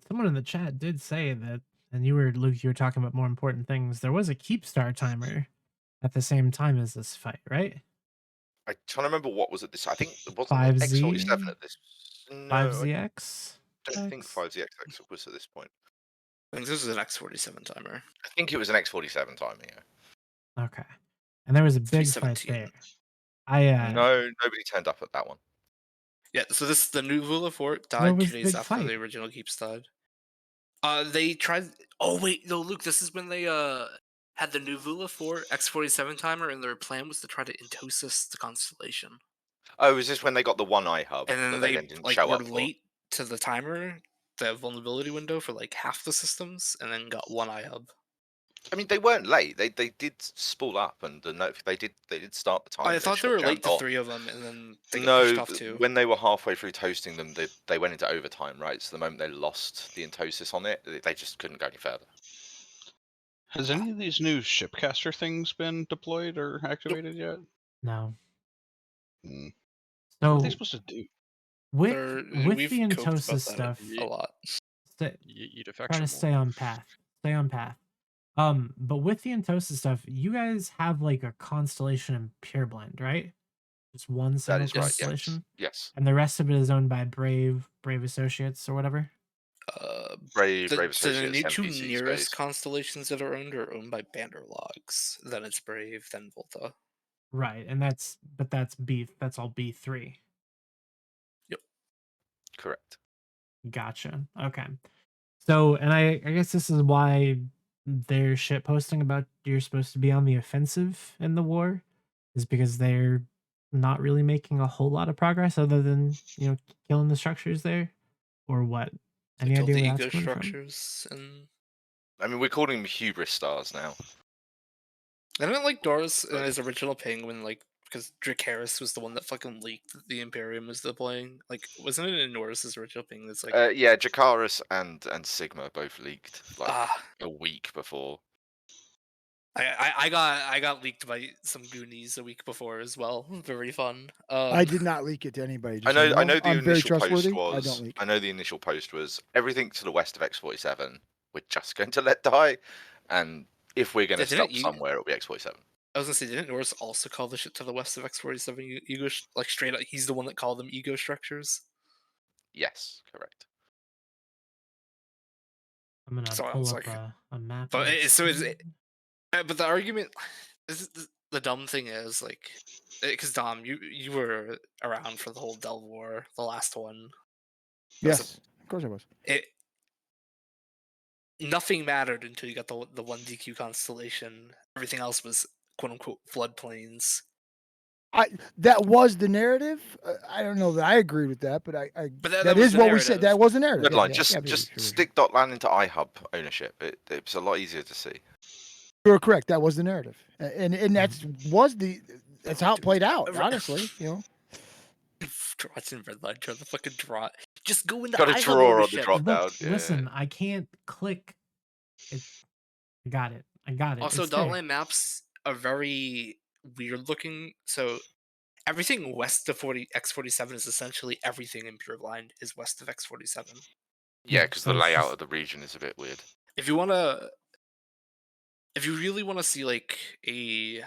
[SPEAKER 9] someone in the chat did say that, and you were Luke. You were talking about more important things. There was a keep star timer at the same time as this fight, right?
[SPEAKER 4] I'm trying to remember what was at this. I think it wasn't X47 at this. No,
[SPEAKER 9] 5ZX.
[SPEAKER 4] I don't think 5ZX was at this point.
[SPEAKER 14] I think this is an X47 timer.
[SPEAKER 4] I think it was an X47 timer. Yeah.
[SPEAKER 9] Okay. And there was a big fight there.
[SPEAKER 4] No, nobody turned up at that one.
[SPEAKER 14] Yeah, so this the new Vula fort
[SPEAKER 9] Where
[SPEAKER 14] died
[SPEAKER 9] was
[SPEAKER 14] 2
[SPEAKER 9] the
[SPEAKER 14] days
[SPEAKER 9] big
[SPEAKER 14] after
[SPEAKER 9] fight?
[SPEAKER 14] the original keeps died. They tried. Oh wait, no, Luke. This is when they had the new Vula fort X47 timer, and their plan was to try to Intosis the constellation.
[SPEAKER 4] Oh, was this when they got the one eye hub?
[SPEAKER 14] And then
[SPEAKER 4] that
[SPEAKER 14] they
[SPEAKER 4] then didn't
[SPEAKER 14] like
[SPEAKER 4] show
[SPEAKER 14] were
[SPEAKER 4] up for?
[SPEAKER 14] late to the timer, the vulnerability window for like half the systems, and then got one iHub.
[SPEAKER 4] I mean, they weren't late. They did spool up, and they did start the time.
[SPEAKER 14] I thought they
[SPEAKER 4] shut
[SPEAKER 14] were
[SPEAKER 4] down
[SPEAKER 14] late to
[SPEAKER 4] dot.
[SPEAKER 14] 3 of them, and then they got pushed
[SPEAKER 4] No,
[SPEAKER 14] off 2.
[SPEAKER 4] when they were halfway through toasting them, they went into overtime, right? So the moment they lost the entosis on it, they just couldn't go any further.
[SPEAKER 15] Has any of these new shipcaster things been deployed or activated yet?
[SPEAKER 9] No.
[SPEAKER 15] What
[SPEAKER 9] So
[SPEAKER 15] are they supposed to do?
[SPEAKER 9] with
[SPEAKER 14] We've
[SPEAKER 9] the
[SPEAKER 14] coped about
[SPEAKER 9] entosis
[SPEAKER 14] that
[SPEAKER 9] stuff,
[SPEAKER 14] a lot.
[SPEAKER 13] Eat a
[SPEAKER 9] try
[SPEAKER 13] faction
[SPEAKER 9] to
[SPEAKER 13] more.
[SPEAKER 9] stay on path. Stay on path. But with the entosis stuff, you guys have like a constellation in Pureblind, right? Just one
[SPEAKER 4] That
[SPEAKER 9] single
[SPEAKER 4] is right.
[SPEAKER 9] constellation.
[SPEAKER 4] Yes.
[SPEAKER 9] And the rest of it is owned by Brave Associates or whatever.
[SPEAKER 4] Brave
[SPEAKER 14] The
[SPEAKER 4] Associates,
[SPEAKER 14] two
[SPEAKER 4] NPC
[SPEAKER 14] nearest
[SPEAKER 4] space.
[SPEAKER 14] constellations that are owned by Banderlogs. Then it's Brave, then Volta.
[SPEAKER 9] Right, and that's all B3.
[SPEAKER 14] Yep.
[SPEAKER 4] Correct.
[SPEAKER 9] Gotcha. Okay. So, and I guess this is why they're shit posting about you're supposed to be on the offensive in the war, is because they're not really making a whole lot of progress other than, killing the structures there, or what?
[SPEAKER 14] They
[SPEAKER 9] Any
[SPEAKER 14] killed
[SPEAKER 9] idea
[SPEAKER 14] the
[SPEAKER 9] where
[SPEAKER 14] ego
[SPEAKER 9] that's coming from?
[SPEAKER 14] structures, and
[SPEAKER 4] I mean, we're calling them hubris stars now.
[SPEAKER 14] I don't like Doris in his original ping when because Dracaris was the one that fucking leaked that the Imperium was deploying. Like, wasn't it in Norris's original ping? That's like
[SPEAKER 4] Yeah, Jakaris and Sigma both leaked a week before.
[SPEAKER 14] I got leaked by some Goonies a week before as well. Very fun.
[SPEAKER 8] I did not leak it to anybody.
[SPEAKER 4] I
[SPEAKER 8] Just so you
[SPEAKER 4] know the
[SPEAKER 8] I'm very
[SPEAKER 4] initial post
[SPEAKER 8] trustworthy.
[SPEAKER 4] was.
[SPEAKER 8] I don't leak.
[SPEAKER 4] I know the initial post was everything to the west of X47. We're just going to let die, and if we're going to stop somewhere, it'll be X47.
[SPEAKER 14] I was gonna say, didn't Norris also call the shit to the west of X47 ego? Like straight up, he's the one that called them ego structures.
[SPEAKER 4] Yes, correct.
[SPEAKER 9] I'm gonna
[SPEAKER 14] So I
[SPEAKER 9] pull
[SPEAKER 14] was
[SPEAKER 9] up a map.
[SPEAKER 14] But but the argument, the dumb thing is because Dom, you were around for the whole Del War, the last one.
[SPEAKER 8] Yes, of course I was.
[SPEAKER 14] Nothing mattered until you got the one DQ constellation. Everything else was quote unquote floodplains.
[SPEAKER 8] That was the narrative. I don't know that I agree with that, but
[SPEAKER 14] But
[SPEAKER 8] that is what we said. That was the narrative.
[SPEAKER 4] Redline, just stick Dotland into iHub ownership. It's a lot easier to see.
[SPEAKER 8] You're correct. That was the narrative, and that's how it played out. Honestly,
[SPEAKER 14] Watching Redline try to fucking draw. Just go into
[SPEAKER 4] Got a
[SPEAKER 14] iHub
[SPEAKER 4] drawer on the
[SPEAKER 14] ownership.
[SPEAKER 4] drop down.
[SPEAKER 9] Listen, I can't click it. I got it.
[SPEAKER 14] Also,
[SPEAKER 9] It's there.
[SPEAKER 14] Dotland maps are very weird looking. So everything west of X47 is essentially everything in Pureblind is west of X47.
[SPEAKER 4] Yeah, because the layout of the region is a bit weird.
[SPEAKER 14] If you really want to see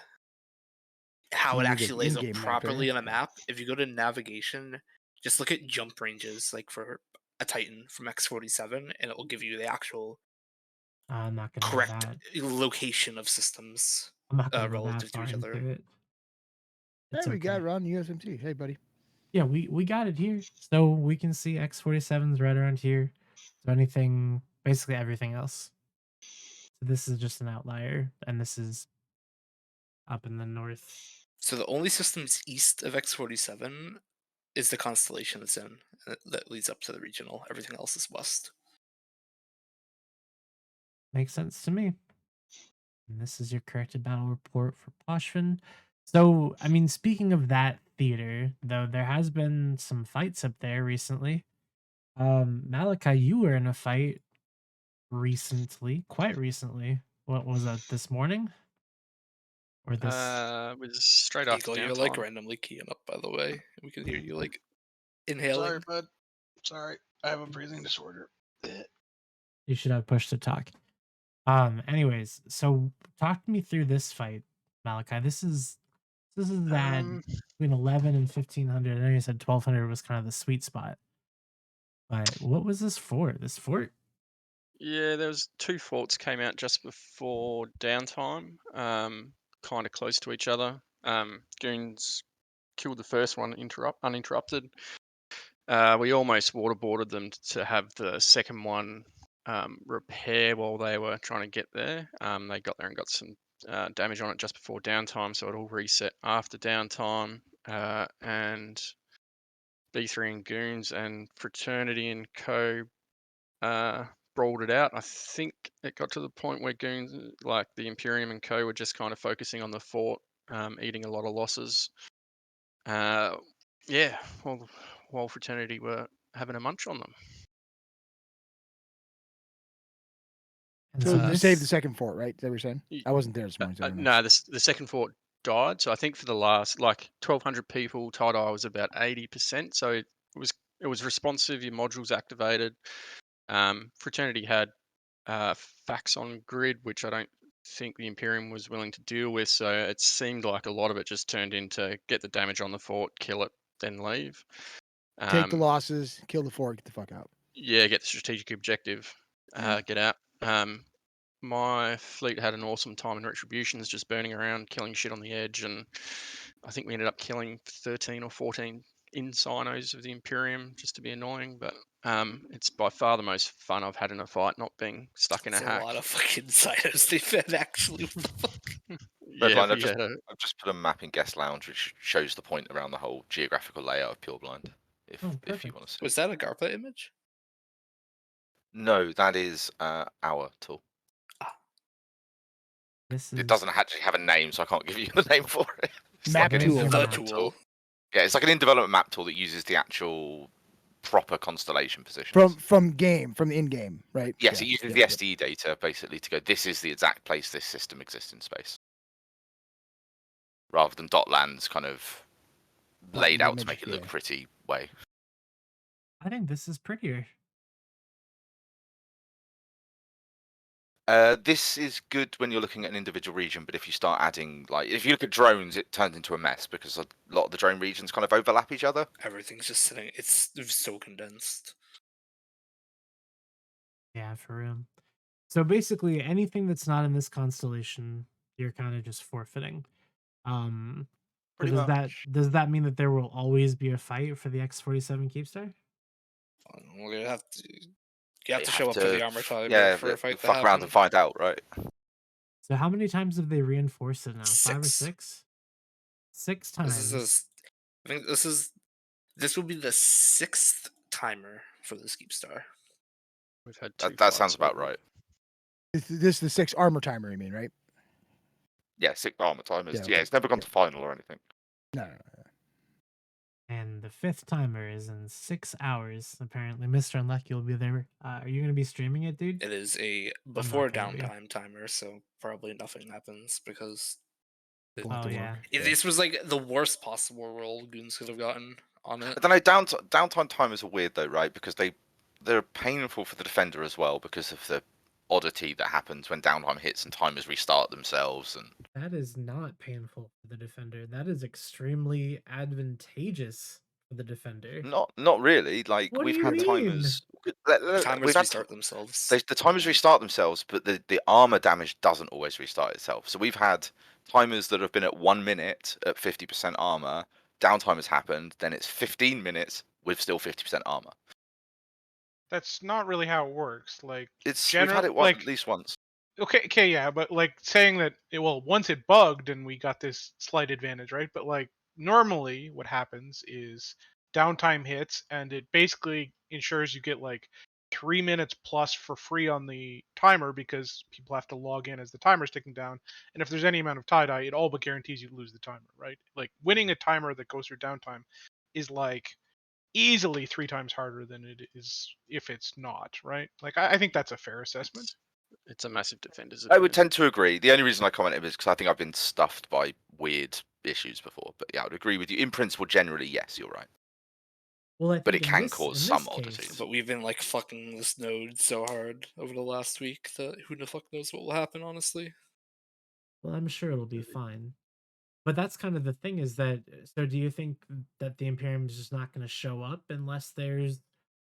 [SPEAKER 14] how it actually lays out properly on a map, if you go to navigation, just look at jump ranges for a Titan from X47, and it will give you the actual
[SPEAKER 9] I'm not gonna
[SPEAKER 14] correct location of systems
[SPEAKER 9] I'm not gonna
[SPEAKER 14] relative to each other.
[SPEAKER 9] It.
[SPEAKER 8] Hey, we got it on USMT. Hey, buddy.
[SPEAKER 9] Yeah, we got it here, so we can see X47's right around here. So anything, basically everything else. So this is just an outlier, and this is up in the north.
[SPEAKER 14] So the only systems east of X47 is the constellation it's in that leads up to the regional. Everything else is west.
[SPEAKER 9] Makes sense to me. And this is your corrected battle report for Pochven. So, I mean, speaking of that theater, though, there has been some fights up there recently. Malachi, you were in a fight recently, quite recently. What was that, this morning? Or this?
[SPEAKER 13] It was straight after
[SPEAKER 14] Eagle, you're
[SPEAKER 13] downtime.
[SPEAKER 14] randomly keying up, by the way. We can hear you inhaling.
[SPEAKER 15] Sorry, bud. Sorry, I have a breathing disorder.
[SPEAKER 9] You should have push to talk. Anyways, so talk to me through this fight, Malachi. This is that between 11 and 1500. I know you said 1200 was kind of the sweet spot. But what was this for? This fort?
[SPEAKER 13] Yeah, there was 2 forts came out just before downtime, kind of close to each other. Goons killed the first one uninterrupted. We almost waterboarded them to have the second one repair while they were trying to get there. They got there and got some damage on it just before downtime, so it all reset after downtime. And B3 and Goons and Fraternity and Co. Brawled it out. I think it got to the point where Goons, like the Imperium and Co, were just kind of focusing on the fort, eating a lot of losses. Yeah, while Fraternity were having a munch on them.
[SPEAKER 8] So
[SPEAKER 13] Uh,
[SPEAKER 8] you saved the second fort, right? Is that what you're saying? I wasn't there this morning. So I don't know.
[SPEAKER 13] No, the second fort died. So I think for the last 1,200 people, tie-dye was about 80%. So it was responsive. Your modules activated. Fraternity had facts on grid, which I don't think the Imperium was willing to deal with. So it seemed like a lot of it just turned into get the damage on the fort, kill it, then leave.
[SPEAKER 8] Take the losses, kill the fort, get the fuck out.
[SPEAKER 13] Yeah, get the strategic objective, get out. My fleet had an awesome time in Retributions, just burning around, killing shit on the edge, and I think we ended up killing 13 or 14 Insinos of the Imperium just to be annoying, but it's by far the most fun I've had in a fight, not being stuck in a
[SPEAKER 14] It's
[SPEAKER 13] hack.
[SPEAKER 14] a lot of fucking silos they've had, actually.
[SPEAKER 4] Redline,
[SPEAKER 13] we had a...
[SPEAKER 4] I've just put a map in Guest Lounge which shows the point around the whole geographical layout of Pure Blind. If you want to see.
[SPEAKER 14] Was that a GARPA image?
[SPEAKER 4] No, that is our tool. It doesn't actually have a name, so I can't give you the name for it. It's
[SPEAKER 8] Map
[SPEAKER 4] like an
[SPEAKER 8] tool.
[SPEAKER 4] in-development tool. Yeah, it's like an in-development map tool that uses the actual proper constellation positions.
[SPEAKER 8] From the in-game, right?
[SPEAKER 4] Yes,
[SPEAKER 8] Yeah,
[SPEAKER 4] it uses
[SPEAKER 8] yeah,
[SPEAKER 4] the
[SPEAKER 8] yeah.
[SPEAKER 4] SD data basically to go, this is the exact place this system exists in space. Rather than Dotland's kind of laid out to make it look pretty way.
[SPEAKER 9] I think this is prettier.
[SPEAKER 4] This is good when you're looking at an individual region, but if you start adding, if you look at drones, it turns into a mess because a lot of the drone regions kind of overlap each other.
[SPEAKER 14] Everything's just sitting. It's so condensed.
[SPEAKER 9] Yeah, for real. So basically, anything that's not in this constellation, you're kind of just forfeiting. So
[SPEAKER 4] Pretty
[SPEAKER 9] does that mean that there will always be a fight for the X-47 Keepstar?
[SPEAKER 14] Well, you have to show up for the armor
[SPEAKER 4] Yeah,
[SPEAKER 14] for a fight to
[SPEAKER 4] fuck around
[SPEAKER 14] happen.
[SPEAKER 4] and find out, right?
[SPEAKER 9] So how many times have they reinforced it now? 5 or
[SPEAKER 14] 6.
[SPEAKER 9] 6? 6 times.
[SPEAKER 14] I think this will be the 6th timer for this Keepstar.
[SPEAKER 13] We've had
[SPEAKER 4] that sounds about right.
[SPEAKER 8] This is the 6 armor timer, you mean, right?
[SPEAKER 4] Yeah, 6 armor timers.
[SPEAKER 8] Yeah,
[SPEAKER 4] It's never gone to final or anything.
[SPEAKER 8] No.
[SPEAKER 9] And the 5th timer is in 6 hours. Apparently, Mr. Unlucky will be there. Are you going to be streaming it, dude?
[SPEAKER 14] It is a before downtime timer, so probably nothing happens because.
[SPEAKER 9] Yeah.
[SPEAKER 14] This was like the worst possible roll Goons could have gotten on it.
[SPEAKER 4] I don't know. Downtime timers are weird though, right? Because they're painful for the defender as well because of the oddity that happens when downtime hits and timers restart themselves. And
[SPEAKER 9] that is not painful for the defender. That is extremely advantageous for the defender.
[SPEAKER 4] Not really. Like
[SPEAKER 9] what
[SPEAKER 4] we've
[SPEAKER 9] do you
[SPEAKER 4] had
[SPEAKER 9] mean?
[SPEAKER 4] timers.
[SPEAKER 14] Timers restart themselves.
[SPEAKER 4] The timers restart themselves, but the armor damage doesn't always restart itself. So we've had timers that have been at 1 minute at 50% armor. Downtime has happened, then it's 15 minutes with still 50% armor.
[SPEAKER 3] That's not really how it works. Like
[SPEAKER 4] we've had it at least once.
[SPEAKER 3] Okay, yeah, but saying that once it bugged and we got this slight advantage, right? But normally what happens is downtime hits and it basically ensures you get 3 minutes plus for free on the timer because people have to log in as the timer's ticking down. And if there's any amount of tie-dye, it all but guarantees you lose the timer, right? Winning a timer that goes through downtime is easily 3 times harder than it is if it's not, right? I think that's a fair assessment.
[SPEAKER 13] It's a massive defender's
[SPEAKER 4] I would tend to agree. The only reason I commented is because I think I've been stuffed by weird issues before. But yeah, I would agree with you. In principle, generally, yes, you're right.
[SPEAKER 9] Well,
[SPEAKER 4] but it can cause some oddities.
[SPEAKER 14] But we've been fucking this node so hard over the last week that who the fuck knows what will happen, honestly.
[SPEAKER 9] Well, I'm sure it'll be fine. But that's kind of the thing is that, so do you think that the Imperium is just not going to show up unless there's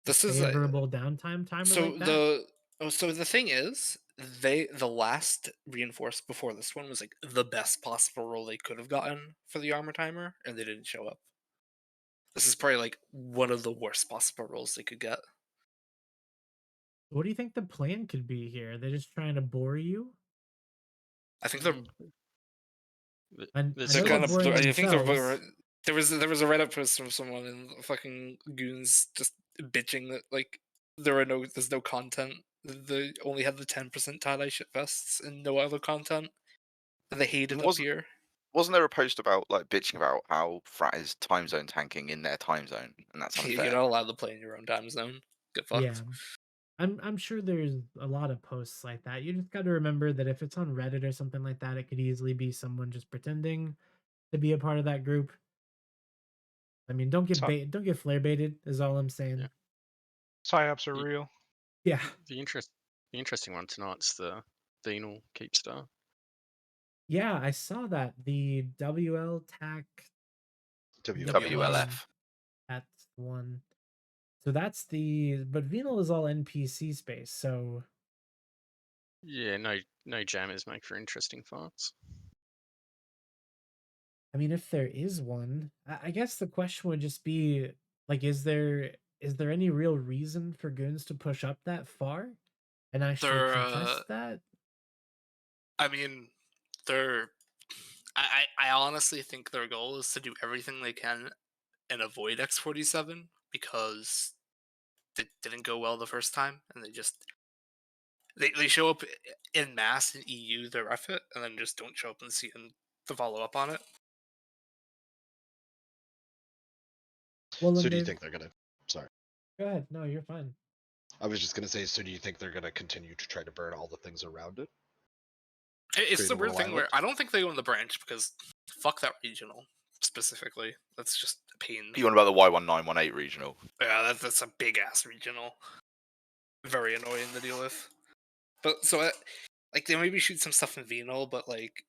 [SPEAKER 9] favorable downtime timer like that?
[SPEAKER 14] So the thing is, the last reinforced before this one was the best possible roll they could have gotten for the armor timer, and they didn't show up. This is probably one of the worst possible rolls they could get.
[SPEAKER 9] What do you think the plan could be here? Are they just trying to bore you?
[SPEAKER 14] I think they're.
[SPEAKER 9] I
[SPEAKER 14] There was a Reddit post from someone in fucking Goons just bitching that like there's no content. They only had the 10% tie-dye shit vests and no other content. And they hate it up here.
[SPEAKER 4] Wasn't there a post about like bitching about how Frat is time zone tanking in their time zone, and that's unfair?
[SPEAKER 14] You're not allowed to play in your own time zone. Get fucked.
[SPEAKER 9] Yeah. I'm sure there's a lot of posts like that. You just got to remember that if it's on Reddit or something like that, it could easily be someone just pretending to be a part of that group. I mean, don't get don't get flare baited is all I'm saying.
[SPEAKER 3] Psyops are real.
[SPEAKER 9] Yeah.
[SPEAKER 13] The interesting one tonight's the Venal Keepstar.
[SPEAKER 9] Yeah, I saw that. The WL TAC
[SPEAKER 4] WLF.
[SPEAKER 9] That's one. So that's but Venal is all NPC space, so
[SPEAKER 13] Yeah, no jammers make for interesting fights.
[SPEAKER 9] I mean, if there is one, I guess the question would just be like, is there any real reason for Goons to push up that far and actually contest that?
[SPEAKER 14] I mean, I honestly think their goal is to do everything they can and avoid X47 because it didn't go well the first time, and they show up in mass in EU, their effort, and then just don't show up in CN to follow up on it.
[SPEAKER 9] Well,
[SPEAKER 10] so do you think they're gonna? Sorry.
[SPEAKER 9] Go ahead. No, you're fine.
[SPEAKER 10] I was just gonna say. So do you think they're gonna continue to try to burn all the things around it?
[SPEAKER 14] It's
[SPEAKER 10] Create
[SPEAKER 14] the
[SPEAKER 10] a
[SPEAKER 14] weird
[SPEAKER 10] little
[SPEAKER 14] thing where
[SPEAKER 10] island?
[SPEAKER 14] I don't think they go in the branch because fuck that regional specifically. That's just a pain.
[SPEAKER 4] You want about the Y1918 regional?
[SPEAKER 14] Yeah, that's a big ass regional. Very annoying to deal with. But so like they maybe shoot some stuff in Venal, but like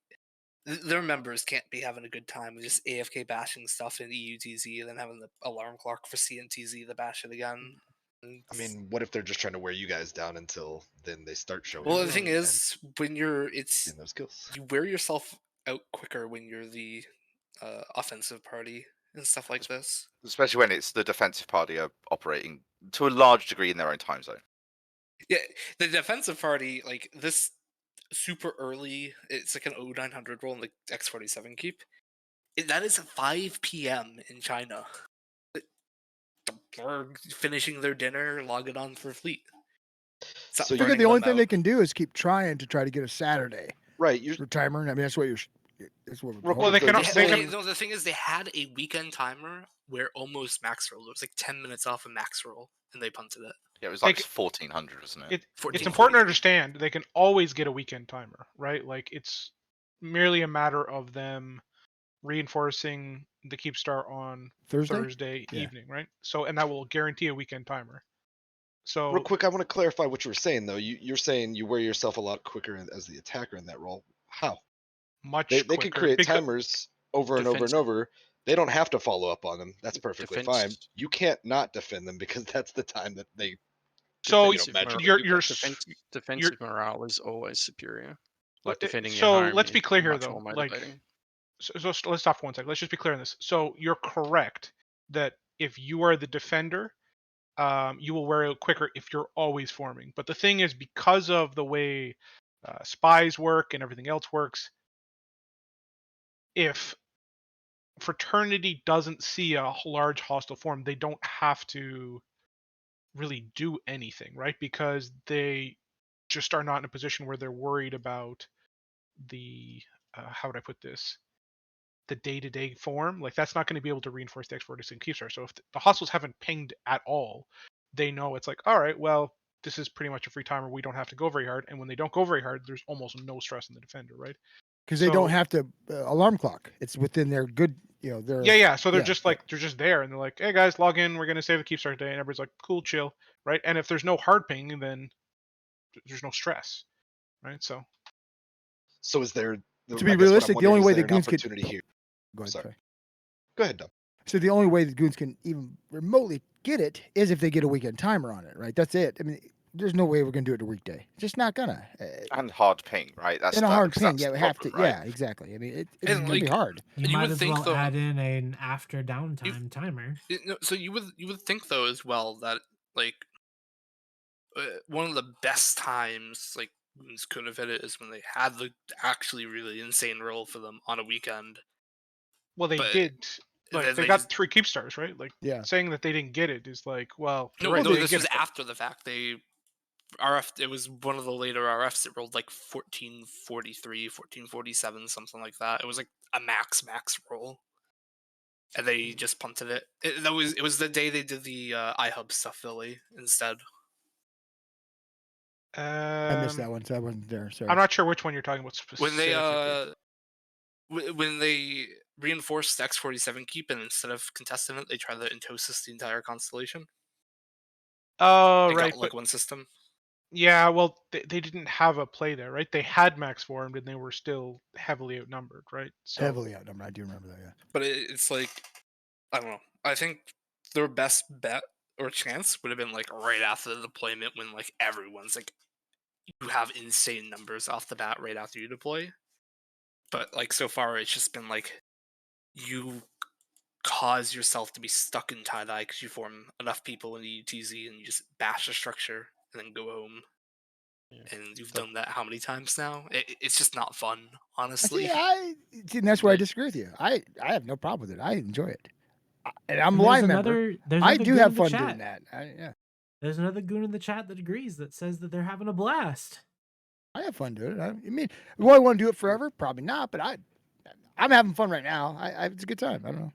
[SPEAKER 14] their members can't be having a good time with just AFK bashing stuff in EUTZ and then having the alarm clock for CNTZ to bash it again.
[SPEAKER 10] I mean, what if they're just trying to wear you guys down until then they start showing?
[SPEAKER 14] Well, the
[SPEAKER 10] up
[SPEAKER 14] thing
[SPEAKER 10] and
[SPEAKER 14] is, when you're
[SPEAKER 10] seeing those kills.
[SPEAKER 14] you wear yourself out quicker when you're the offensive party and stuff like this.
[SPEAKER 4] Especially when it's the defensive party are operating to a large degree in their own time zone.
[SPEAKER 14] Yeah, the defensive party, like this super early, it's like an 0900 roll in the X47 keep. That is 5 p.m. in China. They're finishing their dinner, logging on for fleet.
[SPEAKER 8] So I figure the only thing they can do is keep trying to try to get a Saturday.
[SPEAKER 10] Right.
[SPEAKER 8] For timer. I mean, that's what you're. That's what we're
[SPEAKER 3] Well, they can.
[SPEAKER 14] No, the thing is, they had a weekend timer where almost max roll. It was like 10 minutes off of max roll, and they punted it.
[SPEAKER 4] Yeah, it was like 1400, wasn't it?
[SPEAKER 3] It's important to understand they can always get a weekend timer, right? Like it's merely a matter of them reinforcing the Keepstar on Thursday
[SPEAKER 10] Yeah.
[SPEAKER 3] evening, right? So, and that will guarantee a weekend timer. So,
[SPEAKER 10] Real quick, I want to clarify what you were saying though. You're saying you wear yourself a lot quicker as the attacker in that role. How?
[SPEAKER 3] Much
[SPEAKER 10] They
[SPEAKER 3] quicker
[SPEAKER 10] can create
[SPEAKER 3] because-
[SPEAKER 10] timers over and over and over. They don't have to follow up on them. That's perfectly fine. You can't not defend them because that's the time that they.
[SPEAKER 3] So
[SPEAKER 10] magically
[SPEAKER 3] your
[SPEAKER 10] do that.
[SPEAKER 13] defensive morale is always superior. Like defending your
[SPEAKER 3] So
[SPEAKER 13] home
[SPEAKER 3] let's be
[SPEAKER 13] is
[SPEAKER 3] clear here,
[SPEAKER 13] much
[SPEAKER 3] though.
[SPEAKER 13] more
[SPEAKER 3] Like,
[SPEAKER 13] motivating.
[SPEAKER 3] so let's stop for 1 second. Let's just be clear on this. So you're correct that if you are the defender, you will wear it quicker if you're always forming. But the thing is, because of the way spies work and everything else works, if fraternity doesn't see a large hostile form, they don't have to really do anything, right? Because they just are not in a position where they're worried about the how would I put this? The day-to-day form. Like that's not going to be able to reinforce the X46 and Keepstar. So if the hostiles haven't pinged at all, they know it's like, all right, well, this is pretty much a free timer. We don't have to go very hard. And when they don't go very hard, there's almost no stress on the defender, right?
[SPEAKER 8] Because they don't have to alarm clock. It's within their good, their.
[SPEAKER 3] Yeah. So they're just like they're just there, and they're like, "Hey guys, log in. We're gonna save the Keepstar today." And everybody's like, "Cool, chill," right? And if there's no hard ping, then there's no stress, right? So
[SPEAKER 10] is there?
[SPEAKER 8] To be realistic, the only way the Goons could.
[SPEAKER 10] Here.
[SPEAKER 8] Go ahead. Sorry.
[SPEAKER 10] Go ahead, Dom.
[SPEAKER 8] So the only way the Goons can even remotely get it is if they get a weekend timer on it, right? That's it. I mean, there's no way we're gonna do it a weekday. Just not gonna.
[SPEAKER 4] And hard ping, right? That's
[SPEAKER 8] and a hard ping.
[SPEAKER 4] that's
[SPEAKER 8] Yeah,
[SPEAKER 4] the
[SPEAKER 8] we have
[SPEAKER 4] problem,
[SPEAKER 8] to.
[SPEAKER 4] right?
[SPEAKER 8] Yeah, exactly. I mean, it's gonna be hard.
[SPEAKER 9] You might
[SPEAKER 14] would
[SPEAKER 9] as
[SPEAKER 14] think,
[SPEAKER 9] well
[SPEAKER 14] though-
[SPEAKER 9] add in an after downtime timer.
[SPEAKER 14] So you would think though as well that like one of the best times like Goons could have hit it is when they had the actually really insane roll for them on a weekend.
[SPEAKER 3] Well, they
[SPEAKER 14] But-
[SPEAKER 3] did Like
[SPEAKER 14] then
[SPEAKER 3] they got 3 keep stars, right? Like
[SPEAKER 8] Yeah.
[SPEAKER 3] saying that they didn't get it is like, well,
[SPEAKER 14] No,
[SPEAKER 3] you're right,
[SPEAKER 14] no,
[SPEAKER 3] they didn't
[SPEAKER 14] this
[SPEAKER 3] get
[SPEAKER 14] was
[SPEAKER 3] it, but-
[SPEAKER 14] after the fact. RF, it was one of the later RFs that rolled like 1443, 1447, something like that. It was like a max roll. And they just punted it. It was the day they did the iHub stuff, Philly, instead.
[SPEAKER 8] I missed that one, so I wasn't there. Sorry.
[SPEAKER 3] I'm not sure which one you're talking about
[SPEAKER 14] When they
[SPEAKER 3] specifically.
[SPEAKER 14] when they reinforced the X-47 keep, and instead of contesting it, they tried to Entosis the entire constellation.
[SPEAKER 3] Oh,
[SPEAKER 14] They
[SPEAKER 3] right,
[SPEAKER 14] got like
[SPEAKER 3] but
[SPEAKER 14] one system.
[SPEAKER 3] yeah, well, they didn't have a play there, right? They had max formed and they were still heavily outnumbered, right? So
[SPEAKER 8] Heavily outnumbered. I do remember that. Yeah.
[SPEAKER 14] But it's like, I don't know. I think their best bet or chance would have been like right after the deployment, when like everyone's like, you have insane numbers off the bat right after you deploy. But like so far, it's just been like you cause yourself to be stuck in tie-dye because you form enough people in the UTZ and you just bash the structure and then go home. And you've done that how many times now? It's just not fun, honestly.
[SPEAKER 8] See, and that's where I disagree with you. I have no problem with it. I enjoy it. And I'm a
[SPEAKER 9] And
[SPEAKER 8] line member.
[SPEAKER 9] there's
[SPEAKER 8] I
[SPEAKER 9] another
[SPEAKER 8] do
[SPEAKER 9] goon
[SPEAKER 8] have
[SPEAKER 9] in the
[SPEAKER 8] fun
[SPEAKER 9] chat.
[SPEAKER 8] doing that. Yeah.
[SPEAKER 9] There's another goon in the chat that agrees, that says that they're having a blast.
[SPEAKER 8] I have fun doing it. I mean, will I want to do it forever? Probably not. But I'm having fun right now. It's a good time. I don't know.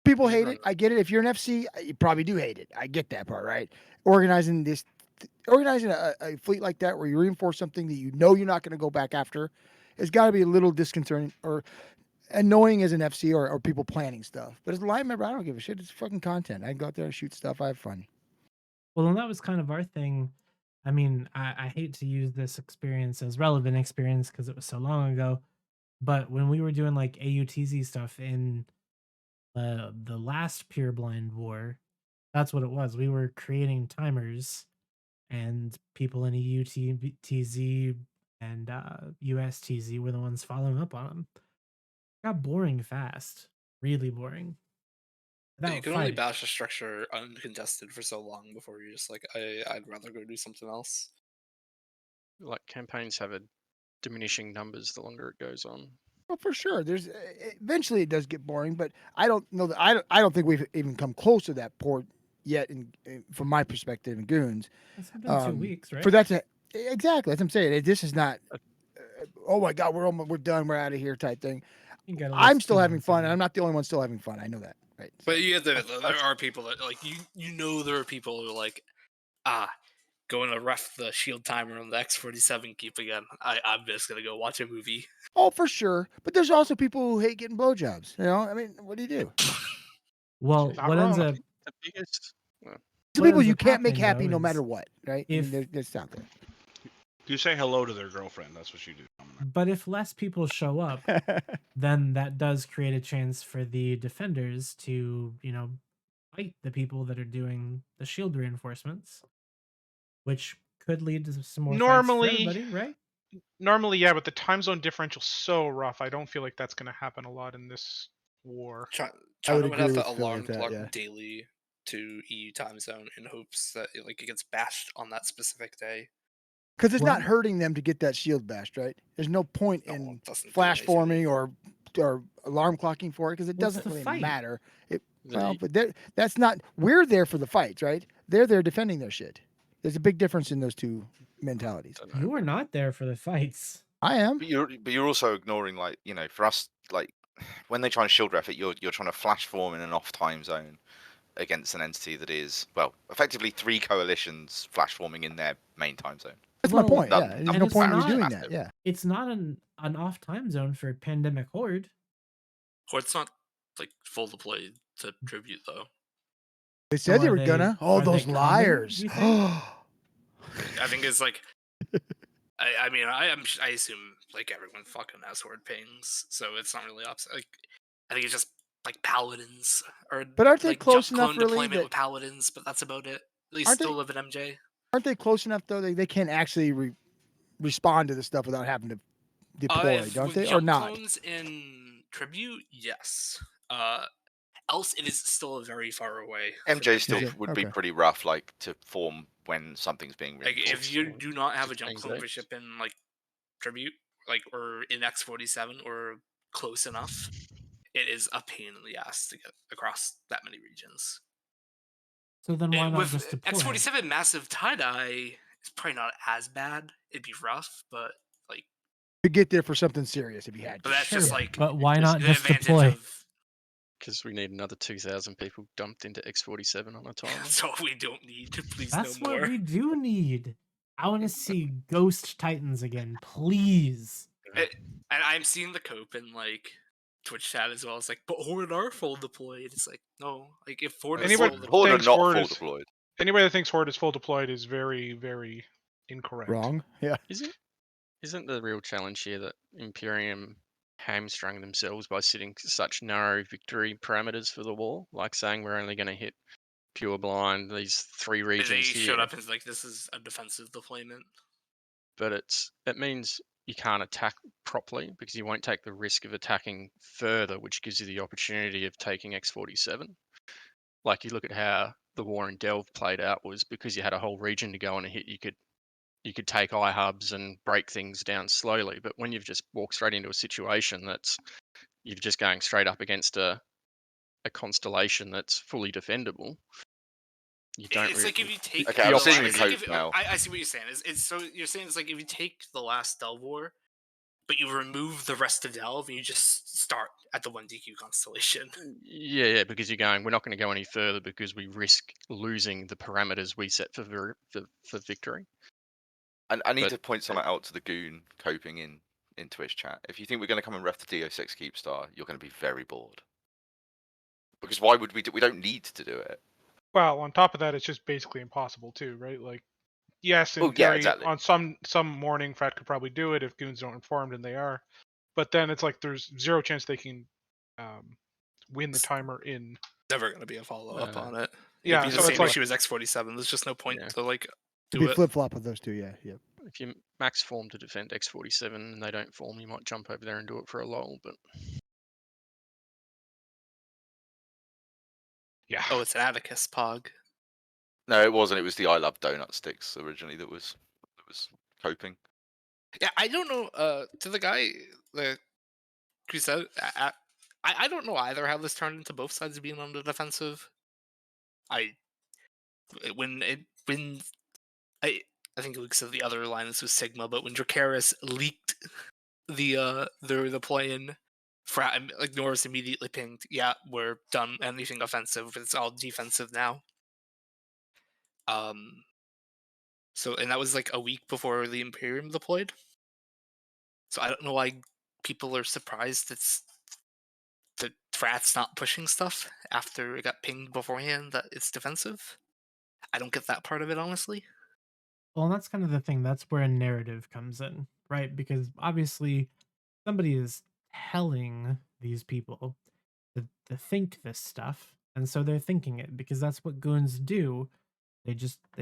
[SPEAKER 8] People hate it. I get it. If you're an FC, you probably do hate it. I get that part, right? Organizing a fleet like that where you reinforce something that you know you're not going to go back after, it's got to be a little disconcerting or annoying as an FC or people planning stuff. But as a line member, I don't give a shit. It's fucking content. I can go out there and shoot stuff. I have fun.
[SPEAKER 9] Well, and that was kind of our thing. I mean, I hate to use this experience as relevant experience because it was so long ago, but when we were doing like AUTZ stuff in the last Pure Blind War, that's what it was. We were creating timers, and people in EUTZ and USTZ were the ones following up on them. It got boring fast, really boring.
[SPEAKER 14] You can only bash a structure uncontested for so long before you're just like, I'd rather go do something else.
[SPEAKER 13] Like campaigns have a diminishing numbers the longer it goes on.
[SPEAKER 8] Well, for sure. There's eventually it does get boring, but I don't know that I don't think we've even come close to that port yet. From my perspective, in Goons,
[SPEAKER 9] it's been 2 weeks, right?
[SPEAKER 8] For that to exactly, that's what I'm saying. This is not. Oh my God, we're done. We're out of here type thing. I'm still having fun, and I'm not the only one still having fun. I know that, right?
[SPEAKER 14] But there are people that like you know there are people who are like, going to ref the shield timer on the X-47 keep again. I'm just gonna go watch a movie.
[SPEAKER 8] Oh, for sure. But there's also people who hate getting blowjobs. You know, I mean, what do you do?
[SPEAKER 9] Well, what ends up
[SPEAKER 13] the biggest?
[SPEAKER 8] Some people you can't make happy no matter what, right? I mean, there's out there.
[SPEAKER 15] You say hello to their girlfriend. That's what you do.
[SPEAKER 9] But if less people show up, then that does create a chance for the defenders to, fight the people that are doing the shield reinforcements, which could lead to some more fights for everybody, right?
[SPEAKER 3] Normally, yeah, but the time zone differential's so rough. I don't feel like that's going to happen a lot in this war.
[SPEAKER 14] China would have to alarm clock daily to EU time zone in hopes that it gets bashed on that specific day.
[SPEAKER 8] Because it's not hurting them to get that shield bashed, right? There's no point in flash forming or alarm clocking for it because it doesn't really matter. But that's not. We're there for the fights, right? They're there defending their shit. There's a big difference in those two mentalities.
[SPEAKER 9] You are not there for the fights.
[SPEAKER 8] I am.
[SPEAKER 4] But you're also ignoring, like, for us, like, when they try and shield ref it, you're trying to flash form in an off time zone against an entity that is, well, effectively 3 coalitions flash forming in their main time zone.
[SPEAKER 8] That's my point. Yeah, there's no point in doing that. Yeah,
[SPEAKER 9] it's not an off time zone for Pandemic Horde.
[SPEAKER 14] Horde's not like full deploy to tribute though.
[SPEAKER 8] They said they were gonna. Oh, those liars!
[SPEAKER 14] I think it's like. I mean, I assume like everyone fucking has Horde pings, so it's not really opposite. Like, I think it's just like paladins or.
[SPEAKER 8] But aren't they
[SPEAKER 14] like,
[SPEAKER 8] close
[SPEAKER 14] jump
[SPEAKER 8] enough
[SPEAKER 14] clone
[SPEAKER 8] really
[SPEAKER 14] deployment
[SPEAKER 8] that-
[SPEAKER 14] with paladins? But that's about it. At least
[SPEAKER 8] Aren't
[SPEAKER 14] still
[SPEAKER 8] they-
[SPEAKER 14] live in MJ.
[SPEAKER 8] Aren't they close enough though? They can't actually respond to the stuff without having to deploy, don't
[SPEAKER 14] with
[SPEAKER 8] they? Or
[SPEAKER 14] jump
[SPEAKER 8] not?
[SPEAKER 14] clones in tribute, yes. Else it is still very far away.
[SPEAKER 4] MJ still
[SPEAKER 8] Is it?
[SPEAKER 4] would be
[SPEAKER 8] Okay.
[SPEAKER 4] pretty rough, like, to form when something's being
[SPEAKER 14] Like
[SPEAKER 4] reinforced.
[SPEAKER 14] if you do not have a jump
[SPEAKER 13] Thanks,
[SPEAKER 14] clone for
[SPEAKER 13] Lex.
[SPEAKER 14] ship in like tribute, like or in X-47 or close enough, it is a pain in the ass to get across that many regions.
[SPEAKER 9] So then why not
[SPEAKER 14] With
[SPEAKER 9] just deploy?
[SPEAKER 14] X47 massive tie-dye, it's probably not as bad. It'd be rough, but like
[SPEAKER 8] To get there for something serious if you had to.
[SPEAKER 14] but that's just
[SPEAKER 9] Sure,
[SPEAKER 14] like
[SPEAKER 9] but why not
[SPEAKER 14] the
[SPEAKER 9] just
[SPEAKER 14] advantage
[SPEAKER 9] deploy?
[SPEAKER 14] of
[SPEAKER 13] Because we need another 2,000 people dumped into X47 on a timer.
[SPEAKER 14] that's all we don't need. Please
[SPEAKER 9] That's
[SPEAKER 14] no more.
[SPEAKER 9] what we do need. I want to see Ghost Titans again, please.
[SPEAKER 14] And I'm seeing the cope in like Twitch chat as well. It's like, but Horde are full deployed. It's like, no, like if Horde is
[SPEAKER 3] Anybody
[SPEAKER 14] full
[SPEAKER 4] Horde are
[SPEAKER 3] thinks
[SPEAKER 4] not
[SPEAKER 3] Horde
[SPEAKER 4] full
[SPEAKER 3] is
[SPEAKER 4] deployed.
[SPEAKER 3] anybody that thinks Horde is full deployed is very, very incorrect.
[SPEAKER 8] Wrong. Yeah.
[SPEAKER 13] Isn't the real challenge here that Imperium hamstrung themselves by setting such narrow victory parameters for the war? Like saying we're only going to hit pure blind these 3 regions
[SPEAKER 14] they
[SPEAKER 13] here.
[SPEAKER 14] showed up as like this is a defensive deployment.
[SPEAKER 13] But it means you can't attack properly because you won't take the risk of attacking further, which gives you the opportunity of taking X47. Like you look at how the war in Delve played out was because you had a whole region to go on a hit, you could take iHubs and break things down slowly. But when you've just walked straight into a situation that's you're just going straight up against a constellation that's fully defendable, you don't.
[SPEAKER 14] It's like if you take
[SPEAKER 4] Okay, I'm seeing the
[SPEAKER 14] it's like
[SPEAKER 4] cope
[SPEAKER 14] if,
[SPEAKER 4] now.
[SPEAKER 14] I see what you're saying. It's so you're saying it's like if you take the last Delve War, but you remove the rest of Delve and you just start at the 1DQ constellation.
[SPEAKER 13] Yeah, because you're going. We're not going to go any further because we risk losing the parameters we set for victory.
[SPEAKER 4] I need to point something out to the goon coping in Twitch chat. If you think we're going to come and ref the DO6 Keepstar, you're going to be very bored. Because why would we don't need to do it.
[SPEAKER 3] Well, on top of that, it's just basically impossible too, right? Like, yes, in
[SPEAKER 4] Well, yeah,
[SPEAKER 3] theory,
[SPEAKER 4] exactly.
[SPEAKER 3] on some morning, Frat could probably do it if goons don't informed, and they are. But then it's like there's zero chance they can win the timer in.
[SPEAKER 14] Never going to be a follow up on it.
[SPEAKER 3] Yeah,
[SPEAKER 14] It'd be
[SPEAKER 3] so
[SPEAKER 14] the
[SPEAKER 3] it's
[SPEAKER 14] same
[SPEAKER 3] like
[SPEAKER 14] issue as X47. There's just no point to like
[SPEAKER 8] To
[SPEAKER 14] do
[SPEAKER 8] be
[SPEAKER 14] it.
[SPEAKER 8] flip flop with those two, yeah.
[SPEAKER 13] If you max form to defend X47 and they don't form, you might jump over there and do it for a lol. But
[SPEAKER 3] yeah.
[SPEAKER 14] Oh, it's an Abacus Pog.
[SPEAKER 4] No, it wasn't. It was the I Love Donut Sticks originally that was coping.
[SPEAKER 14] Yeah, I don't know. To the guy, the Crusade, I don't know either how this turned into both sides being on the defensive. I think Luke said the other line. This was Sigma, but when Dracarys leaked the play-in, like Norris immediately pinged. Yeah, we're done. Anything offensive, it's all defensive now. So and that was like a week before the Imperium deployed. So I don't know why people are surprised that Frat's not pushing stuff after it got pinged beforehand that it's defensive. I don't get that part of it, honestly.
[SPEAKER 9] Well, that's kind of the thing. That's where a narrative comes in, right? Because obviously somebody is telling these people to think this stuff, and so they're thinking it because that's what goons do. They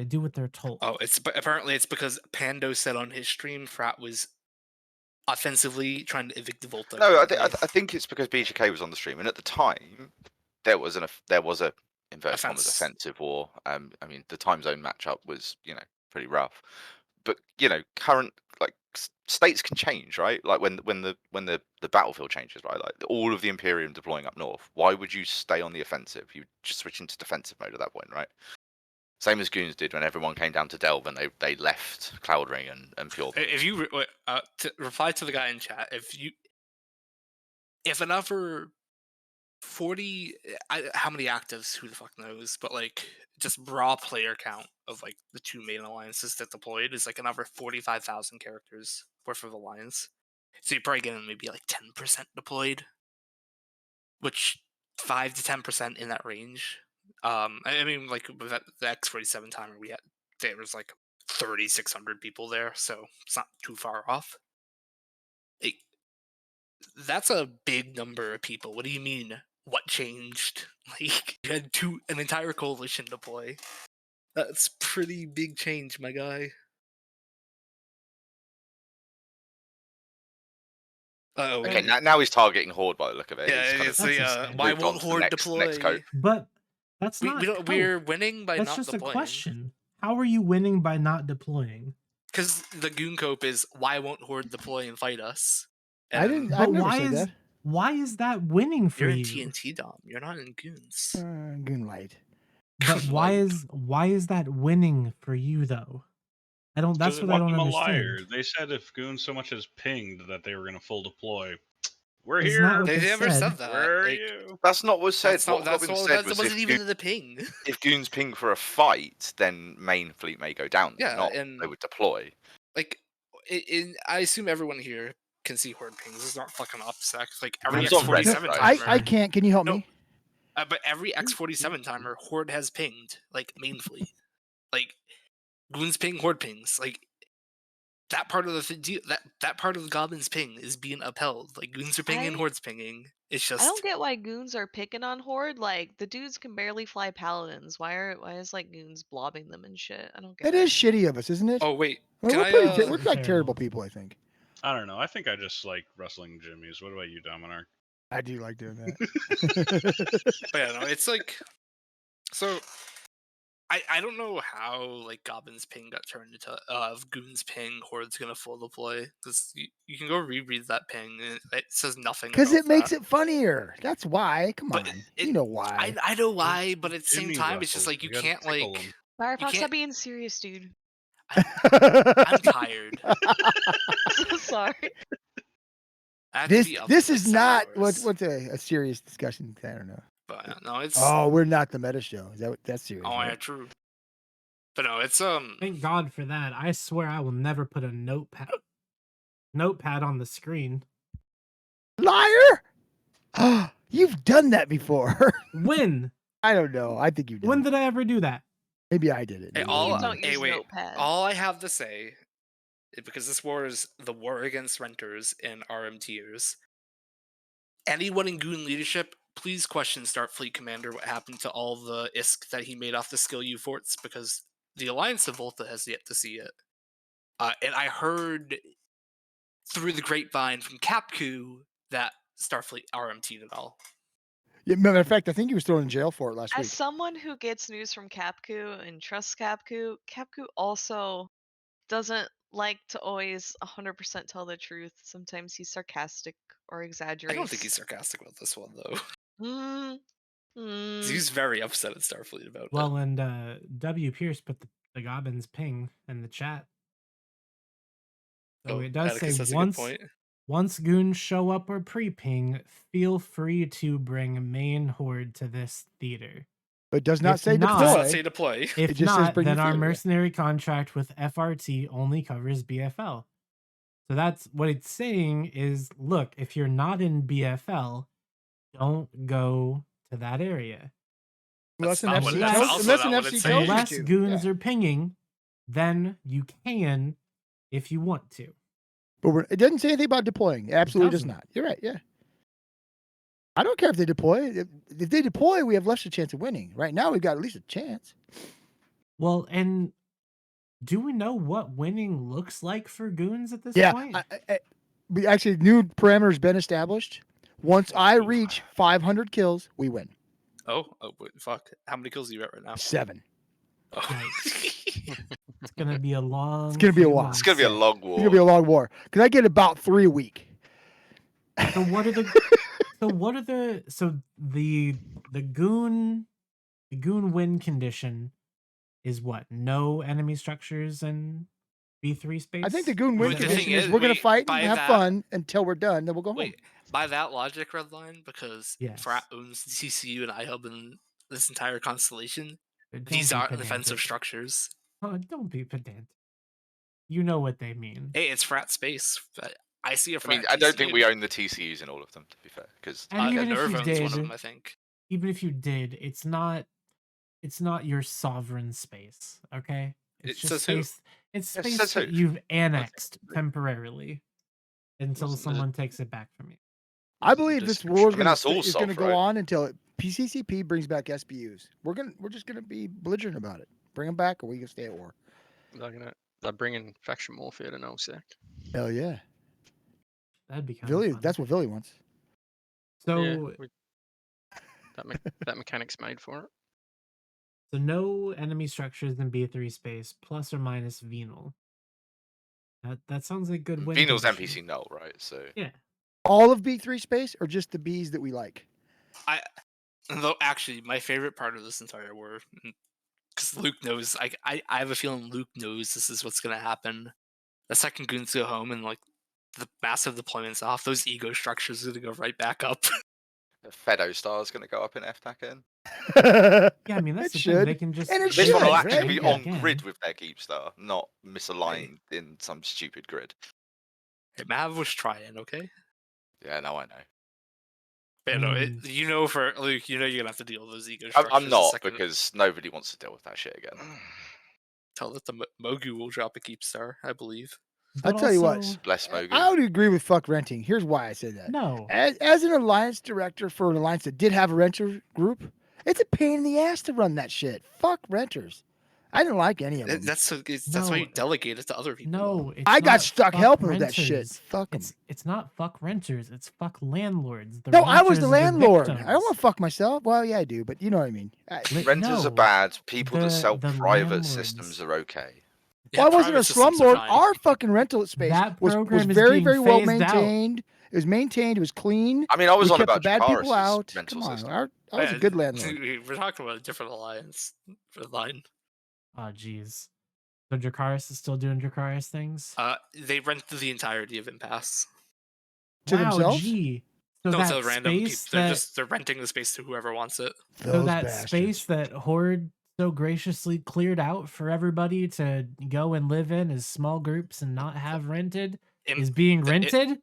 [SPEAKER 9] do what they're told.
[SPEAKER 14] Oh, apparently it's because Pando said on his stream Frat was offensively trying to evict the Volta.
[SPEAKER 4] No, I think it's because BGK was on the stream, and at the time there was a inverted commas offensive war. I mean, the time zone matchup was pretty rough, but current states can change, right? Like when the battlefield changes, right? Like all of the Imperium deploying up north. Why would you stay on the offensive? You just switch into defensive mode at that point, right? Same as Goons did when everyone came down to Delve and they left Cloud Ring and Pure.
[SPEAKER 14] If you to reply to the guy in chat, if another 40, how many actives? Who the fuck knows? But like just raw player count of like the two main alliances that deployed is like another 45,000 characters worth of alliance. So you're probably getting maybe like 10% deployed, which 5 to 10% in that range. I mean, like with the X47 timer, there was like 3,600 people there, so it's not too far off. That's a big number of people. What do you mean? What changed? Like you had an entire coalition deploy. That's pretty big change, my guy.
[SPEAKER 4] Okay, now he's targeting Horde by the look of it.
[SPEAKER 14] Yeah, why won't Horde deploy?
[SPEAKER 9] But that's not.
[SPEAKER 14] We're winning by
[SPEAKER 9] that's
[SPEAKER 14] not
[SPEAKER 9] just
[SPEAKER 14] deploying.
[SPEAKER 9] a question. How are you winning by not deploying?
[SPEAKER 14] Because the goon cope is why won't Horde deploy and fight us?
[SPEAKER 8] I've never said that.
[SPEAKER 9] Why is that winning for
[SPEAKER 14] You're in
[SPEAKER 9] you?
[SPEAKER 14] TNT Dom. You're not in Goons.
[SPEAKER 8] Goonlight.
[SPEAKER 9] But why is that winning for you though? I don't. That's
[SPEAKER 15] Because
[SPEAKER 9] what I
[SPEAKER 15] want
[SPEAKER 9] don't
[SPEAKER 15] them a
[SPEAKER 9] understand.
[SPEAKER 15] liar. They said if Goons so much as pinged that they were going to full deploy. We're
[SPEAKER 9] It's
[SPEAKER 15] here.
[SPEAKER 9] not what
[SPEAKER 14] They
[SPEAKER 9] they
[SPEAKER 14] never
[SPEAKER 9] said.
[SPEAKER 14] said that.
[SPEAKER 15] Where are
[SPEAKER 14] Like,
[SPEAKER 15] you?
[SPEAKER 4] That's not what's said.
[SPEAKER 14] that's not.
[SPEAKER 4] What
[SPEAKER 14] That's
[SPEAKER 4] Robin
[SPEAKER 14] all.
[SPEAKER 4] said
[SPEAKER 14] That
[SPEAKER 4] was
[SPEAKER 14] wasn't
[SPEAKER 4] if
[SPEAKER 14] even the ping.
[SPEAKER 4] if Goons ping for a fight, then main fleet may go down.
[SPEAKER 14] Yeah,
[SPEAKER 4] Not
[SPEAKER 14] and
[SPEAKER 4] they would deploy.
[SPEAKER 14] like, I assume everyone here can see horde pings. It's not fucking OPSEC. Like every
[SPEAKER 4] It's on Reddit,
[SPEAKER 14] X47
[SPEAKER 4] right?
[SPEAKER 14] timer.
[SPEAKER 8] I can't. Can you help
[SPEAKER 14] No,
[SPEAKER 8] me?
[SPEAKER 14] but every X47 timer, horde has pinged like main fleet. Like Goons ping, horde pings. Like that part of that part of the Goblins ping is being upheld. Like Goons are pinging, hordes pinging. It's
[SPEAKER 7] I
[SPEAKER 14] just
[SPEAKER 7] don't get why Goons are picking on Horde. Like the dudes can barely fly paladins. Why is like Goons blobbing them and shit? I don't get
[SPEAKER 8] It is shitty of us, isn't it?
[SPEAKER 14] Oh wait,
[SPEAKER 8] Well,
[SPEAKER 14] can
[SPEAKER 8] we're
[SPEAKER 14] I,
[SPEAKER 8] pretty.
[SPEAKER 14] uh,
[SPEAKER 8] We're like terrible people, I think.
[SPEAKER 15] I don't know. I think I just like rustling jimmies. What about you, Dominar?
[SPEAKER 8] I do like doing that.
[SPEAKER 14] But yeah, no, it's like so. I don't know how like Goblins ping got turned into Goons ping horde's gonna full deploy because you can go reread that ping and it says nothing.
[SPEAKER 8] Because
[SPEAKER 14] about
[SPEAKER 8] it makes
[SPEAKER 14] that.
[SPEAKER 8] it funnier. That's why. Come on. You know why.
[SPEAKER 14] I know why, but at the same
[SPEAKER 15] Jimmy
[SPEAKER 14] time, it's just
[SPEAKER 15] Russell,
[SPEAKER 14] like you
[SPEAKER 15] you gotta
[SPEAKER 14] can't
[SPEAKER 15] tickle
[SPEAKER 14] like.
[SPEAKER 15] 'em.
[SPEAKER 7] Firefox,
[SPEAKER 14] can't-
[SPEAKER 7] stop being serious, dude.
[SPEAKER 14] I'm tired.
[SPEAKER 7] So sorry.
[SPEAKER 14] I have to
[SPEAKER 8] This
[SPEAKER 14] be up
[SPEAKER 8] this
[SPEAKER 14] in,
[SPEAKER 8] is
[SPEAKER 14] like, 7
[SPEAKER 8] not
[SPEAKER 14] hours.
[SPEAKER 8] what's a serious discussion. I don't know.
[SPEAKER 14] But no, it's
[SPEAKER 8] Oh, we're not the meta show. Is that what that's serious?
[SPEAKER 14] oh
[SPEAKER 8] right?
[SPEAKER 14] yeah, true. But no, it's
[SPEAKER 9] Thank God for that. I swear I will never put a notepad on the screen.
[SPEAKER 8] Liar! You've done that before.
[SPEAKER 9] When?
[SPEAKER 8] I don't know. I think you've done
[SPEAKER 9] When
[SPEAKER 8] it.
[SPEAKER 9] did I ever do that?
[SPEAKER 8] Maybe I did it.
[SPEAKER 14] Hey,
[SPEAKER 8] Maybe
[SPEAKER 14] all
[SPEAKER 8] you
[SPEAKER 7] don't
[SPEAKER 8] did.
[SPEAKER 7] use
[SPEAKER 14] wait,
[SPEAKER 7] Notepad.
[SPEAKER 14] all I have to say, because this war is the war against renters and RM tiers. Anyone in Goon leadership, please question Starfleet Commander what happened to all the ISK that he made off the Skill U forts, because the Alliance of Volta has yet to see it. And I heard through the grapevine from Capcu that Starfleet RMT'd it all.
[SPEAKER 8] Yeah, matter of fact, I think he was thrown in jail for it last
[SPEAKER 7] As
[SPEAKER 8] week.
[SPEAKER 7] someone who gets news from Capcu and trusts Capcu, Capcu also doesn't like to always 100% tell the truth. Sometimes he's sarcastic or
[SPEAKER 14] I
[SPEAKER 7] exaggerates.
[SPEAKER 14] don't think he's sarcastic about this one, though.
[SPEAKER 7] Mm,
[SPEAKER 14] He's very upset at Starfleet about it.
[SPEAKER 9] Well, and W. Pierce put the Goblins ping in the chat. So
[SPEAKER 14] Oh,
[SPEAKER 9] it does
[SPEAKER 14] Atticus,
[SPEAKER 9] say
[SPEAKER 14] that's a good point.
[SPEAKER 9] once goons show up or pre-ping, feel free to bring main horde to this theater.
[SPEAKER 8] But it does not
[SPEAKER 9] If
[SPEAKER 8] say
[SPEAKER 9] not-
[SPEAKER 8] deploy.
[SPEAKER 14] Does not say deploy.
[SPEAKER 9] If
[SPEAKER 8] It just says
[SPEAKER 9] not,
[SPEAKER 8] bring
[SPEAKER 9] then
[SPEAKER 8] the
[SPEAKER 9] our
[SPEAKER 8] theater.
[SPEAKER 9] mercenary contract with FRT only covers BFL. So that's what it's saying is, look, if you're not in BFL, don't go to that area.
[SPEAKER 8] Unless an
[SPEAKER 14] not
[SPEAKER 8] FC
[SPEAKER 14] what-
[SPEAKER 9] that's
[SPEAKER 8] tells,
[SPEAKER 14] also
[SPEAKER 8] unless
[SPEAKER 14] not
[SPEAKER 8] an
[SPEAKER 14] what
[SPEAKER 8] FC
[SPEAKER 14] it's
[SPEAKER 8] tells you
[SPEAKER 9] Unless
[SPEAKER 8] to.
[SPEAKER 9] goons
[SPEAKER 8] Yeah.
[SPEAKER 9] are pinging, then you can if you want to.
[SPEAKER 8] But it doesn't say anything about deploying. It absolutely does
[SPEAKER 9] doesn't.
[SPEAKER 8] not. You're right. Yeah. I don't care if they deploy. If they deploy, we have less a chance of winning. Right now, we've got at least a chance.
[SPEAKER 9] Well, and do we know what winning looks like for goons at this
[SPEAKER 8] Yeah.
[SPEAKER 9] point?
[SPEAKER 8] We actually, new parameters been established. Once I reach 500 kills, we win.
[SPEAKER 14] Oh, wait, fuck. How many kills are you at right now?
[SPEAKER 8] 7.
[SPEAKER 14] Oh.
[SPEAKER 9] It's gonna be a long.
[SPEAKER 8] It's gonna be a
[SPEAKER 9] few
[SPEAKER 8] while.
[SPEAKER 9] months.
[SPEAKER 4] It's gonna be a long
[SPEAKER 8] It's
[SPEAKER 4] war.
[SPEAKER 8] gonna be a long war because I get about 3 a week.
[SPEAKER 9] So what are the? So the goon win condition is what? No enemy structures in B3 space.
[SPEAKER 8] I think the goon win
[SPEAKER 14] But the
[SPEAKER 8] condition
[SPEAKER 14] thing
[SPEAKER 8] is
[SPEAKER 14] is,
[SPEAKER 8] we're gonna
[SPEAKER 14] wait,
[SPEAKER 8] fight
[SPEAKER 14] by
[SPEAKER 8] and have
[SPEAKER 14] that-
[SPEAKER 8] fun until we're done. Then we'll go home.
[SPEAKER 14] Wait, by that logic, Redline, because
[SPEAKER 9] Yes.
[SPEAKER 14] Frat owns the CCU and iHub and this entire constellation,
[SPEAKER 9] Don't
[SPEAKER 14] these
[SPEAKER 9] be
[SPEAKER 14] aren't defensive
[SPEAKER 9] pedantic.
[SPEAKER 14] structures.
[SPEAKER 9] Oh, don't be pedantic. You know what they mean.
[SPEAKER 14] Hey, it's Frat space. But I see a
[SPEAKER 4] I
[SPEAKER 14] Frat
[SPEAKER 4] mean, I don't
[SPEAKER 14] TCU.
[SPEAKER 4] think we own the TCUs in all of them, to be fair, because
[SPEAKER 9] And even if
[SPEAKER 14] Nerve
[SPEAKER 9] you
[SPEAKER 14] owns
[SPEAKER 9] did,
[SPEAKER 14] one of them, I think.
[SPEAKER 9] even if you did, it's not your sovereign space. Okay, it's
[SPEAKER 14] It
[SPEAKER 9] just
[SPEAKER 14] says who?
[SPEAKER 9] space. It's
[SPEAKER 4] It
[SPEAKER 9] space
[SPEAKER 4] says
[SPEAKER 9] that
[SPEAKER 4] who?
[SPEAKER 9] you've annexed temporarily until
[SPEAKER 14] Wasn't it-
[SPEAKER 9] someone takes it back from you.
[SPEAKER 8] I believe this war is
[SPEAKER 4] I mean, that's all
[SPEAKER 8] going to
[SPEAKER 4] soft,
[SPEAKER 8] go
[SPEAKER 4] right?
[SPEAKER 8] on until PCCP brings back SBUs. We're just gonna be belligerent about it. Bring them back, or we can stay at war.
[SPEAKER 13] They're bringing faction warfare to NOSEC.
[SPEAKER 8] Hell yeah,
[SPEAKER 9] That'd be kind of
[SPEAKER 8] Villy.
[SPEAKER 9] fun.
[SPEAKER 8] That's what Villy wants.
[SPEAKER 9] So,
[SPEAKER 13] That mechanic's made for it.
[SPEAKER 9] so no enemy structures in B3 space, plus or minus venal. That sounds like good win.
[SPEAKER 4] Venal's
[SPEAKER 9] condition.
[SPEAKER 4] NPC null, right? So
[SPEAKER 9] Yeah.
[SPEAKER 8] All of B3 space, or just the Bs that we like?
[SPEAKER 14] Though actually, my favorite part of this entire war, because Luke knows, I have a feeling Luke knows this is what's gonna happen. The second Goons go home and like the massive deployment's off, those ego structures are gonna go right back up.
[SPEAKER 4] The Fedo Star is going to go up in FTAC again.
[SPEAKER 9] Yeah, I mean that's
[SPEAKER 8] It
[SPEAKER 9] the thing. They
[SPEAKER 8] should.
[SPEAKER 9] can just
[SPEAKER 8] And it
[SPEAKER 4] But this one will
[SPEAKER 8] should,
[SPEAKER 4] actually
[SPEAKER 8] right?
[SPEAKER 4] be
[SPEAKER 9] change it
[SPEAKER 4] on
[SPEAKER 9] again.
[SPEAKER 4] grid with their Keep Star, not misaligned in some stupid grid.
[SPEAKER 14] Hey, Mav was trying, okay?
[SPEAKER 4] Yeah, no, I know.
[SPEAKER 14] But
[SPEAKER 9] I
[SPEAKER 14] no,
[SPEAKER 9] mean-
[SPEAKER 14] you know, for Luke, you know you're gonna have to deal with those ego
[SPEAKER 4] I'm,
[SPEAKER 14] structures.
[SPEAKER 4] I'm
[SPEAKER 14] the
[SPEAKER 4] not,
[SPEAKER 14] second-
[SPEAKER 4] because nobody wants to deal with that shit again.
[SPEAKER 14] Tell that the Mogu will drop a Keep Star, I believe.
[SPEAKER 8] I'll
[SPEAKER 9] But
[SPEAKER 8] tell you what.
[SPEAKER 9] also-
[SPEAKER 4] Bless Mogu.
[SPEAKER 8] I would agree with fuck renting. Here's why I say that.
[SPEAKER 9] No.
[SPEAKER 8] As an alliance director for an alliance that did have a renter group, it's a pain in the ass to run that shit. Fuck renters. I didn't like any of them.
[SPEAKER 14] That's why you delegate it to other people.
[SPEAKER 9] No, it's
[SPEAKER 8] I got
[SPEAKER 9] not
[SPEAKER 8] stuck
[SPEAKER 9] fuck
[SPEAKER 8] helping with that shit.
[SPEAKER 9] renters.
[SPEAKER 8] Fuck 'em.
[SPEAKER 9] It's not fuck renters. It's fuck landlords. The
[SPEAKER 8] No, I was the
[SPEAKER 9] renters are
[SPEAKER 8] landlord. I
[SPEAKER 9] victims.
[SPEAKER 8] don't want to fuck myself. Well, yeah, I do, but you know what I mean.
[SPEAKER 4] Renters
[SPEAKER 9] no,
[SPEAKER 4] are bad. People that sell
[SPEAKER 9] the
[SPEAKER 4] private
[SPEAKER 9] landlords-
[SPEAKER 4] systems are okay.
[SPEAKER 8] Well, I wasn't a
[SPEAKER 14] private systems are
[SPEAKER 8] slumlord.
[SPEAKER 14] fine.
[SPEAKER 8] Our fucking rental space
[SPEAKER 9] That
[SPEAKER 8] was
[SPEAKER 9] program is
[SPEAKER 8] very,
[SPEAKER 9] being
[SPEAKER 8] very well
[SPEAKER 9] phased out.
[SPEAKER 8] maintained. It was maintained. It was clean.
[SPEAKER 4] I mean, I was
[SPEAKER 8] we
[SPEAKER 4] on
[SPEAKER 8] kept
[SPEAKER 4] about
[SPEAKER 8] the bad people
[SPEAKER 4] Jacaris'
[SPEAKER 8] out.
[SPEAKER 4] rental
[SPEAKER 8] Come on,
[SPEAKER 4] system.
[SPEAKER 8] I was a good landlord.
[SPEAKER 14] We're talking about a different alliance for line.
[SPEAKER 9] Oh, jeez. So Dracarys is still doing Dracarys things?
[SPEAKER 14] They rent the entirety of Impasse.
[SPEAKER 8] To
[SPEAKER 9] wow,
[SPEAKER 8] themselves?
[SPEAKER 9] gee. So
[SPEAKER 14] No,
[SPEAKER 9] that
[SPEAKER 14] to random people.
[SPEAKER 9] space
[SPEAKER 14] They're
[SPEAKER 9] that,
[SPEAKER 14] they're renting the space to whoever wants it.
[SPEAKER 9] so that space that Horde so graciously cleared out for everybody to go and live in as small groups and not have rented is being rented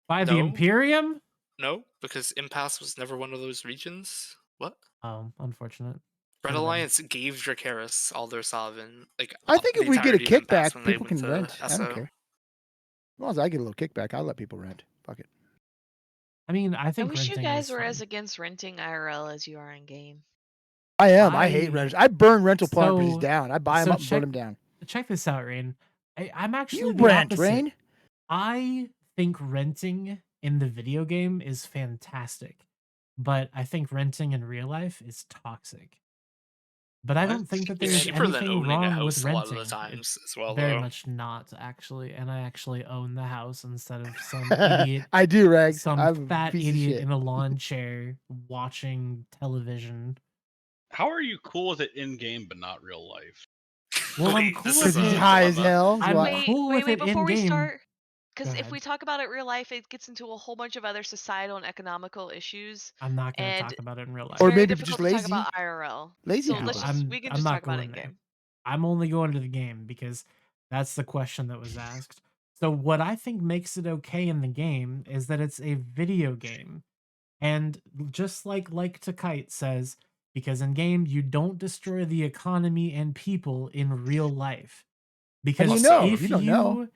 [SPEAKER 9] by the
[SPEAKER 14] No.
[SPEAKER 9] Imperium?
[SPEAKER 14] No, because Impasse was never one of those regions. What?
[SPEAKER 9] Oh, unfortunate.
[SPEAKER 14] Red
[SPEAKER 9] Could've been.
[SPEAKER 14] Alliance gave Dracarys all their sovereign.
[SPEAKER 8] I think if we get a
[SPEAKER 14] entirety of Impasse
[SPEAKER 8] kickback,
[SPEAKER 14] when they
[SPEAKER 8] people
[SPEAKER 14] went
[SPEAKER 8] can
[SPEAKER 14] to
[SPEAKER 8] rent. I don't
[SPEAKER 14] SO.
[SPEAKER 8] care. As long as I get a little kickback, I'll let people rent. Fuck it.
[SPEAKER 9] I mean, I
[SPEAKER 7] I
[SPEAKER 9] think
[SPEAKER 7] wish you
[SPEAKER 9] renting
[SPEAKER 7] guys
[SPEAKER 9] is
[SPEAKER 7] were
[SPEAKER 9] fun.
[SPEAKER 7] as against renting IRL as you are in game.
[SPEAKER 8] I am. I hate renters. I burn rental properties
[SPEAKER 9] So-
[SPEAKER 8] down. I buy them
[SPEAKER 9] so
[SPEAKER 8] up and burn them down.
[SPEAKER 9] Check this out, Rain. I'm actually
[SPEAKER 8] You
[SPEAKER 9] the
[SPEAKER 8] rent,
[SPEAKER 9] opposite.
[SPEAKER 8] Rain.
[SPEAKER 9] I think renting in the video game is fantastic, but I think renting in real life is toxic. But I don't think that
[SPEAKER 14] It's
[SPEAKER 9] there's
[SPEAKER 14] cheaper than
[SPEAKER 9] anything
[SPEAKER 14] owning a
[SPEAKER 9] wrong
[SPEAKER 14] house
[SPEAKER 9] with
[SPEAKER 14] a lot
[SPEAKER 9] renting.
[SPEAKER 14] of the times as well,
[SPEAKER 9] Very
[SPEAKER 14] though.
[SPEAKER 9] much not, actually. And I actually own the house instead of some idiot.
[SPEAKER 8] I do, Rags.
[SPEAKER 9] Some
[SPEAKER 8] I'm a
[SPEAKER 9] fat
[SPEAKER 8] piece of
[SPEAKER 9] idiot
[SPEAKER 8] shit.
[SPEAKER 9] in a lawn chair watching television.
[SPEAKER 15] How are you cool with it in game but not real life?
[SPEAKER 9] Well, I'm
[SPEAKER 14] Wait,
[SPEAKER 9] cool
[SPEAKER 14] this
[SPEAKER 9] with
[SPEAKER 14] is
[SPEAKER 8] Because
[SPEAKER 14] a
[SPEAKER 8] he's high as
[SPEAKER 14] dilemma.
[SPEAKER 8] hell.
[SPEAKER 9] I'm
[SPEAKER 8] Why?
[SPEAKER 9] cool with it
[SPEAKER 7] before
[SPEAKER 9] in
[SPEAKER 7] we
[SPEAKER 9] game.
[SPEAKER 7] start, because
[SPEAKER 9] Go
[SPEAKER 7] if we
[SPEAKER 9] ahead.
[SPEAKER 7] talk about it real life, it gets into a whole bunch of other societal and economical issues.
[SPEAKER 9] I'm not going to
[SPEAKER 7] and
[SPEAKER 9] talk about it in real life.
[SPEAKER 7] It's
[SPEAKER 8] Or
[SPEAKER 7] very
[SPEAKER 8] maybe
[SPEAKER 7] difficult
[SPEAKER 8] just
[SPEAKER 7] to
[SPEAKER 8] lazy.
[SPEAKER 7] talk about IRL.
[SPEAKER 8] Lazy
[SPEAKER 7] so
[SPEAKER 8] people.
[SPEAKER 7] let's just, we can just talk about it in
[SPEAKER 9] there.
[SPEAKER 7] game.
[SPEAKER 9] I'm only going to the game because that's the question that was asked. So what I think makes it okay in the game is that it's a video game. And just like to Kite says, because in game you don't destroy the economy and people in real life. Because
[SPEAKER 8] you know?
[SPEAKER 9] if
[SPEAKER 8] You don't know.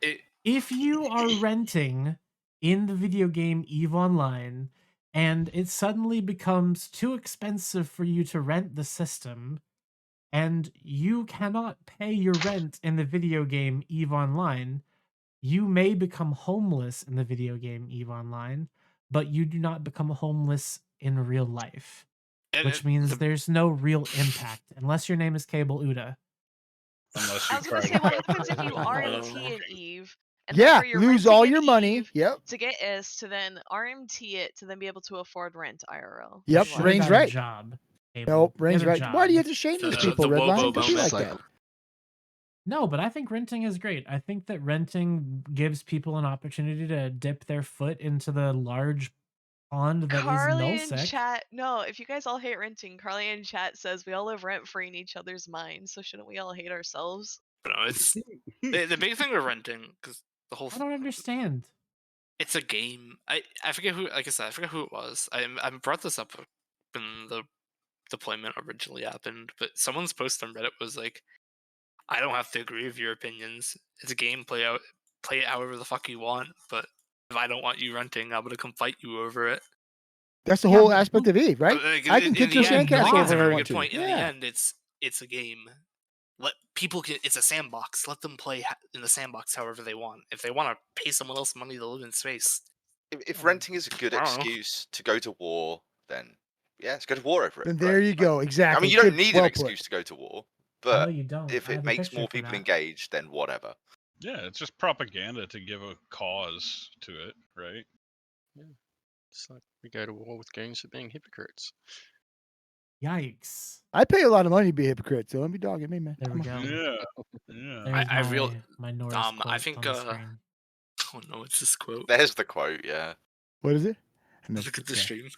[SPEAKER 9] if you are renting in the video game EVE Online and it suddenly becomes too expensive for you to rent the system, and you cannot pay your rent in the video game EVE Online, you may become homeless in the video game EVE Online, but you do not become homeless in real life. Which means there's no real impact, unless your name is Cable Uda.
[SPEAKER 15] Unless
[SPEAKER 7] I
[SPEAKER 15] you
[SPEAKER 7] was gonna
[SPEAKER 15] try
[SPEAKER 7] say, what
[SPEAKER 15] to-
[SPEAKER 7] happens if you RMT in Eve? And
[SPEAKER 8] Yeah,
[SPEAKER 7] therefore you're
[SPEAKER 8] lose
[SPEAKER 7] renting
[SPEAKER 8] all
[SPEAKER 7] in
[SPEAKER 8] your money.
[SPEAKER 7] Eve
[SPEAKER 8] Yep.
[SPEAKER 7] To get IS to then RMT it to then be able to afford rent IRL.
[SPEAKER 8] Yep,
[SPEAKER 9] Should've
[SPEAKER 8] Rain's
[SPEAKER 9] got a
[SPEAKER 8] right.
[SPEAKER 9] job, Cable.
[SPEAKER 8] Nope,
[SPEAKER 9] Get
[SPEAKER 8] Rain's
[SPEAKER 9] a
[SPEAKER 8] right. Why do you have
[SPEAKER 9] job.
[SPEAKER 8] to shame these
[SPEAKER 14] The-
[SPEAKER 8] people,
[SPEAKER 14] the
[SPEAKER 8] Redline?
[SPEAKER 14] Wobo
[SPEAKER 8] Don't be like
[SPEAKER 14] cycle.
[SPEAKER 8] that.
[SPEAKER 9] No, but I think renting is great. I think that renting gives people an opportunity to dip their foot into the large pond that is
[SPEAKER 7] Carly in
[SPEAKER 9] nullsec.
[SPEAKER 7] chat, no, if you guys all hate renting, Carly in chat says we all live rent free in each other's minds, so shouldn't we all hate ourselves?
[SPEAKER 14] But no, it's the big thing with renting, because the whole
[SPEAKER 9] I don't understand.
[SPEAKER 14] it's a game. I forget who, like I said, I forget who it was. I brought this up when the deployment originally happened, but someone's post on Reddit was like, I don't have to agree with your opinions. It's a game. Play it however the fuck you want. But if I don't want you renting, I'm gonna come fight you over it.
[SPEAKER 8] That's the whole aspect of Eve, right?
[SPEAKER 14] Like,
[SPEAKER 8] I can kick your sandcastle
[SPEAKER 14] That's a
[SPEAKER 8] over if I
[SPEAKER 14] very
[SPEAKER 8] want
[SPEAKER 14] good
[SPEAKER 8] to.
[SPEAKER 14] point. In the
[SPEAKER 8] Yeah.
[SPEAKER 14] end, it's a game. Let people get. It's a sandbox. Let them play in the sandbox however they want. If they want to pay someone else money to live in space,
[SPEAKER 4] If renting is a good
[SPEAKER 14] I don't know.
[SPEAKER 4] excuse to go to war, then yeah, let's go to war over it.
[SPEAKER 8] Then there you go.
[SPEAKER 4] I
[SPEAKER 8] Exactly.
[SPEAKER 4] mean, you don't
[SPEAKER 8] Good-
[SPEAKER 4] need
[SPEAKER 8] well
[SPEAKER 4] an
[SPEAKER 8] put.
[SPEAKER 4] excuse to go to war, but
[SPEAKER 9] you don't.
[SPEAKER 4] if
[SPEAKER 9] I
[SPEAKER 4] it
[SPEAKER 9] have a
[SPEAKER 4] makes
[SPEAKER 9] picture
[SPEAKER 4] more
[SPEAKER 9] for
[SPEAKER 4] people
[SPEAKER 9] that.
[SPEAKER 4] engaged, then whatever.
[SPEAKER 15] Yeah, it's just propaganda to give a cause to it, right?
[SPEAKER 13] It's like we go to war with Goons for being hypocrites.
[SPEAKER 9] Yikes.
[SPEAKER 8] I pay a lot of money to be a hypocrite, so don't be dogging me, man.
[SPEAKER 9] There we
[SPEAKER 8] Come on.
[SPEAKER 9] go.
[SPEAKER 15] Yeah.
[SPEAKER 9] There's
[SPEAKER 14] I real
[SPEAKER 9] my Norris
[SPEAKER 14] I
[SPEAKER 9] quote
[SPEAKER 14] think
[SPEAKER 9] on the screen.
[SPEAKER 14] oh no, it's this quote.
[SPEAKER 4] There's the quote. Yeah.
[SPEAKER 8] What is it? I missed
[SPEAKER 14] Look at
[SPEAKER 8] it,
[SPEAKER 14] the
[SPEAKER 8] yeah.
[SPEAKER 14] stream.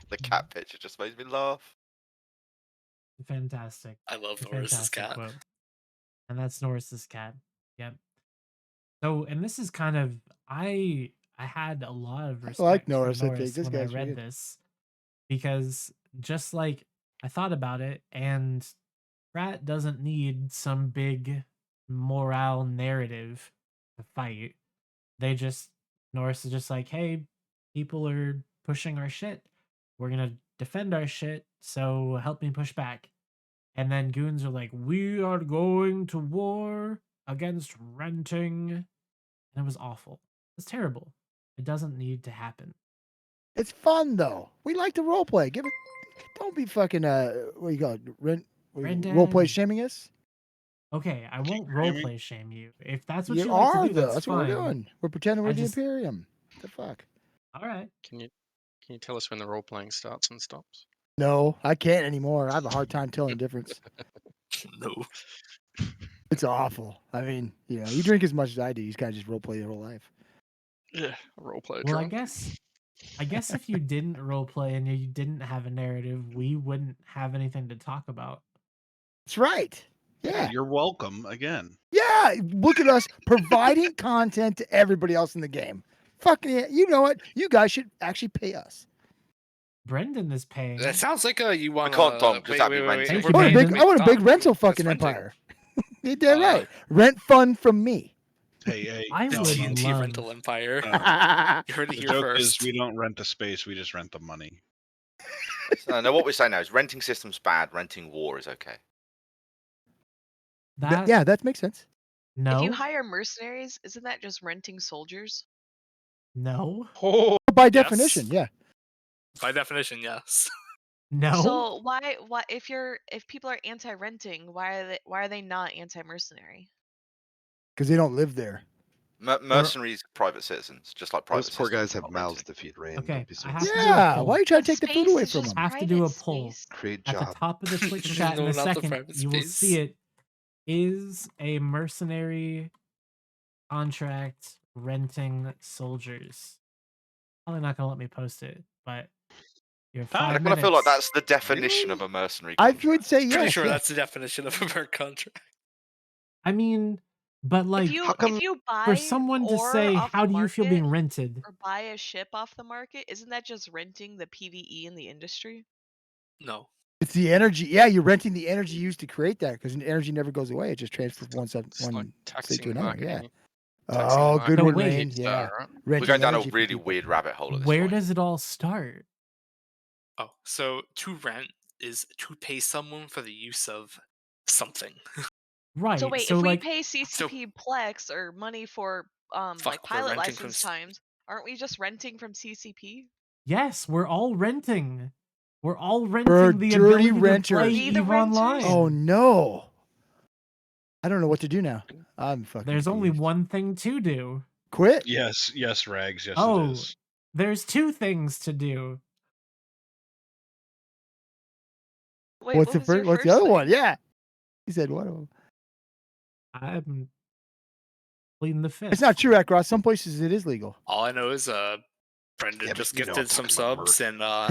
[SPEAKER 4] The cat picture just made me laugh.
[SPEAKER 9] Fantastic.
[SPEAKER 14] I love
[SPEAKER 9] A
[SPEAKER 14] Norris's
[SPEAKER 9] fantastic
[SPEAKER 14] cat.
[SPEAKER 9] quote. And that's Norris's cat. Yep. So, and this is kind of I had a lot of respect
[SPEAKER 8] like
[SPEAKER 9] for
[SPEAKER 8] Norris, I think.
[SPEAKER 9] Norris
[SPEAKER 8] This
[SPEAKER 9] when I
[SPEAKER 8] guy's
[SPEAKER 9] read
[SPEAKER 8] weird.
[SPEAKER 9] this because just like I thought about it, and Pratt doesn't need some big morale narrative to fight. Norris is just like, hey, people are pushing our shit. We're gonna defend our shit, so help me push back. And then Goons are like, we are going to war against renting. And it was awful. It's terrible. It doesn't need to happen.
[SPEAKER 8] It's fun though. We like to role play. Give it. Don't be fucking what you call it? Role play
[SPEAKER 9] Brendan.
[SPEAKER 8] shaming us.
[SPEAKER 9] Okay, I won't roleplay shame you. If that's what
[SPEAKER 8] You
[SPEAKER 9] you like to
[SPEAKER 8] are
[SPEAKER 9] do,
[SPEAKER 8] though.
[SPEAKER 9] that's
[SPEAKER 8] That's
[SPEAKER 9] fine.
[SPEAKER 8] what we're doing. We're pretending we're
[SPEAKER 9] I
[SPEAKER 8] the
[SPEAKER 9] just-
[SPEAKER 8] Imperium. What the fuck?
[SPEAKER 9] All right.
[SPEAKER 13] Can you tell us when the role playing starts and stops?
[SPEAKER 8] No, I can't anymore. I have a hard time telling the difference.
[SPEAKER 14] No.
[SPEAKER 8] It's awful. I mean, you drink as much as I do. You kind of just role play your whole life.
[SPEAKER 13] Yeah, role play
[SPEAKER 9] Well,
[SPEAKER 13] drunk.
[SPEAKER 9] I guess if you didn't roleplay and you didn't have a narrative, we wouldn't have anything to talk about.
[SPEAKER 8] That's right. Yeah.
[SPEAKER 15] You're welcome again.
[SPEAKER 8] Yeah. Look at us providing content to everybody else in the game. Fucking yeah. You know what? You guys should actually pay us.
[SPEAKER 9] Brendan is paying.
[SPEAKER 14] That sounds like you want to.
[SPEAKER 4] can't, Tom, 'cause that'd be renting.
[SPEAKER 9] Thank you, Brandon.
[SPEAKER 8] I want a big rental fucking empire. You did right. Rent fun from me.
[SPEAKER 15] Hey,
[SPEAKER 9] I
[SPEAKER 14] the
[SPEAKER 9] would
[SPEAKER 14] TNT
[SPEAKER 9] love-
[SPEAKER 14] rental empire. You heard it
[SPEAKER 15] The
[SPEAKER 14] here
[SPEAKER 15] joke
[SPEAKER 14] first.
[SPEAKER 15] is we don't rent the space, we just rent the money.
[SPEAKER 4] No, what we're saying now is renting system's bad, renting war is okay.
[SPEAKER 8] Yeah, that makes sense.
[SPEAKER 9] No.
[SPEAKER 7] If you hire mercenaries, isn't that just renting soldiers?
[SPEAKER 9] No.
[SPEAKER 15] Oh,
[SPEAKER 8] by definition, yeah.
[SPEAKER 14] By definition, yes.
[SPEAKER 9] No.
[SPEAKER 7] So why if people are anti-renting, why are they not anti-mercenary?
[SPEAKER 8] Because they don't live there.
[SPEAKER 4] Mercenaries, private citizens, just like private.
[SPEAKER 10] Those poor guys
[SPEAKER 4] citizens
[SPEAKER 10] have
[SPEAKER 4] not
[SPEAKER 10] mouths
[SPEAKER 4] renting.
[SPEAKER 10] to feed rain.
[SPEAKER 9] Okay,
[SPEAKER 10] Don't be so
[SPEAKER 9] I have to do a
[SPEAKER 8] Yeah.
[SPEAKER 9] poll.
[SPEAKER 8] Why are you trying to take the food
[SPEAKER 7] Space
[SPEAKER 8] away
[SPEAKER 7] is
[SPEAKER 8] from
[SPEAKER 7] just
[SPEAKER 8] them?
[SPEAKER 9] I have to do a
[SPEAKER 7] private
[SPEAKER 9] poll.
[SPEAKER 7] space.
[SPEAKER 10] Create
[SPEAKER 9] At the
[SPEAKER 10] job.
[SPEAKER 9] top of the Twitch chat
[SPEAKER 14] No,
[SPEAKER 9] in a
[SPEAKER 14] not the
[SPEAKER 9] second,
[SPEAKER 14] private
[SPEAKER 9] you will
[SPEAKER 14] space.
[SPEAKER 9] see it. Is a mercenary contract renting soldiers? Probably not gonna let me post it, but you're 5
[SPEAKER 4] I
[SPEAKER 9] minutes.
[SPEAKER 4] kind of feel like that's the definition of a mercenary.
[SPEAKER 8] I would say yes.
[SPEAKER 14] Pretty sure
[SPEAKER 8] yeah.
[SPEAKER 14] that's the definition of a bird contract.
[SPEAKER 9] I mean, but like,
[SPEAKER 7] If you buy
[SPEAKER 9] for someone to
[SPEAKER 7] ore
[SPEAKER 9] say,
[SPEAKER 7] off
[SPEAKER 9] "How
[SPEAKER 7] the
[SPEAKER 9] do you feel
[SPEAKER 7] market
[SPEAKER 9] being rented?"
[SPEAKER 7] or buy a ship off the market, isn't that just renting the PVE in the industry?
[SPEAKER 14] No.
[SPEAKER 8] It's the energy. Yeah, you're renting the energy used to create that because energy never goes away. It just transfers from one
[SPEAKER 14] It's like
[SPEAKER 8] state
[SPEAKER 14] taxing
[SPEAKER 8] to another.
[SPEAKER 14] marketing.
[SPEAKER 8] Yeah.
[SPEAKER 14] Taxing
[SPEAKER 8] Oh,
[SPEAKER 14] marketing.
[SPEAKER 8] good
[SPEAKER 9] So
[SPEAKER 8] one,
[SPEAKER 9] wait.
[SPEAKER 8] Rain. Yeah.
[SPEAKER 14] Right?
[SPEAKER 4] We're
[SPEAKER 8] Renting
[SPEAKER 4] going down a
[SPEAKER 8] energy for
[SPEAKER 4] really
[SPEAKER 8] people.
[SPEAKER 4] weird rabbit hole at this
[SPEAKER 9] Where
[SPEAKER 4] point.
[SPEAKER 9] does it all start?
[SPEAKER 14] Oh, so to rent is to pay someone for the use of something.
[SPEAKER 9] Right.
[SPEAKER 7] So wait,
[SPEAKER 9] so
[SPEAKER 7] if we
[SPEAKER 9] like,
[SPEAKER 7] pay CCP Plex or money for
[SPEAKER 14] Fuck,
[SPEAKER 7] like
[SPEAKER 14] we're
[SPEAKER 7] pilot
[SPEAKER 14] renting from
[SPEAKER 7] license times, aren't we just renting from CCP?
[SPEAKER 9] yes, we're all renting. We're all renting
[SPEAKER 8] We're
[SPEAKER 9] the
[SPEAKER 8] dirty
[SPEAKER 9] ability to
[SPEAKER 8] renters.
[SPEAKER 9] play
[SPEAKER 7] Be the
[SPEAKER 9] EVE
[SPEAKER 7] renters.
[SPEAKER 9] Online.
[SPEAKER 8] Oh no. I don't know what to do now. I'm fucking.
[SPEAKER 9] There's only
[SPEAKER 8] confused.
[SPEAKER 9] one thing to do.
[SPEAKER 8] Quit.
[SPEAKER 15] yes, Rags, yes it
[SPEAKER 9] Oh,
[SPEAKER 15] is.
[SPEAKER 9] there's two things to do.
[SPEAKER 7] Wait,
[SPEAKER 8] What's
[SPEAKER 7] what
[SPEAKER 8] the
[SPEAKER 7] was your
[SPEAKER 8] first? What's the
[SPEAKER 7] first
[SPEAKER 8] other
[SPEAKER 7] thing?
[SPEAKER 8] one? Yeah. He said one of them.
[SPEAKER 9] I'm pleading the fifth.
[SPEAKER 8] It's not true, Akros. Some places it is legal.
[SPEAKER 14] All I know is Brendan
[SPEAKER 10] Yeah, but
[SPEAKER 14] just
[SPEAKER 10] you know I'm
[SPEAKER 14] gifted some
[SPEAKER 10] talking about
[SPEAKER 14] subs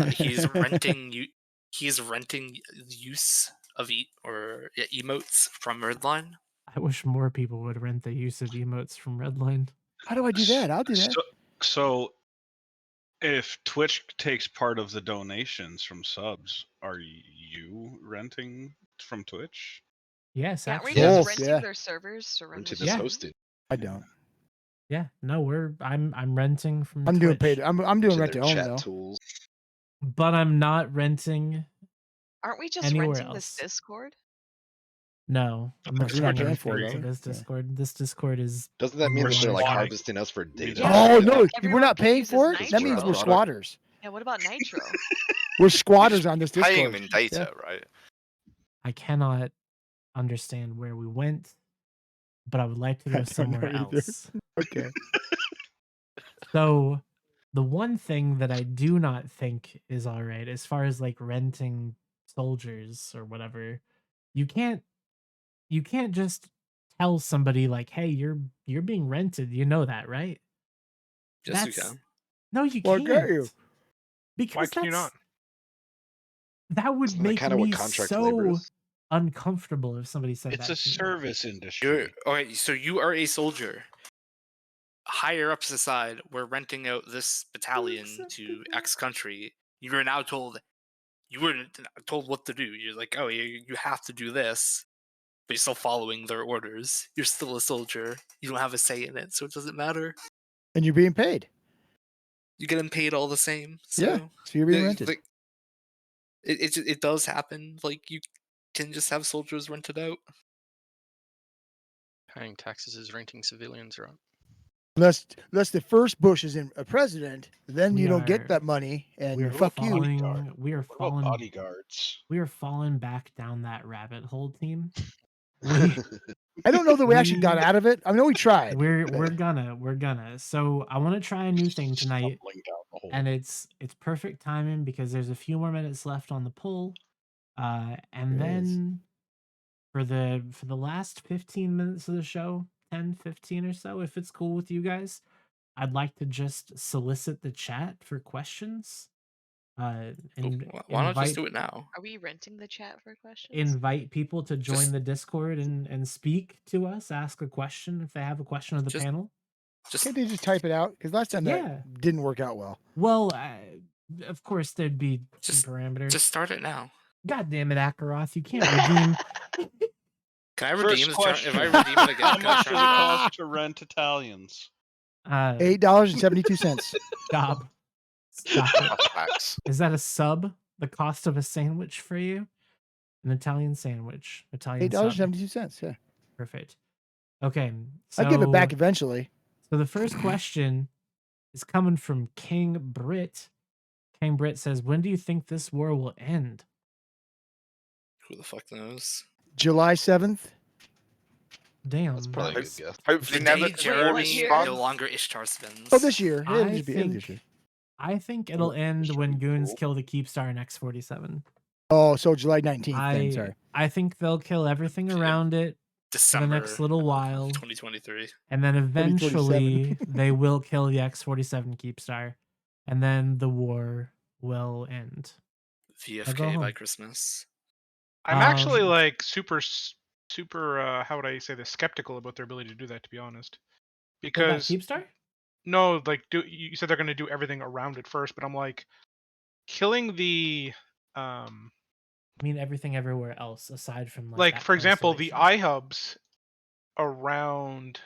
[SPEAKER 14] and he's renting he's renting use of emotes from Redline.
[SPEAKER 9] I wish more people would rent the use of emotes from Redline.
[SPEAKER 8] How do I do that? I'll do that.
[SPEAKER 15] So if Twitch takes part of the donations from subs, are you renting from Twitch?
[SPEAKER 9] Yes,
[SPEAKER 7] Aren't we
[SPEAKER 9] actually.
[SPEAKER 7] just
[SPEAKER 8] Yes,
[SPEAKER 7] renting
[SPEAKER 8] yeah.
[SPEAKER 7] their servers to run
[SPEAKER 10] Rented
[SPEAKER 7] the
[SPEAKER 10] as
[SPEAKER 9] Yeah.
[SPEAKER 7] stream?
[SPEAKER 10] hosted.
[SPEAKER 8] I don't.
[SPEAKER 9] Yeah, no, I'm renting from
[SPEAKER 8] I'm doing
[SPEAKER 9] Twitch,
[SPEAKER 8] paid. I'm doing
[SPEAKER 10] To
[SPEAKER 8] rent to
[SPEAKER 10] their
[SPEAKER 8] own
[SPEAKER 10] chat
[SPEAKER 8] though.
[SPEAKER 10] tools.
[SPEAKER 9] but I'm not renting.
[SPEAKER 7] Aren't we just
[SPEAKER 9] Anywhere
[SPEAKER 7] renting this
[SPEAKER 9] else.
[SPEAKER 7] Discord?
[SPEAKER 9] No, I'm not
[SPEAKER 15] Because
[SPEAKER 8] we're not
[SPEAKER 9] paying
[SPEAKER 8] paying for
[SPEAKER 9] anything
[SPEAKER 8] it,
[SPEAKER 9] to
[SPEAKER 8] though.
[SPEAKER 9] this
[SPEAKER 8] Yeah.
[SPEAKER 9] Discord. This Discord is
[SPEAKER 10] Doesn't that mean that they're like
[SPEAKER 15] Why?
[SPEAKER 10] harvesting us for data?
[SPEAKER 7] Yeah,
[SPEAKER 8] Oh
[SPEAKER 7] but
[SPEAKER 8] no,
[SPEAKER 7] like
[SPEAKER 8] we're
[SPEAKER 7] everyone
[SPEAKER 8] not
[SPEAKER 7] can
[SPEAKER 8] paying
[SPEAKER 7] use
[SPEAKER 8] for
[SPEAKER 7] this
[SPEAKER 8] it. That means
[SPEAKER 7] Nitro.
[SPEAKER 8] we're squatters.
[SPEAKER 7] Yeah, what about Nitro?
[SPEAKER 8] We're squatters on this
[SPEAKER 4] Paying
[SPEAKER 8] Discord.
[SPEAKER 4] them in data, right?
[SPEAKER 9] I cannot understand where we went, but I would like to
[SPEAKER 8] I
[SPEAKER 9] go
[SPEAKER 8] don't
[SPEAKER 9] somewhere
[SPEAKER 8] know either.
[SPEAKER 9] else.
[SPEAKER 8] Okay.
[SPEAKER 9] So the one thing that I do not think is all right, as far as like renting soldiers or whatever, you can't just tell somebody like, "Hey, you're being rented." You know that, right?
[SPEAKER 14] Yes, you
[SPEAKER 9] That's
[SPEAKER 14] can.
[SPEAKER 9] no, you
[SPEAKER 8] Why
[SPEAKER 9] can't.
[SPEAKER 8] can't you?
[SPEAKER 9] Because
[SPEAKER 3] Why can you not?
[SPEAKER 9] that would
[SPEAKER 10] Isn't that
[SPEAKER 9] make
[SPEAKER 10] kind of what
[SPEAKER 9] me
[SPEAKER 10] contract labor
[SPEAKER 9] so
[SPEAKER 10] is?
[SPEAKER 9] uncomfortable if somebody said
[SPEAKER 15] It's
[SPEAKER 9] that
[SPEAKER 15] a
[SPEAKER 9] to me.
[SPEAKER 15] service
[SPEAKER 14] You're
[SPEAKER 15] industry.
[SPEAKER 14] okay. So you are a soldier. Higher ups decide we're renting out this battalion to X country. You are now told you were told what to do. You're like, oh, you have to do this, but you're still following their orders. You're still a soldier. You don't have a say in it, so it doesn't matter.
[SPEAKER 8] And you're being paid.
[SPEAKER 14] You get them paid all the same. So
[SPEAKER 8] Yeah, so you're being
[SPEAKER 14] yeah,
[SPEAKER 8] rented.
[SPEAKER 14] like, it does happen. Like you can just have soldiers rented out.
[SPEAKER 13] Paying taxes is renting civilians, right?
[SPEAKER 8] Unless the first Bush is in a president, then you don't get that money,
[SPEAKER 9] we
[SPEAKER 8] and
[SPEAKER 9] are
[SPEAKER 8] fuck you.
[SPEAKER 9] falling
[SPEAKER 15] bodyguards?
[SPEAKER 9] we are falling back down that rabbit hole, team. We
[SPEAKER 8] I don't know that we actually got out of it. I know we tried.
[SPEAKER 9] we're gonna. So I want to try a new thing tonight,
[SPEAKER 15] Stumbling down the hole.
[SPEAKER 9] and it's perfect timing because there's a few more minutes left on the poll, and
[SPEAKER 8] There is.
[SPEAKER 9] then for the last 15 minutes of the show, 10, 15 or so, if it's cool with you guys, I'd like to just solicit the chat for questions. And
[SPEAKER 14] Why not just do it now?
[SPEAKER 7] Are we renting the chat for questions?
[SPEAKER 9] invite people to join
[SPEAKER 14] Just-
[SPEAKER 9] the Discord and speak to us, ask a question if they have a question of the panel.
[SPEAKER 8] Can't they just type it out? Because last time
[SPEAKER 9] Yeah.
[SPEAKER 8] that didn't work out well.
[SPEAKER 9] Well, of course there'd be some parameters.
[SPEAKER 14] Just start it now.
[SPEAKER 9] God damn it, Akaroth, you can't redeem.
[SPEAKER 14] Can I redeem
[SPEAKER 15] First
[SPEAKER 14] this?
[SPEAKER 15] question:
[SPEAKER 14] If I redeem it again,
[SPEAKER 15] how
[SPEAKER 14] can I
[SPEAKER 15] much
[SPEAKER 14] charge
[SPEAKER 15] does
[SPEAKER 14] it
[SPEAKER 15] it
[SPEAKER 14] off?
[SPEAKER 15] cost to rent Italians?
[SPEAKER 8] $8.72.
[SPEAKER 9] Stop. Stop it. Is that a sub? The cost of a sandwich for you? An Italian sandwich. Italian sub.
[SPEAKER 8] $8.72. Yeah.
[SPEAKER 9] Perfect. Okay. So
[SPEAKER 8] I'll give it back eventually.
[SPEAKER 9] So the first question is coming from King Brit. King Brit says, "When do you think this war will end?"
[SPEAKER 14] Who the fuck knows?
[SPEAKER 8] July 7th.
[SPEAKER 9] Damn.
[SPEAKER 10] That's probably a good guess.
[SPEAKER 4] Hopefully
[SPEAKER 14] The
[SPEAKER 4] never.
[SPEAKER 14] day Jeremy no longer Ishtar spins.
[SPEAKER 8] Oh, this year. It'll
[SPEAKER 9] I
[SPEAKER 8] just be this year.
[SPEAKER 9] think I think it'll end when Goons kill the Keepstar in X-47.
[SPEAKER 8] Oh, so July 19th then, sorry.
[SPEAKER 9] I think they'll kill everything around it
[SPEAKER 14] December
[SPEAKER 9] for the next little while.
[SPEAKER 14] 2023.
[SPEAKER 9] And then eventually
[SPEAKER 8] 2027.
[SPEAKER 9] they will kill the X-47 Keepstar. And then the war will end. I'll go
[SPEAKER 14] VFK by
[SPEAKER 9] home.
[SPEAKER 14] Christmas.
[SPEAKER 3] I'm actually like super how would I say this, skeptical about their ability to do that, to be honest. Because
[SPEAKER 9] Keepstar?
[SPEAKER 3] No, like you said they're going to do everything around it first, but I'm like killing the
[SPEAKER 9] I mean everything everywhere else aside from
[SPEAKER 3] like
[SPEAKER 9] that
[SPEAKER 3] for example the
[SPEAKER 9] constellation.
[SPEAKER 3] iHubs around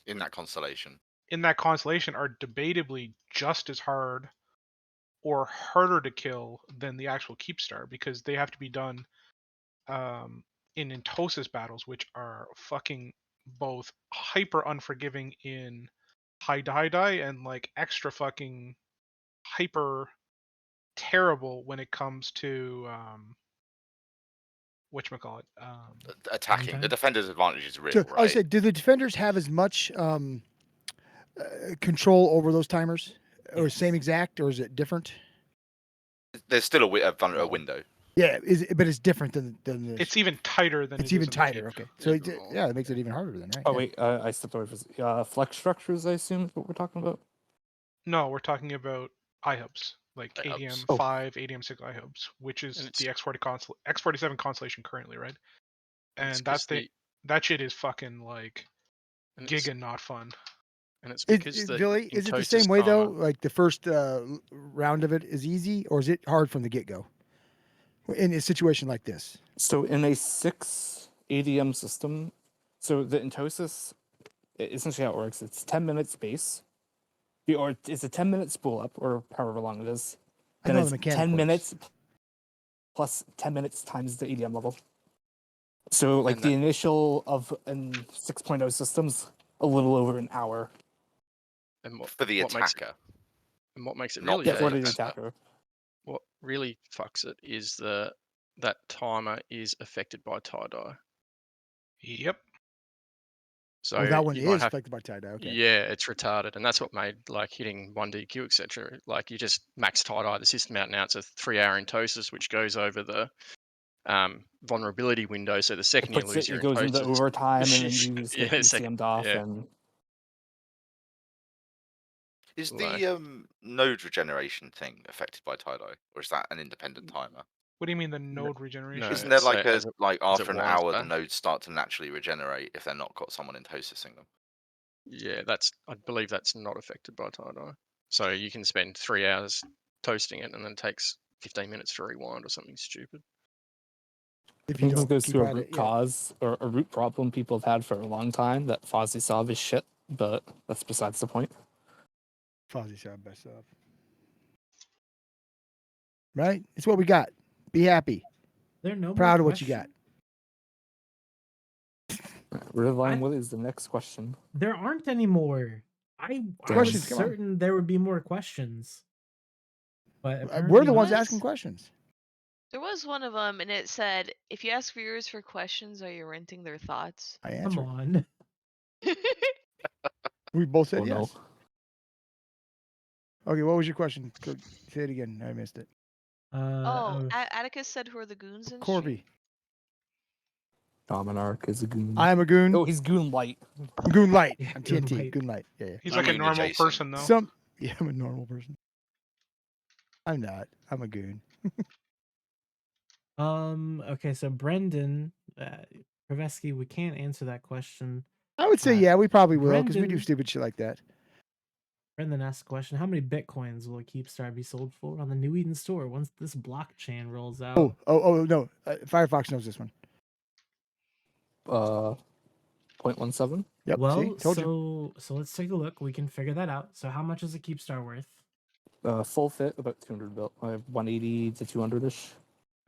[SPEAKER 4] in that constellation
[SPEAKER 3] are debatably just as hard or harder to kill than the actual Keepstar, because they have to be done in Entosis battles, which are fucking both hyper unforgiving in high die and like extra fucking hyper terrible when it comes to whatchamacallit,
[SPEAKER 4] attacking. The defender's advantage is real,
[SPEAKER 8] So, I
[SPEAKER 4] right?
[SPEAKER 8] said, do the defenders have as much control over those timers, or same exact, or is it different?
[SPEAKER 4] There's still a window.
[SPEAKER 8] Yeah, but it's different than the.
[SPEAKER 3] It's even tighter than
[SPEAKER 8] It's
[SPEAKER 3] it
[SPEAKER 8] even
[SPEAKER 3] is in the
[SPEAKER 8] tighter.
[SPEAKER 3] Keep.
[SPEAKER 8] Okay, so yeah, it makes it even harder then, right?
[SPEAKER 11] Oh
[SPEAKER 8] Yeah.
[SPEAKER 11] wait, I stepped away for flex structures. I assume is what we're talking about.
[SPEAKER 3] No, we're talking about iHubs, like
[SPEAKER 4] iHubs.
[SPEAKER 3] ADM5, ADM6 iHubs, which is the X47 constellation currently, right? And that shit is fucking like giga not fun.
[SPEAKER 13] And it's because
[SPEAKER 8] Billy, is it the same way though? Like the first round of it is easy, or is it hard from the get go? In a situation like this.
[SPEAKER 11] So in a 6 ADM system, so the Entosis, essentially how it works, it's 10 minutes base, or it's a 10-minute spool up, or however long it is. Then it's 10 minutes plus 10 minutes times the ADM level. So like the initial of in 6.0 systems, a little over an hour.
[SPEAKER 13] And
[SPEAKER 4] For the attacker.
[SPEAKER 13] What makes it
[SPEAKER 4] Not
[SPEAKER 13] really
[SPEAKER 11] for the attacker.
[SPEAKER 13] What really fucks it is that timer is affected by tie-dye.
[SPEAKER 3] Yep.
[SPEAKER 13] So
[SPEAKER 8] that one
[SPEAKER 13] you might
[SPEAKER 8] is
[SPEAKER 13] have,
[SPEAKER 8] affected by tie-dye. Okay.
[SPEAKER 13] yeah, it's retarded, and that's what made like hitting 1DQ, etc. Like you just max tie-dye the system out now. It's a 3-hour entosis, which goes over the vulnerability window. So the second you lose
[SPEAKER 11] It
[SPEAKER 13] your
[SPEAKER 11] goes into
[SPEAKER 13] entosis,
[SPEAKER 11] overtime, and then you just
[SPEAKER 13] yeah,
[SPEAKER 11] get ECM'd off,
[SPEAKER 13] yeah.
[SPEAKER 11] and
[SPEAKER 4] Is
[SPEAKER 13] Like-
[SPEAKER 4] the node regeneration thing affected by tie-dye, or is that an independent timer?
[SPEAKER 3] What do you mean the node regeneration?
[SPEAKER 13] No,
[SPEAKER 4] Isn't there like
[SPEAKER 13] so as
[SPEAKER 4] after
[SPEAKER 13] it
[SPEAKER 4] an
[SPEAKER 13] winds
[SPEAKER 4] hour the
[SPEAKER 13] back.
[SPEAKER 4] nodes start to naturally regenerate if they're not got someone entosising them?
[SPEAKER 13] Yeah, I believe that's not affected by tie-dye. So you can spend 3 hours toasting it, and then it takes 15 minutes to rewind or something stupid.
[SPEAKER 11] I
[SPEAKER 8] If you
[SPEAKER 11] think this
[SPEAKER 8] don't
[SPEAKER 11] goes
[SPEAKER 8] keep
[SPEAKER 11] to a
[SPEAKER 8] at
[SPEAKER 11] root
[SPEAKER 8] it, yeah.
[SPEAKER 11] cause or a root problem people have had for a long time that Fozzie solve is shit, but that's besides the point.
[SPEAKER 8] Fozzie sound best of. Right? It's what we got. Be happy.
[SPEAKER 9] There are no
[SPEAKER 8] Proud
[SPEAKER 9] more
[SPEAKER 8] of what you got.
[SPEAKER 11] Redline, what is the next question?
[SPEAKER 9] There aren't any more. I was
[SPEAKER 8] Questions, come on.
[SPEAKER 9] certain there would be more questions. But
[SPEAKER 8] We're
[SPEAKER 9] apparently
[SPEAKER 8] the ones
[SPEAKER 9] not.
[SPEAKER 8] asking questions.
[SPEAKER 7] There was one of them, and it said, "If you ask viewers for questions, are you renting their thoughts?"
[SPEAKER 8] I
[SPEAKER 9] Come
[SPEAKER 8] answered.
[SPEAKER 9] on.
[SPEAKER 8] We both said
[SPEAKER 11] Oh, no.
[SPEAKER 8] yes. Okay, what was your question? Say it again. I missed it.
[SPEAKER 7] Atticus said, "Who are the goons in
[SPEAKER 8] Corby.
[SPEAKER 11] Dominarch is a goon.
[SPEAKER 8] I am a goon.
[SPEAKER 11] Oh, he's goon light.
[SPEAKER 8] I'm Goon Light.
[SPEAKER 9] Yeah,
[SPEAKER 8] I'm
[SPEAKER 9] Goon
[SPEAKER 8] TNT.
[SPEAKER 9] Light.
[SPEAKER 8] Goon Light. Yeah.
[SPEAKER 3] He's
[SPEAKER 4] I'm
[SPEAKER 3] like a
[SPEAKER 4] Moon
[SPEAKER 3] normal
[SPEAKER 4] adjacent.
[SPEAKER 3] person, though.
[SPEAKER 8] Yeah, I'm a normal person. I'm not. I'm a goon.
[SPEAKER 9] Okay, so Brendan, Krivesky, we can't answer that question.
[SPEAKER 8] I would say yeah, we probably will because we do
[SPEAKER 9] Brendan-
[SPEAKER 8] stupid shit like that.
[SPEAKER 9] Brendan asked a question: how many bitcoins will a Keepstar be sold for on the New Eden store once this blockchain rolls out?
[SPEAKER 8] Oh no. Firefox knows this one.
[SPEAKER 11] 0.17.
[SPEAKER 8] Yep.
[SPEAKER 9] Well,
[SPEAKER 8] see? Told you.
[SPEAKER 9] so let's take a look. We can figure that out. So how much is a Keepstar worth?
[SPEAKER 11] Full fit about 200 bill, 180 to 200 ish.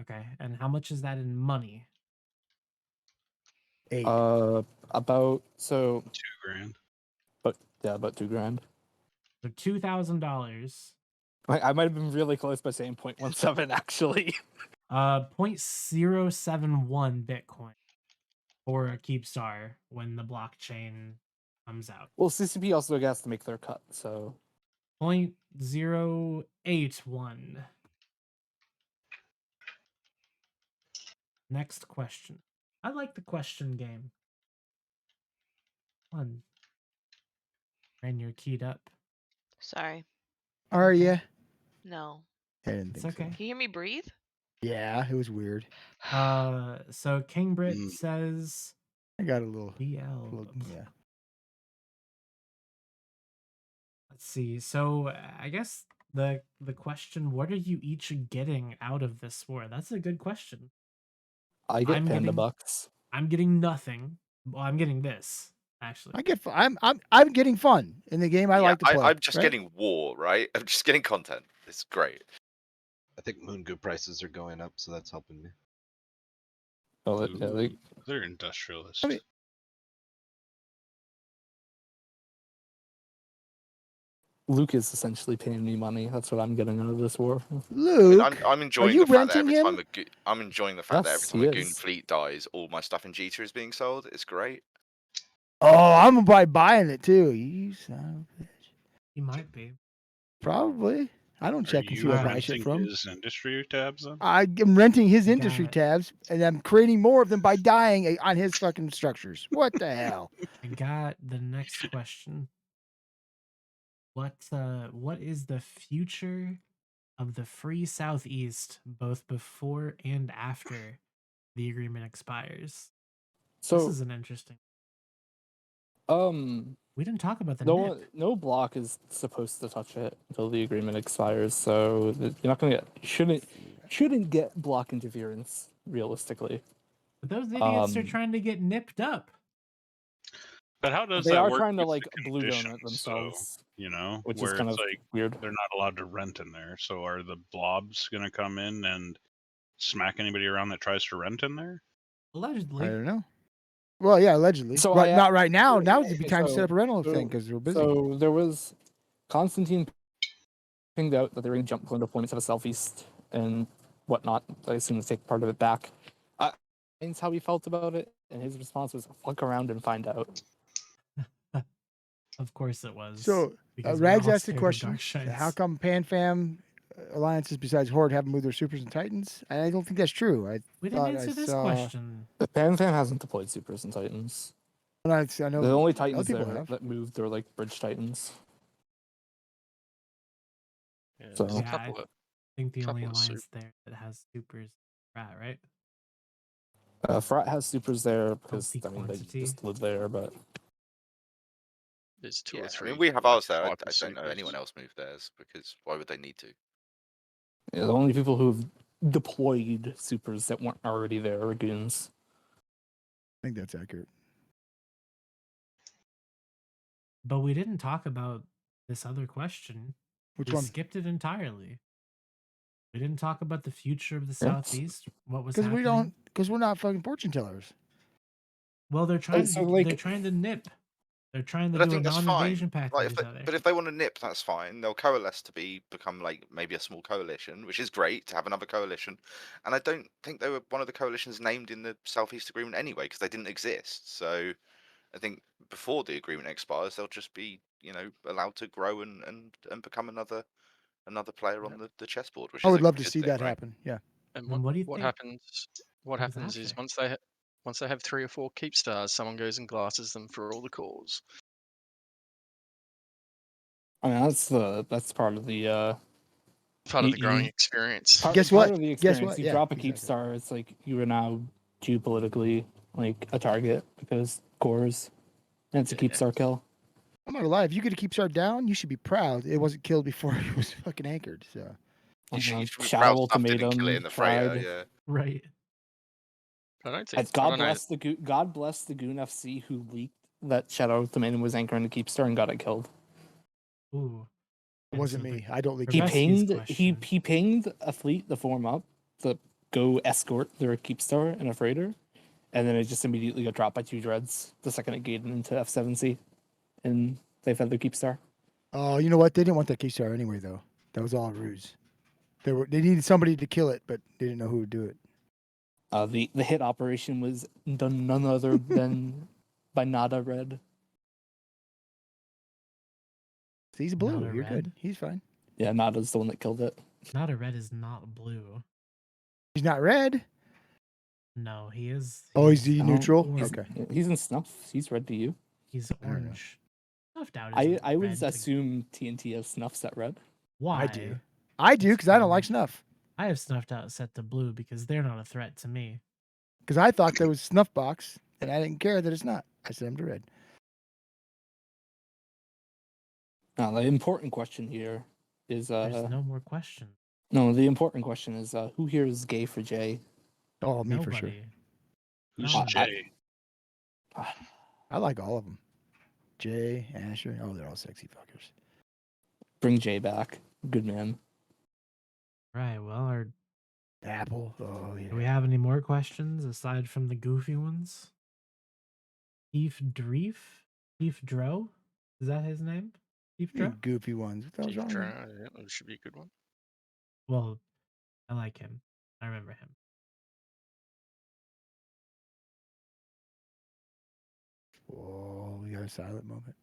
[SPEAKER 9] Okay, and how much is that in money?
[SPEAKER 8] 8.
[SPEAKER 11] About so.
[SPEAKER 15] $2,000.
[SPEAKER 11] But yeah, about $2,000.
[SPEAKER 9] So $2,000.
[SPEAKER 11] I might have been really close by saying 0.17 actually.
[SPEAKER 9] 0.071 Bitcoin for a Keepstar when the blockchain comes out.
[SPEAKER 11] Well, CCP also has to make their cut, so
[SPEAKER 9] 0.081. Next question. I like the question game. Fun. And you're keyed up.
[SPEAKER 7] Sorry.
[SPEAKER 8] Are you?
[SPEAKER 7] No.
[SPEAKER 8] I didn't
[SPEAKER 9] It's
[SPEAKER 8] think
[SPEAKER 9] okay.
[SPEAKER 7] Can you hear me breathe?
[SPEAKER 8] Yeah, it was weird.
[SPEAKER 9] So King Brit says
[SPEAKER 8] I got a little.
[SPEAKER 9] BL.
[SPEAKER 8] Yeah.
[SPEAKER 9] Let's see. So I guess the question, what are you each getting out of this war? That's a good question.
[SPEAKER 11] I get
[SPEAKER 9] I'm
[SPEAKER 11] Panda
[SPEAKER 9] getting-
[SPEAKER 11] Bucks.
[SPEAKER 9] I'm getting nothing. Well, I'm getting this, actually.
[SPEAKER 8] I get. I'm getting fun in the game. I like to play.
[SPEAKER 4] I'm just
[SPEAKER 8] right?
[SPEAKER 4] getting war, right? I'm just getting content. It's great.
[SPEAKER 10] I think Moon Goo prices are going up, so that's helping me.
[SPEAKER 11] Oh, yeah,
[SPEAKER 15] They're industrialists.
[SPEAKER 8] I mean,
[SPEAKER 11] Luke is essentially paying me money. That's what I'm getting out of this war.
[SPEAKER 8] Luke,
[SPEAKER 4] I'm enjoying
[SPEAKER 8] you
[SPEAKER 4] the fact that
[SPEAKER 8] renting
[SPEAKER 4] every
[SPEAKER 8] him?
[SPEAKER 4] time I'm enjoying the fact that every
[SPEAKER 11] Yes,
[SPEAKER 4] time
[SPEAKER 11] he
[SPEAKER 4] a goon
[SPEAKER 11] is.
[SPEAKER 4] fleet dies, all my stuff in Jita is being sold. It's great.
[SPEAKER 8] Oh, I'm gonna be buying it too. You son of a bitch.
[SPEAKER 9] He might be.
[SPEAKER 8] Probably. I don't
[SPEAKER 15] Are
[SPEAKER 8] check and see
[SPEAKER 15] you
[SPEAKER 8] where I buy shit
[SPEAKER 15] renting
[SPEAKER 8] from.
[SPEAKER 15] his industry tabs then?
[SPEAKER 8] I'm renting his
[SPEAKER 9] You
[SPEAKER 8] industry
[SPEAKER 9] got-
[SPEAKER 8] tabs, and I'm creating more of them by dying on his fucking structures. What the hell?
[SPEAKER 9] I got the next question. What is the future of the free Southeast, both before and after the agreement expires?
[SPEAKER 11] So
[SPEAKER 9] this is an interesting. We didn't talk about the NIP.
[SPEAKER 11] No block is supposed to touch it until the agreement expires. So you're not gonna get shouldn't get block interference realistically.
[SPEAKER 9] But those idiots are trying to get nipped up.
[SPEAKER 15] But how does
[SPEAKER 11] They
[SPEAKER 15] that
[SPEAKER 11] are
[SPEAKER 15] work
[SPEAKER 11] trying to
[SPEAKER 15] with
[SPEAKER 11] like
[SPEAKER 15] the
[SPEAKER 11] blue donut
[SPEAKER 15] conditions,
[SPEAKER 11] themselves.
[SPEAKER 15] So, you know,
[SPEAKER 11] which
[SPEAKER 15] where
[SPEAKER 11] is kind
[SPEAKER 15] it's
[SPEAKER 11] of
[SPEAKER 15] like
[SPEAKER 11] weird.
[SPEAKER 15] they're not allowed to rent in there. So are the blobs gonna come in and smack anybody around that tries to rent in there?
[SPEAKER 9] Allegedly.
[SPEAKER 8] I don't know. Well, yeah, allegedly.
[SPEAKER 11] So
[SPEAKER 8] Right,
[SPEAKER 11] I-
[SPEAKER 8] not right now. Now would be
[SPEAKER 11] Okay,
[SPEAKER 8] time to set up a rental
[SPEAKER 11] so-
[SPEAKER 8] thing because we're busy.
[SPEAKER 11] So there was Constantine pinged out that they're going to jump point deployments out of Southeast and whatnot. I assume to take part of it back. That's how he felt about it, and his response was "fuck around and find out."
[SPEAKER 9] Of course it was.
[SPEAKER 8] So
[SPEAKER 9] because we're
[SPEAKER 8] Rags
[SPEAKER 9] all
[SPEAKER 8] asked the
[SPEAKER 9] scared of
[SPEAKER 8] question:
[SPEAKER 9] Dark Shides.
[SPEAKER 8] how come PanFam alliances besides Horde haven't moved their supers and titans? I don't think that's true.
[SPEAKER 9] We didn't answer this question.
[SPEAKER 11] PanFam hasn't deployed supers and titans.
[SPEAKER 8] I know
[SPEAKER 11] The only
[SPEAKER 8] other
[SPEAKER 11] titans
[SPEAKER 8] people
[SPEAKER 11] there
[SPEAKER 8] have.
[SPEAKER 11] that moved are like bridge titans.
[SPEAKER 13] Yeah,
[SPEAKER 11] So
[SPEAKER 13] there's a
[SPEAKER 9] Yeah,
[SPEAKER 13] couple
[SPEAKER 9] I
[SPEAKER 13] of
[SPEAKER 9] think the only
[SPEAKER 13] couple of
[SPEAKER 9] alliance there that has supers is Rat, right?
[SPEAKER 11] Frat has supers there because
[SPEAKER 9] Healthy
[SPEAKER 11] I mean they
[SPEAKER 9] quantity.
[SPEAKER 11] just live there, but
[SPEAKER 13] there's two
[SPEAKER 4] Yeah,
[SPEAKER 13] or
[SPEAKER 4] I
[SPEAKER 13] three.
[SPEAKER 4] mean, we have
[SPEAKER 13] like,
[SPEAKER 4] ours there. I
[SPEAKER 13] hyper
[SPEAKER 4] don't know
[SPEAKER 13] supers.
[SPEAKER 4] anyone else move theirs because why would they need to?
[SPEAKER 11] yeah, the only people who've deployed supers that weren't already there are Goons.
[SPEAKER 8] I think that's accurate.
[SPEAKER 9] But we didn't talk about this other question.
[SPEAKER 8] Which
[SPEAKER 9] we
[SPEAKER 8] one?
[SPEAKER 9] skipped it entirely. We didn't talk about the future of the
[SPEAKER 11] Yes.
[SPEAKER 9] Southeast. What was
[SPEAKER 8] Because
[SPEAKER 9] happening?
[SPEAKER 8] we're not fucking fortune tellers.
[SPEAKER 9] Well, they're trying.
[SPEAKER 11] so, like-
[SPEAKER 9] they're trying to nip. They're trying to
[SPEAKER 4] But I
[SPEAKER 9] do a
[SPEAKER 4] think that's
[SPEAKER 9] non-invasion
[SPEAKER 4] fine.
[SPEAKER 9] pact
[SPEAKER 4] Like,
[SPEAKER 9] with each other.
[SPEAKER 4] but if they want to nip, that's fine. They'll coalesce to become like maybe a small coalition, which is great to have another coalition. And I don't think they were one of the coalitions named in the Southeast Agreement anyway, because they didn't exist. So I think before the agreement expires, they'll just be allowed to grow and become another player on the chessboard. Which
[SPEAKER 8] I
[SPEAKER 4] is
[SPEAKER 8] would
[SPEAKER 4] a
[SPEAKER 8] love to
[SPEAKER 4] good
[SPEAKER 8] see
[SPEAKER 4] thing,
[SPEAKER 8] that
[SPEAKER 4] right?
[SPEAKER 8] happen. Yeah.
[SPEAKER 13] And
[SPEAKER 9] And what do you
[SPEAKER 13] what
[SPEAKER 9] think?
[SPEAKER 13] happens? What
[SPEAKER 9] What was
[SPEAKER 13] happens is
[SPEAKER 9] after?
[SPEAKER 13] once they have 3 or 4 keep stars, someone goes and glasses them for all the cores.
[SPEAKER 11] I mean that's part of the
[SPEAKER 13] Part of the growing
[SPEAKER 11] you-
[SPEAKER 13] experience.
[SPEAKER 11] part,
[SPEAKER 8] Guess
[SPEAKER 11] part
[SPEAKER 8] what?
[SPEAKER 11] of the
[SPEAKER 8] Guess
[SPEAKER 11] experience.
[SPEAKER 8] what?
[SPEAKER 11] You
[SPEAKER 8] Yeah,
[SPEAKER 11] drop a keep
[SPEAKER 8] exactly.
[SPEAKER 11] star, it's like you are now geopolitically like a target because cores, and it's a keep
[SPEAKER 13] Yeah.
[SPEAKER 11] star kill.
[SPEAKER 8] I'm not gonna lie. If you get a keep star down, you should be proud. It wasn't killed before it was fucking anchored. So
[SPEAKER 4] You should be
[SPEAKER 11] Shadow
[SPEAKER 4] proud stuff didn't kill it
[SPEAKER 11] Ultimatum
[SPEAKER 4] in the freighter.
[SPEAKER 11] tried.
[SPEAKER 4] Yeah.
[SPEAKER 9] Right.
[SPEAKER 13] I don't think.
[SPEAKER 11] And
[SPEAKER 13] I
[SPEAKER 11] God
[SPEAKER 13] don't know.
[SPEAKER 11] bless the God bless the Goon FC who leaked that Shadow Ultimatum was anchoring the keep star and got it killed.
[SPEAKER 9] Ooh.
[SPEAKER 8] it wasn't me. I don't leak.
[SPEAKER 11] He
[SPEAKER 9] Rebecca's
[SPEAKER 11] pinged
[SPEAKER 9] question.
[SPEAKER 11] he pinged a fleet to form up to go escort their keep star and a freighter, and then it just immediately got dropped by 2 dreads the second it gated into F7C, and they fed their keep star.
[SPEAKER 8] Oh, you know what? They didn't want that keep star anyway, though. That was all a ruse. They needed somebody to kill it, but they didn't know who would do it.
[SPEAKER 11] The hit operation was done none other than by Nada Red.
[SPEAKER 8] See, he's blue.
[SPEAKER 9] Not a
[SPEAKER 8] You're
[SPEAKER 9] red?
[SPEAKER 8] good. He's fine.
[SPEAKER 11] Yeah, Nada's the one that killed it.
[SPEAKER 9] Not a red is not blue.
[SPEAKER 8] He's not red.
[SPEAKER 9] No, he is.
[SPEAKER 8] Oh, he's the
[SPEAKER 11] Oh,
[SPEAKER 8] neutral.
[SPEAKER 9] he's-
[SPEAKER 8] Okay.
[SPEAKER 11] He's in snuff. He's red to you.
[SPEAKER 9] He's
[SPEAKER 8] don't know.
[SPEAKER 9] orange. Snuffed out.
[SPEAKER 11] I
[SPEAKER 9] isn't
[SPEAKER 11] would
[SPEAKER 9] red to-
[SPEAKER 11] assume TNT has snuff set red.
[SPEAKER 9] Why?
[SPEAKER 8] I do. I do because I don't like snuff.
[SPEAKER 9] I have snuffed out set to blue because they're not a threat to me.
[SPEAKER 8] Because I thought there was snuff box, and I didn't care that it's not. I set him to red.
[SPEAKER 11] Now the important question here is
[SPEAKER 9] There's no more questions.
[SPEAKER 11] no, the important question is who here is gay for Jay?
[SPEAKER 8] Oh, me
[SPEAKER 9] Nobody.
[SPEAKER 8] for sure.
[SPEAKER 15] Who's
[SPEAKER 9] None.
[SPEAKER 15] Jay?
[SPEAKER 8] I like all of them. Jay, Asher. Oh, they're all sexy fuckers.
[SPEAKER 11] Bring Jay back. Good man.
[SPEAKER 9] Right. Well,
[SPEAKER 8] Apple. Oh yeah.
[SPEAKER 9] do we have any more questions aside from the goofy ones? Thief Dreef? Thief Dro? Is that his name? Thief
[SPEAKER 8] You
[SPEAKER 9] Dro?
[SPEAKER 8] goofy ones. What the hell's wrong with you?
[SPEAKER 13] Yeah, that should be a good one.
[SPEAKER 9] Well, I like him. I remember him.
[SPEAKER 8] Whoa, we got a silent moment.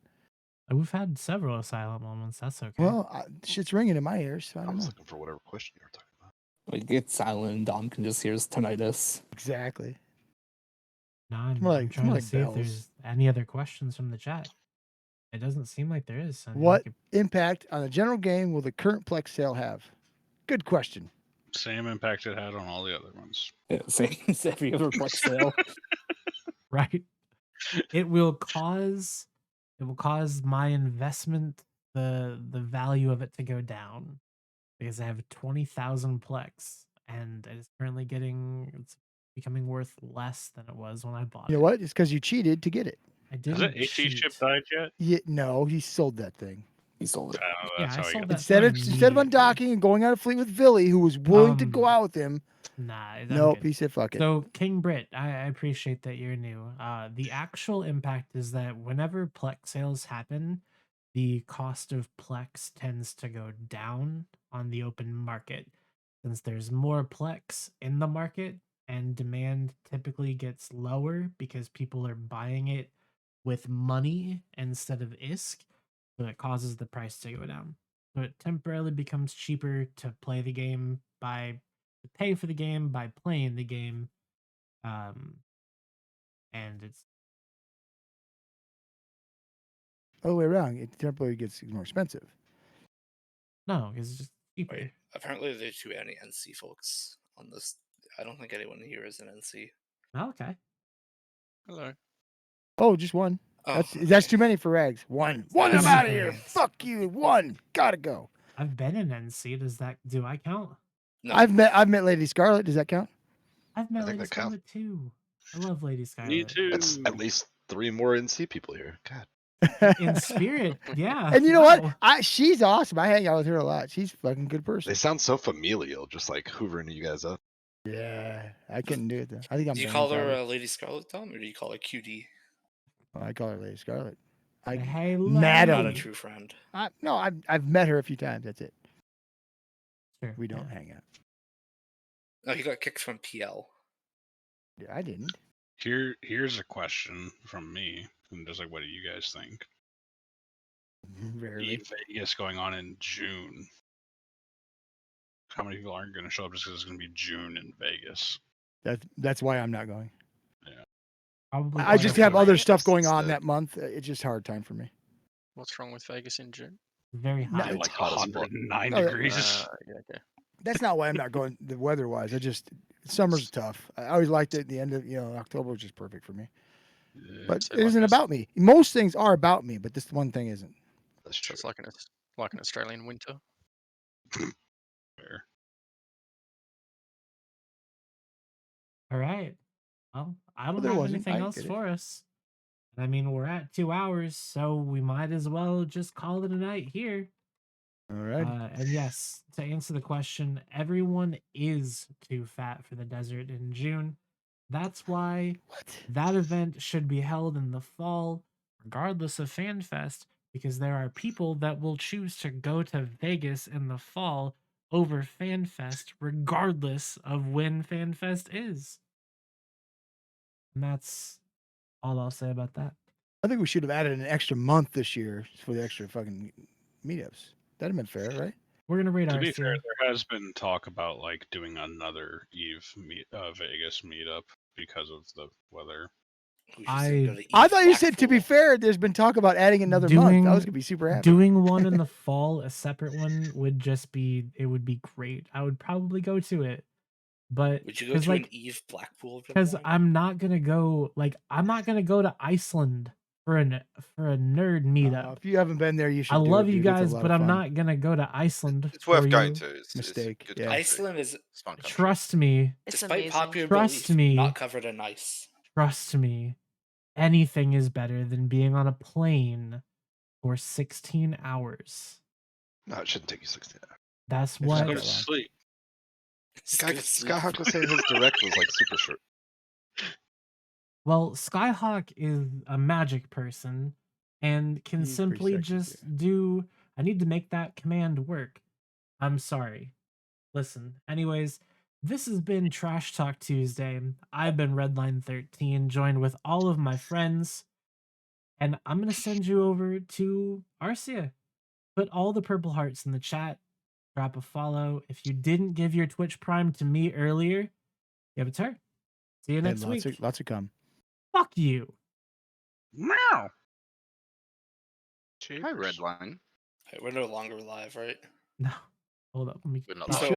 [SPEAKER 9] We've had several silent moments. That's okay.
[SPEAKER 8] Well, shit's ringing in my ears, so I
[SPEAKER 10] I
[SPEAKER 8] don't
[SPEAKER 10] was
[SPEAKER 8] know.
[SPEAKER 10] looking for whatever question you were talking about.
[SPEAKER 11] Like it's silent and Dom can just hear his tinnitus.
[SPEAKER 8] Exactly.
[SPEAKER 9] no, I'm,
[SPEAKER 8] more
[SPEAKER 9] I'm
[SPEAKER 8] like-
[SPEAKER 9] trying
[SPEAKER 8] more
[SPEAKER 9] to
[SPEAKER 8] like
[SPEAKER 9] see if
[SPEAKER 8] bells.
[SPEAKER 9] there's any other questions from the chat. It doesn't seem like there is. So maybe we
[SPEAKER 8] What
[SPEAKER 9] could-
[SPEAKER 8] impact on the general game will the current Plex sale have? Good question.
[SPEAKER 15] Same impact it had on all the other ones.
[SPEAKER 11] Yeah, same as every other Plex sale.
[SPEAKER 9] right? It will cause my investment, the value of it to go down because I have 20,000 Plex and it's currently it's becoming worth less than it was when I bought
[SPEAKER 8] You know
[SPEAKER 9] it.
[SPEAKER 8] what? It's because you cheated to get it.
[SPEAKER 9] I
[SPEAKER 15] Has
[SPEAKER 9] didn't
[SPEAKER 15] that AT
[SPEAKER 9] cheat.
[SPEAKER 15] ship died yet?
[SPEAKER 8] Yeah, no, he sold that thing.
[SPEAKER 11] He sold it.
[SPEAKER 9] Yeah,
[SPEAKER 15] That's
[SPEAKER 9] I
[SPEAKER 15] how he
[SPEAKER 9] sold
[SPEAKER 15] got
[SPEAKER 9] that
[SPEAKER 8] Instead of
[SPEAKER 9] thing
[SPEAKER 8] instead of
[SPEAKER 9] immediately.
[SPEAKER 8] undocking and going on a fleet with Billy, who was willing to go out with him,
[SPEAKER 9] Nah, I'm
[SPEAKER 8] nope,
[SPEAKER 9] good.
[SPEAKER 8] he said fuck it.
[SPEAKER 9] So King Brit, I appreciate that you're new. The actual impact is that whenever Plex sales happen, the cost of Plex tends to go down on the open market. Since there's more Plex in the market and demand typically gets lower because people are buying it with money instead of ISK, so it causes the price to go down. So it temporarily becomes cheaper to play the game to pay for the game by playing the game, and it's
[SPEAKER 8] All the way around. It temporarily gets more expensive.
[SPEAKER 9] no, it's just cheaper.
[SPEAKER 14] Wait, apparently there are too many NC folks on this. I don't think anyone here is an NC.
[SPEAKER 9] Oh, okay.
[SPEAKER 13] Hello.
[SPEAKER 8] Oh, just one.
[SPEAKER 14] Oh,
[SPEAKER 8] That's too many for Rags. One. I'm out of here. Fuck you. One. Gotta go.
[SPEAKER 9] I've been in NC. Do I count?
[SPEAKER 14] No.
[SPEAKER 8] I've met Lady Scarlet. Does that count?
[SPEAKER 9] I've met
[SPEAKER 10] I think
[SPEAKER 9] Lady
[SPEAKER 10] that counts.
[SPEAKER 9] Scarlet too. I love Lady Scarlet.
[SPEAKER 15] Me too.
[SPEAKER 10] That's at least 3 more NC people here. God.
[SPEAKER 9] In spirit, yeah.
[SPEAKER 8] And you know
[SPEAKER 9] wow.
[SPEAKER 8] what? She's awesome. I hang out with her a lot. She's a fucking good person.
[SPEAKER 10] They sound so familial, just like hoovering you guys up.
[SPEAKER 8] Yeah, I couldn't do it though. I think I'm.
[SPEAKER 14] Do you
[SPEAKER 8] banging
[SPEAKER 14] call her
[SPEAKER 8] Scarlet.
[SPEAKER 14] Lady Scarlet, Tom, or do you call her QD?
[SPEAKER 8] Oh, I call her Lady Scarlet.
[SPEAKER 9] Hey,
[SPEAKER 8] mad
[SPEAKER 14] Not
[SPEAKER 8] on
[SPEAKER 14] a
[SPEAKER 8] her.
[SPEAKER 14] true friend.
[SPEAKER 8] No, I've met her a few times. That's it.
[SPEAKER 9] Sure,
[SPEAKER 8] We don't hang out.
[SPEAKER 14] No, he got kicked from PL.
[SPEAKER 8] Yeah, I didn't.
[SPEAKER 15] Here's a question from me, and just like, what do you guys think?
[SPEAKER 8] Rarely.
[SPEAKER 15] Vegas going on in June. How many people aren't going to show up just because it's going to be June in Vegas?
[SPEAKER 8] That's why I'm not going.
[SPEAKER 15] Yeah.
[SPEAKER 9] Probably.
[SPEAKER 8] I just have other stuff going on
[SPEAKER 10] instead.
[SPEAKER 8] that month. It's just a hard time for me.
[SPEAKER 13] What's wrong with Vegas in June?
[SPEAKER 9] Very
[SPEAKER 8] No,
[SPEAKER 9] hot.
[SPEAKER 8] it's
[SPEAKER 15] Like
[SPEAKER 10] hot as fuck.
[SPEAKER 15] 109
[SPEAKER 8] No,
[SPEAKER 15] degrees.
[SPEAKER 13] Yeah, okay.
[SPEAKER 8] That's not why I'm not going. The weather-wise, summer's tough. I always liked it. At the end of October was just perfect for me. But
[SPEAKER 13] So
[SPEAKER 8] it isn't
[SPEAKER 13] like
[SPEAKER 8] about me. Most things are about me, but this one thing isn't.
[SPEAKER 10] That's true.
[SPEAKER 13] It's like an Australian winter.
[SPEAKER 15] Fair.
[SPEAKER 9] All right. Well, I don't
[SPEAKER 8] there
[SPEAKER 9] have
[SPEAKER 8] wasn't.
[SPEAKER 9] anything
[SPEAKER 8] I
[SPEAKER 9] else
[SPEAKER 8] get it.
[SPEAKER 9] for us. I mean, we're at 2 hours, so we might as well just call it a night here.
[SPEAKER 8] All right.
[SPEAKER 9] And yes, to answer the question, everyone is too fat for the desert in June. That's why that event should be held in the fall, regardless of FanFest, because there are people that will choose to go to Vegas in the fall over FanFest, regardless of when FanFest is. And that's all I'll say about that.
[SPEAKER 8] I think we should have added an extra month this year for the extra fucking meetups. That'd have been fair, right?
[SPEAKER 9] We're gonna rate
[SPEAKER 15] To
[SPEAKER 9] our
[SPEAKER 15] be fair, there has been talk about like doing another Vegas meetup because of the weather.
[SPEAKER 8] I thought you said, to be fair, there's been talk about adding another month. I was gonna be super happy.
[SPEAKER 9] Doing one in the fall, a separate one, would just be great. I would probably go to it. But
[SPEAKER 14] Would you go to an Eve Blackpool?
[SPEAKER 9] Because I'm not gonna go to Iceland for a nerd meetup.
[SPEAKER 8] If you haven't been there, you should.
[SPEAKER 9] I
[SPEAKER 8] do
[SPEAKER 9] love
[SPEAKER 8] it,
[SPEAKER 9] you
[SPEAKER 8] dude. It's a
[SPEAKER 9] guys,
[SPEAKER 8] lot
[SPEAKER 9] but
[SPEAKER 8] of
[SPEAKER 9] I'm
[SPEAKER 8] fun.
[SPEAKER 9] not gonna go to Iceland.
[SPEAKER 4] It's worth
[SPEAKER 9] for
[SPEAKER 4] going
[SPEAKER 9] you.
[SPEAKER 4] to. It's
[SPEAKER 8] Mistake.
[SPEAKER 4] Good
[SPEAKER 8] Yeah.
[SPEAKER 4] country.
[SPEAKER 14] Iceland is,
[SPEAKER 4] It's fun country.
[SPEAKER 9] Trust me.
[SPEAKER 7] It's
[SPEAKER 14] despite
[SPEAKER 7] amazing.
[SPEAKER 14] popular
[SPEAKER 9] Trust
[SPEAKER 14] belief,
[SPEAKER 9] me.
[SPEAKER 14] not covered in ice.
[SPEAKER 9] Trust me. Anything is better than being on a plane for 16 hours.
[SPEAKER 10] No, it shouldn't take you 16 hours.
[SPEAKER 9] That's
[SPEAKER 15] Just
[SPEAKER 9] what.
[SPEAKER 15] go to sleep.
[SPEAKER 10] Skyhawk was saying his direct was like super short.
[SPEAKER 9] Well, Skyhawk is a magic person and can
[SPEAKER 8] He's pretty
[SPEAKER 9] simply
[SPEAKER 8] sexy,
[SPEAKER 9] just do. I need to make that command work. I'm sorry. Listen, anyways, this has been Trash Talk Tuesday. I've been Redline 13, joined with all of my friends, and I'm going to send you over to Arcia. Put all the purple hearts in the chat. Drop a follow. If you didn't give your Twitch Prime to me earlier, give it to her. See you next week.
[SPEAKER 8] Lots to come.
[SPEAKER 9] Fuck you.
[SPEAKER 3] Meow.
[SPEAKER 4] Hi, Redline.
[SPEAKER 14] Hey, we're no longer live, right?
[SPEAKER 9] No. Hold up. Let me.
[SPEAKER 4] We're not
[SPEAKER 14] So,
[SPEAKER 4] live.